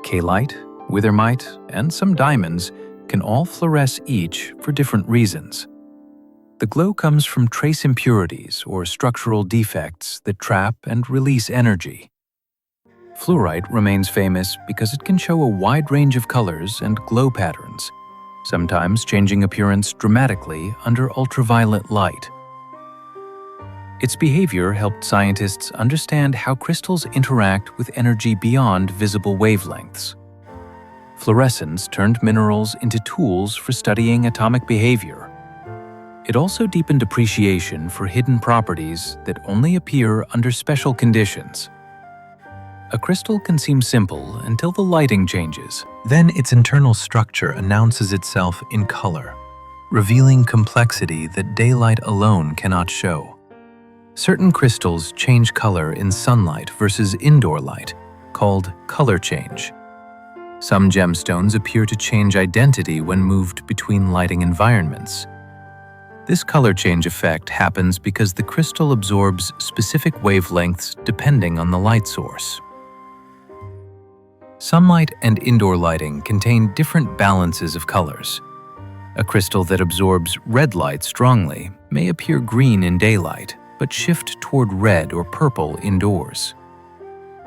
Kaolite, witherite, and some diamonds can all fluoresce each for different reasons. The glow comes from trace impurities or structural defects that trap and release energy. Fluorite remains famous because it can show a wide range of colors and glow patterns, sometimes changing appearance dramatically under ultraviolet light. Its behavior helped scientists understand how crystals interact with energy beyond visible wavelengths. Fluorescence turned minerals into tools for studying atomic behavior. It also deepened appreciation for hidden properties that only appear under special conditions. A crystal can seem simple until the lighting changes. Then its internal structure announces itself in color, revealing complexity that daylight alone cannot show. Certain crystals change color in sunlight versus indoor light, called color change. Some gemstones appear to change identity when moved between lighting environments. This color change effect happens because the crystal absorbs specific wavelengths depending on the light source. Sunlight and indoor lighting contain different balances of colors. A crystal that absorbs red light strongly may appear green in daylight, but shift toward red or purple indoors.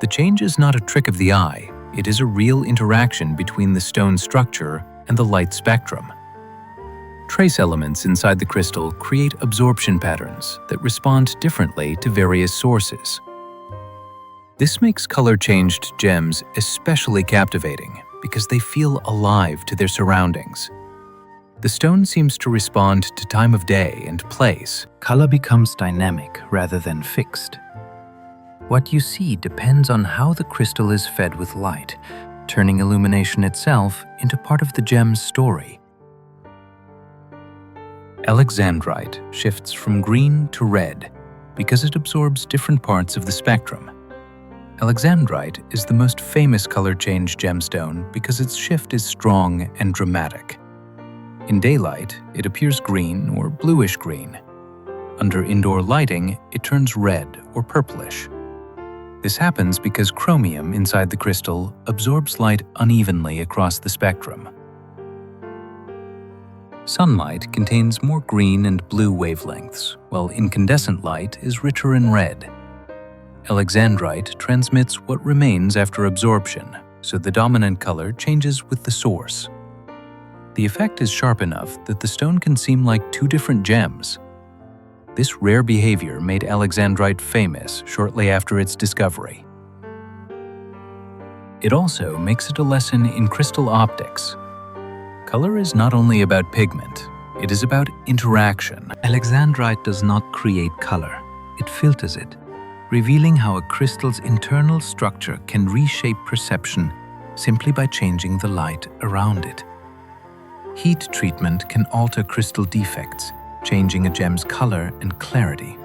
The change is not a trick of the eye, it is a real interaction between the stone structure and the light spectrum. Trace elements inside the crystal create absorption patterns that respond differently to various sources. This makes color-changed gems especially captivating because they feel alive to their surroundings. The stone seems to respond to time of day and place. Color becomes dynamic rather than fixed. What you see depends on how the crystal is fed with light, turning illumination itself into part of the gem's story. Alexandrite shifts from green to red because it absorbs different parts of the spectrum. Alexandrite is the most famous color change gemstone because its shift is strong and dramatic. In daylight, it appears green or bluish-green. Under indoor lighting, it turns red or purplish. This happens because chromium inside the crystal absorbs light unevenly across the spectrum. Sunlight contains more green and blue wavelengths, while incandescent light is richer in red. Alexandrite transmits what remains after absorption, so the dominant color changes with the source. The effect is sharp enough that the stone can seem like two different gems. This rare behavior made alexandrite famous shortly after its discovery. It also makes it a lesson in crystal optics. Color is not only about pigment, it is about interaction. Alexandrite does not create color, it filters it, revealing how a crystal's internal structure can reshape perception simply by changing the light around it. Heat treatment can alter crystal defects, changing a gem's color and clarity.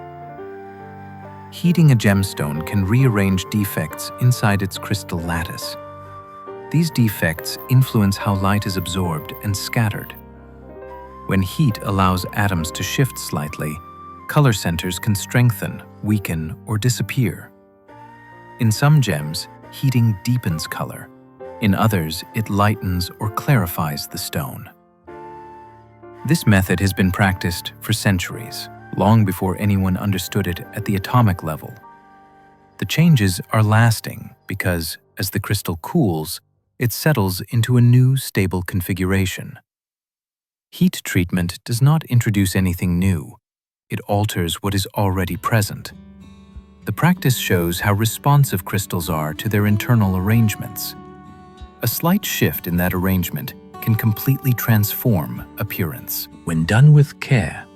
Heating a gemstone can rearrange defects inside its crystal lattice. These defects influence how light is absorbed and scattered. When heat allows atoms to shift slightly, color centers can strengthen, weaken, or disappear. In some gems, heating deepens color. In others, it lightens or clarifies the stone. This method has been practiced for centuries, long before anyone understood it at the atomic level. The changes are lasting because, as the crystal cools, it settles into a new stable configuration. Heat treatment does not introduce anything new. It alters what is already present. The practice shows how responsive crystals are to their internal arrangements. A slight shift in that arrangement can completely transform appearance. When done with care,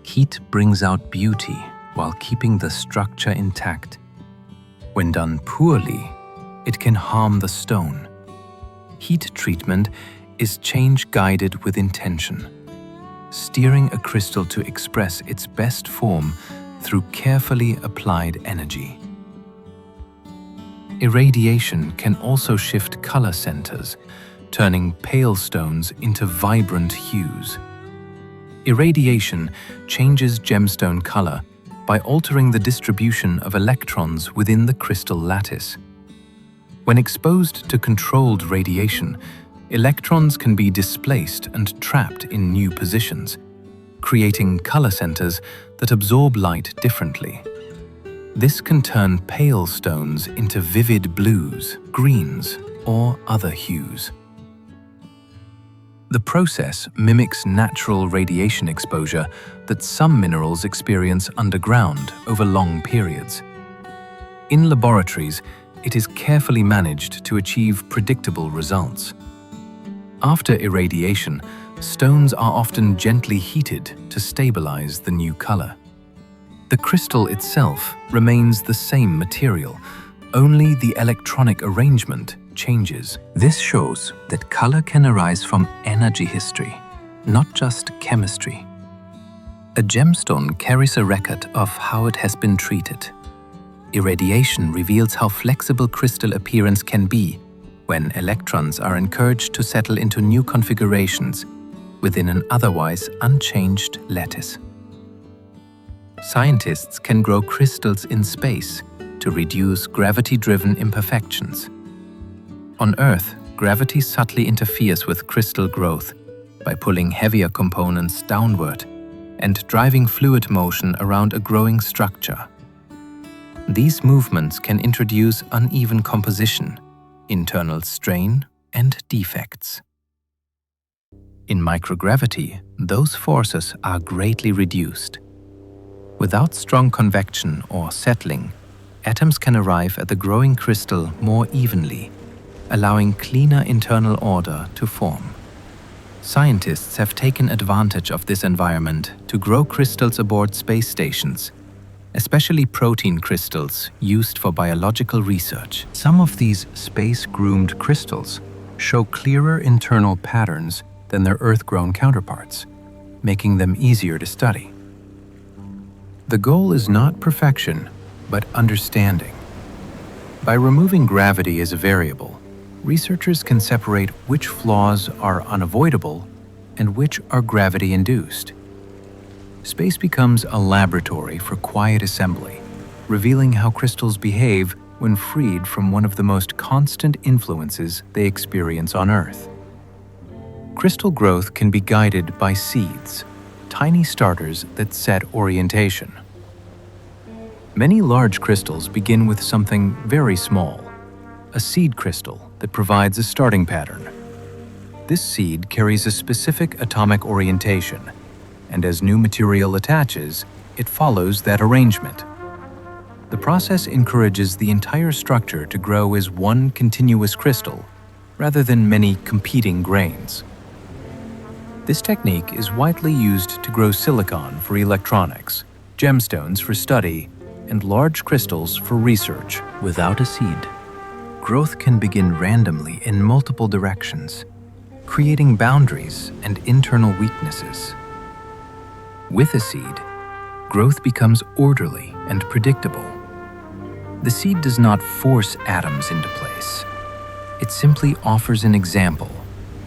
heat brings out beauty while keeping the structure intact. When done poorly, it can harm the stone. Heat treatment is change guided with intention, steering a crystal to express its best form through carefully applied energy. Irradiation can also shift color centers, turning pale stones into vibrant hues. Irradiation changes gemstone color by altering the distribution of electrons within the crystal lattice. When exposed to controlled radiation, electrons can be displaced and trapped in new positions, creating color centers that absorb light differently. This can turn pale stones into vivid blues, greens, or other hues. The process mimics natural radiation exposure that some minerals experience underground over long periods. In laboratories, it is carefully managed to achieve predictable results. After irradiation, stones are often gently heated to stabilize the new color. The crystal itself remains the same material, only the electronic arrangement changes. This shows that color can arise from energy history, not just chemistry. A gemstone carries a record of how it has been treated. Irradiation reveals how flexible crystal appearance can be when electrons are encouraged to settle into new configurations within an otherwise unchanged lattice. Scientists can grow crystals in space to reduce gravity-driven imperfections. On Earth, gravity subtly interferes with crystal growth by pulling heavier components downward and driving fluid motion around a growing structure. These movements can introduce uneven composition, internal strain, and defects. In microgravity, those forces are greatly reduced. Without strong convection or settling, atoms can arrive at the growing crystal more evenly, allowing cleaner internal order to form. Scientists have taken advantage of this environment to grow crystals aboard space stations, especially protein crystals used for biological research. Some of these space-groomed crystals show clearer internal patterns than their Earth-grown counterparts, making them easier to study. The goal is not perfection, but understanding. By removing gravity as a variable, researchers can separate which flaws are unavoidable and which are gravity-induced. Space becomes a laboratory for quiet assembly, revealing how crystals behave when freed from one of the most constant influences they experience on Earth. Crystal growth can be guided by seeds, tiny starters that set orientation. Many large crystals begin with something very small, a seed crystal that provides a starting pattern. This seed carries a specific atomic orientation, and as new material attaches, it follows that arrangement. The process encourages the entire structure to grow as one continuous crystal, rather than many competing grains. This technique is widely used to grow silicon for electronics, gemstones for study, and large crystals for research. Without a seed, growth can begin randomly in multiple directions, creating boundaries and internal weaknesses. With a seed, growth becomes orderly and predictable. The seed does not force atoms into place. It simply offers an example,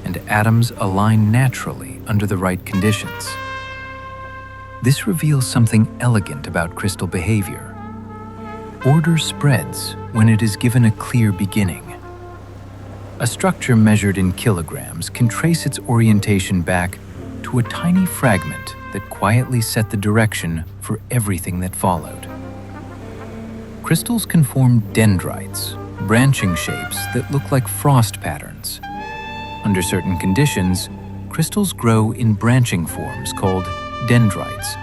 and atoms align naturally under the right conditions. This reveals something elegant about crystal behavior. Order spreads when it is given a clear beginning. A structure measured in kilograms can trace its orientation back to a tiny fragment that quietly set the direction for everything that followed. Crystals can form dendrites, branching shapes that look like frost patterns. Under certain conditions, crystals grow in branching forms called dendrites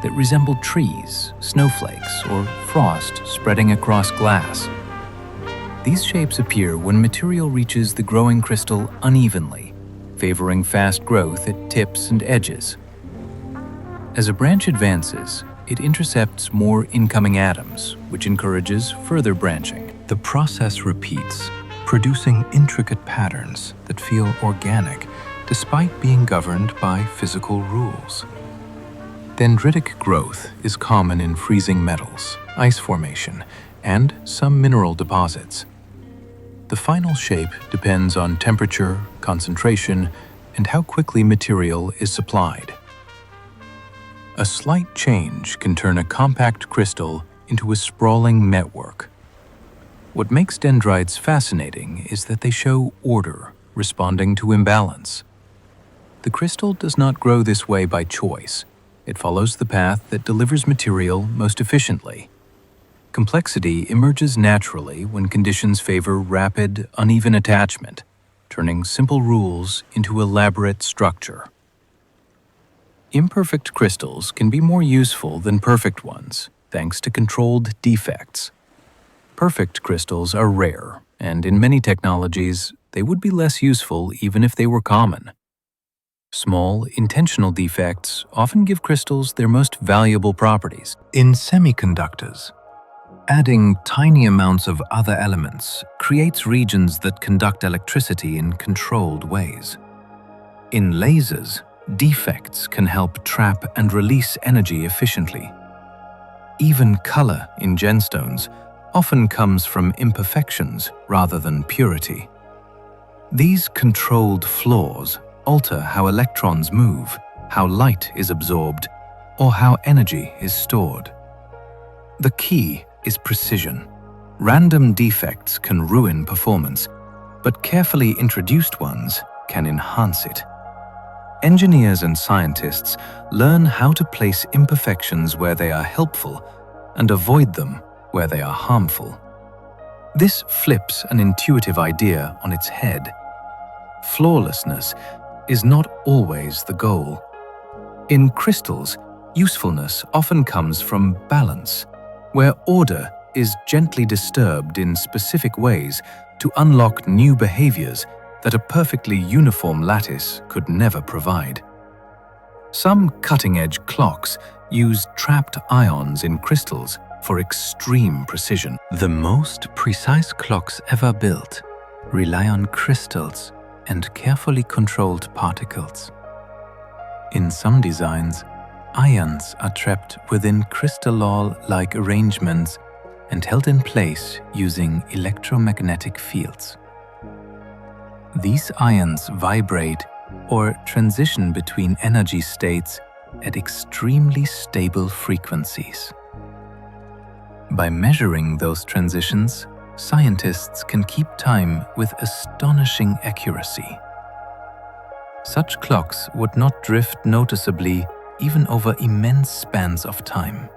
that resemble trees, snowflakes, or frost spreading across glass. These shapes appear when material reaches the growing crystal unevenly, favoring fast growth at tips and edges. As a branch advances, it intercepts more incoming atoms, which encourages further branching. The process repeats, producing intricate patterns that feel organic despite being governed by physical rules. Dendritic growth is common in freezing metals, ice formation, and some mineral deposits. The final shape depends on temperature, concentration, and how quickly material is supplied. A slight change can turn a compact crystal into a sprawling network. What makes dendrites fascinating is that they show order, responding to imbalance. The crystal does not grow this way by choice. It follows the path that delivers material most efficiently. Complexity emerges naturally when conditions favor rapid, uneven attachment, turning simple rules into elaborate structure. Imperfect crystals can be more useful than perfect ones, thanks to controlled defects. Perfect crystals are rare, and in many technologies, they would be less useful even if they were common. Small, intentional defects often give crystals their most valuable properties. In semiconductors, adding tiny amounts of other elements creates regions that conduct electricity in controlled ways. In lasers, defects can help trap and release energy efficiently. Even color in gemstones often comes from imperfections rather than purity. These controlled flaws alter how electrons move, how light is absorbed, or how energy is stored. The key is precision. Random defects can ruin performance, but carefully introduced ones can enhance it. Engineers and scientists learn how to place imperfections where they are helpful and avoid them where they are harmful. This flips an intuitive idea on its head. Flawlessness is not always the goal. In crystals, usefulness often comes from balance, where order is gently disturbed in specific ways to unlock new behaviors that a perfectly uniform lattice could never provide. Some cutting-edge clocks use trapped ions in crystals for extreme precision. The most precise clocks ever built rely on crystals and carefully controlled particles. In some designs, ions are trapped within crystalloid-like arrangements and held in place using electromagnetic fields. These ions vibrate or transition between energy states at extremely stable frequencies. By measuring those transitions, scientists can keep time with astonishing accuracy. Such clocks would not drift noticeably even over immense spans of time.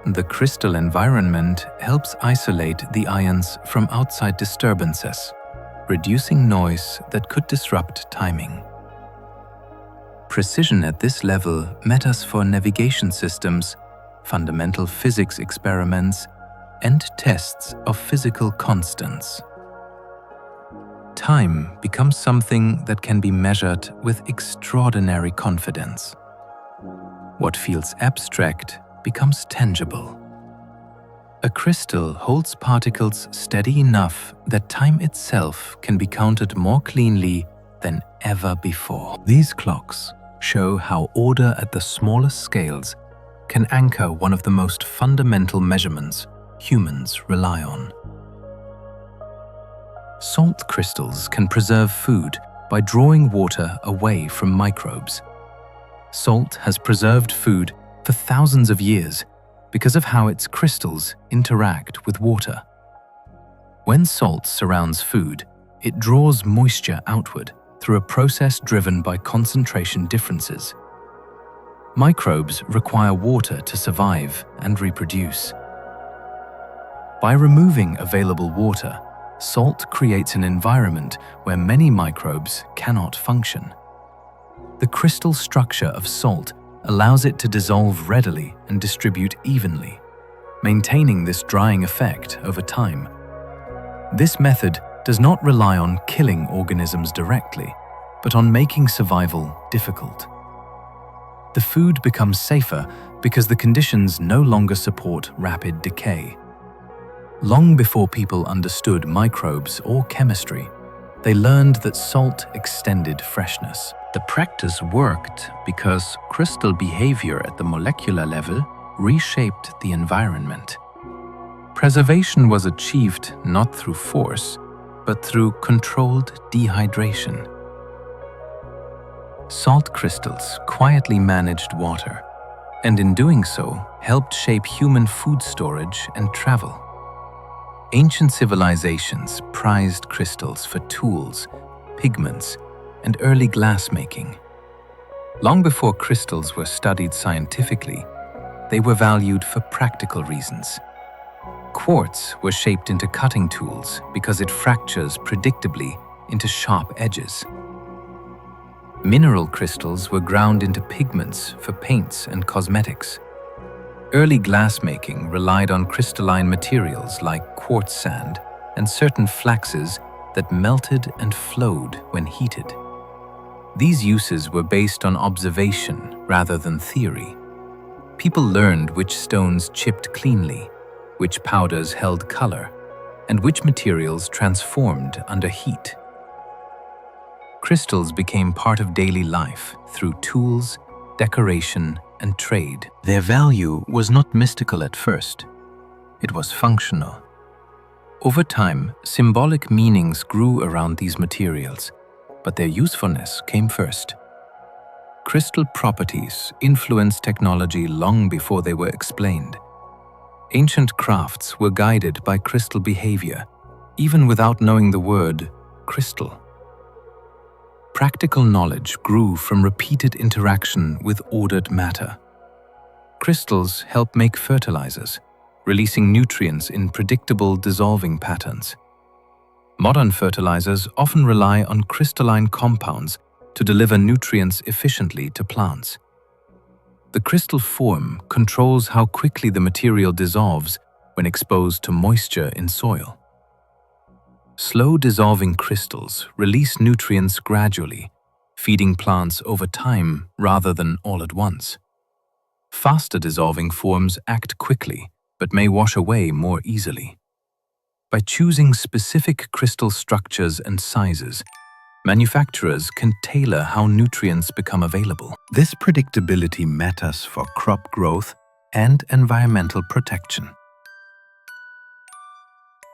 The crystal environment helps isolate the ions from outside disturbances. reducing noise that could disrupt timing. Precision at this level matters for navigation systems, fundamental physics experiments, and tests of physical constants. Time becomes something that can be measured with extraordinary confidence. What feels abstract becomes tangible. A crystal holds particles steady enough that time itself can be counted more cleanly than ever before. These clocks show how order at the smallest scales can anchor one of the most fundamental measurements humans rely on. Salt crystals can preserve food by drawing water away from microbes. Salt has preserved food for thousands of years because of how its crystals interact with water. When salt surrounds food, it draws moisture outward through a process driven by concentration differences. Microbes require water to survive and reproduce. By removing available water, salt creates an environment where many microbes cannot function. The crystal structure of salt allows it to dissolve readily and distribute evenly, maintaining this drying effect over time. This method does not rely on killing organisms directly, but on making survival difficult. The food becomes safer because the conditions no longer support rapid decay. Long before people understood microbes or chemistry, they learned that salt extended freshness. The practice worked because crystal behavior at the molecular level reshaped the environment. Preservation was achieved not through force, but through controlled dehydration. Salt crystals quietly managed water, and in doing so, helped shape human food storage and travel. Ancient civilizations prized crystals for tools, pigments, and early glassmaking. Long before crystals were studied scientifically, they were valued for practical reasons. Quartz was shaped into cutting tools because it fractures predictably into sharp edges. Mineral crystals were ground into pigments for paints and cosmetics. Early glassmaking relied on crystalline materials like quartz sand and certain flaxes that melted and flowed when heated. These uses were based on observation rather than theory. People learned which stones chipped cleanly, which powders held color, and which materials transformed under heat. Crystals became part of daily life through tools, decoration, and trade. Their value was not mystical at first. It was functional. Over time, symbolic meanings grew around these materials, but their usefulness came first. Crystal properties influenced technology long before they were explained. Ancient crafts were guided by crystal behavior, even without knowing the word crystal. Practical knowledge grew from repeated interaction with ordered matter. Crystals help make fertilizers, releasing nutrients in predictable dissolving patterns. Modern fertilizers often rely on crystalline compounds to deliver nutrients efficiently to plants. The crystal form controls how quickly the material dissolves when exposed to moisture in soil. Slow dissolving crystals release nutrients gradually, feeding plants over time rather than all at once. Faster dissolving forms act quickly, but may wash away more easily. By choosing specific crystal structures and sizes, manufacturers can tailor how nutrients become available. This predictability matters for crop growth and environmental protection.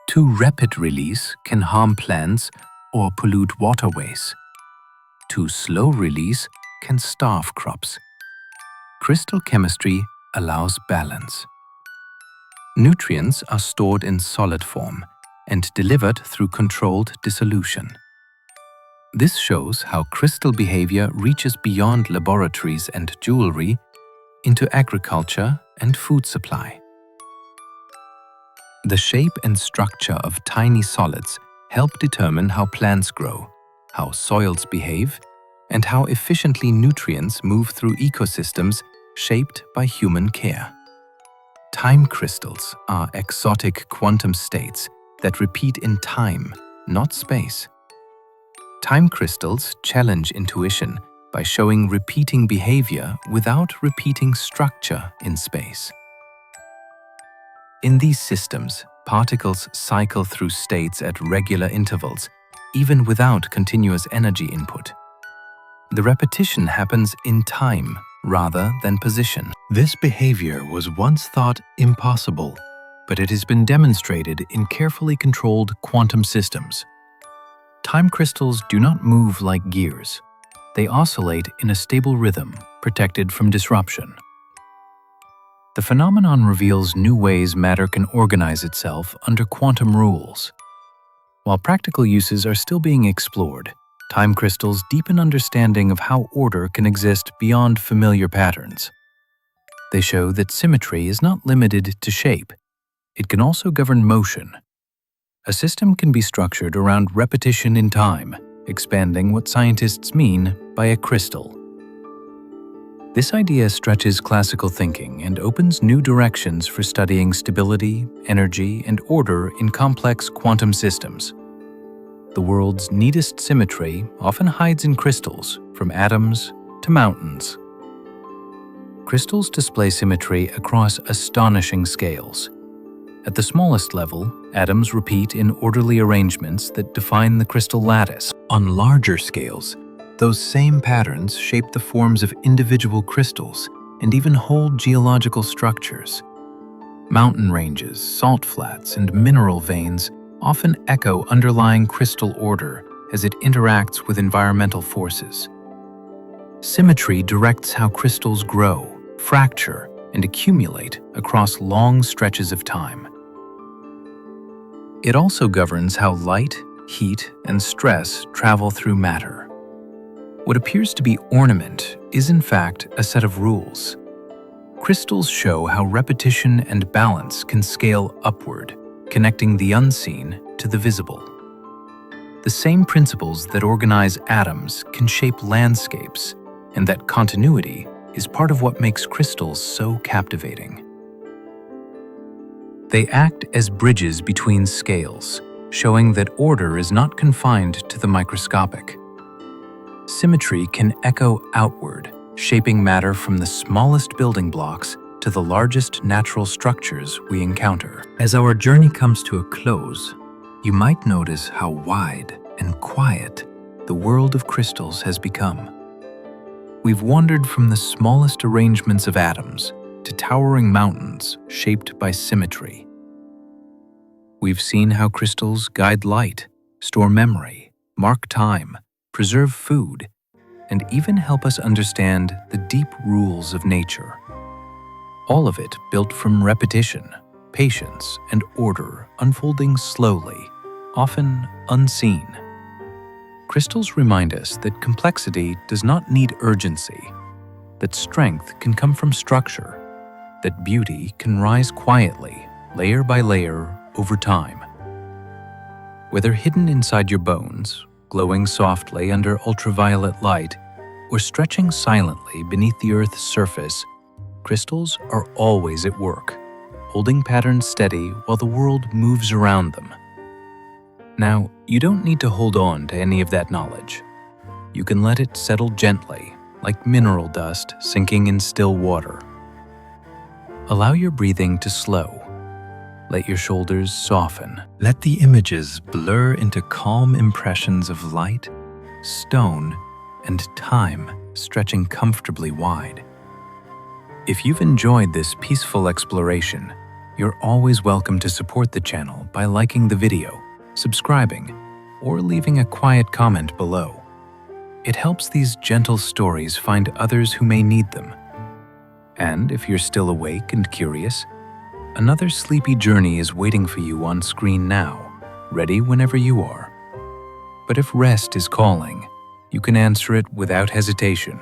Too rapid release can harm plants or pollute waterways. Too slow release can starve crops. Crystal chemistry allows balance. Nutrients are stored in solid form and delivered through controlled dissolution. This shows how crystal behavior reaches beyond laboratories and jewelry into agriculture and food supply. The shape and structure of tiny solids help determine how plants grow, how soils behave, and how efficiently nutrients move through ecosystems shaped by human care. Time crystals are exotic quantum states that repeat in time, not space. Time crystals challenge intuition by showing repeating behavior without repeating structure in space. In these systems, particles cycle through states at regular intervals, even without continuous energy input. The repetition happens in time rather than position. This behavior was once thought impossible, but it has been demonstrated in carefully controlled quantum systems. Time crystals do not move like gears. They oscillate in a stable rhythm, protected from disruption. The phenomenon reveals new ways matter can organize itself under quantum rules. While practical uses are still being explored, time crystals deepen understanding of how order can exist beyond familiar patterns. They show that symmetry is not limited to shape. It can also govern motion. A system can be structured around repetition in time, expanding what scientists mean by a crystal. This idea stretches classical thinking and opens new directions for studying stability, energy, and order in complex quantum systems. The world's neatest symmetry often hides in crystals, from atoms to mountains. Crystals display symmetry across astonishing scales. At the smallest level, atoms repeat in orderly arrangements that define the crystal lattice. On larger scales, those same patterns shape the forms of individual crystals and even whole geological structures. Mountain ranges, salt flats, and mineral veins often echo underlying crystal order as it interacts with environmental forces. Symmetry directs how crystals grow, fracture, and accumulate across long stretches of time. It also governs how light, heat, and stress travel through matter. What appears to be ornament is in fact a set of rules. Crystals show how repetition and balance can scale upward, connecting the unseen to the visible. The same principles that organize atoms can shape landscapes, and that continuity is part of what makes crystals so captivating. They act as bridges between scales, showing that order is not confined to the microscopic. Symmetry can echo outward, shaping matter from the smallest building blocks to the largest natural structures we encounter. As our journey comes to a close, you might notice how wide and quiet the world of crystals has become. We've wandered from the smallest arrangements of atoms to towering mountains shaped by symmetry. We've seen how crystals guide light, store memory, mark time, preserve food, and even help us understand the deep rules of nature. All of it built from repetition, patience, and order unfolding slowly, often unseen. Crystals remind us that complexity does not need urgency, that strength can come from structure, that beauty can rise quietly, layer by layer, over time. Whether hidden inside your bones, glowing softly under ultraviolet light, or stretching silently beneath the Earth's surface, crystals are always at work, holding patterns steady while the world moves around them. Now, you don't need to hold on to any of that knowledge. You can let it settle gently, like mineral dust sinking in still water. Allow your breathing to slow. Let your shoulders soften. Let the images blur into calm impressions of light, stone, and time stretching comfortably wide. If you've enjoyed this peaceful exploration, you're always welcome to support the channel by liking the video, subscribing, or leaving a quiet comment below. It helps these gentle stories find others who may need them. And if you're still awake and curious, another sleepy journey is waiting for you on screen now, ready whenever you are. But if rest is calling, you can answer it without hesitation.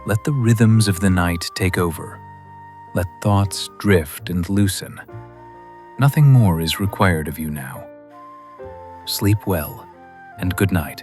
Let the rhythms of the night take over. Let thoughts drift and loosen. Nothing more is required of you now. sleep well, and good night.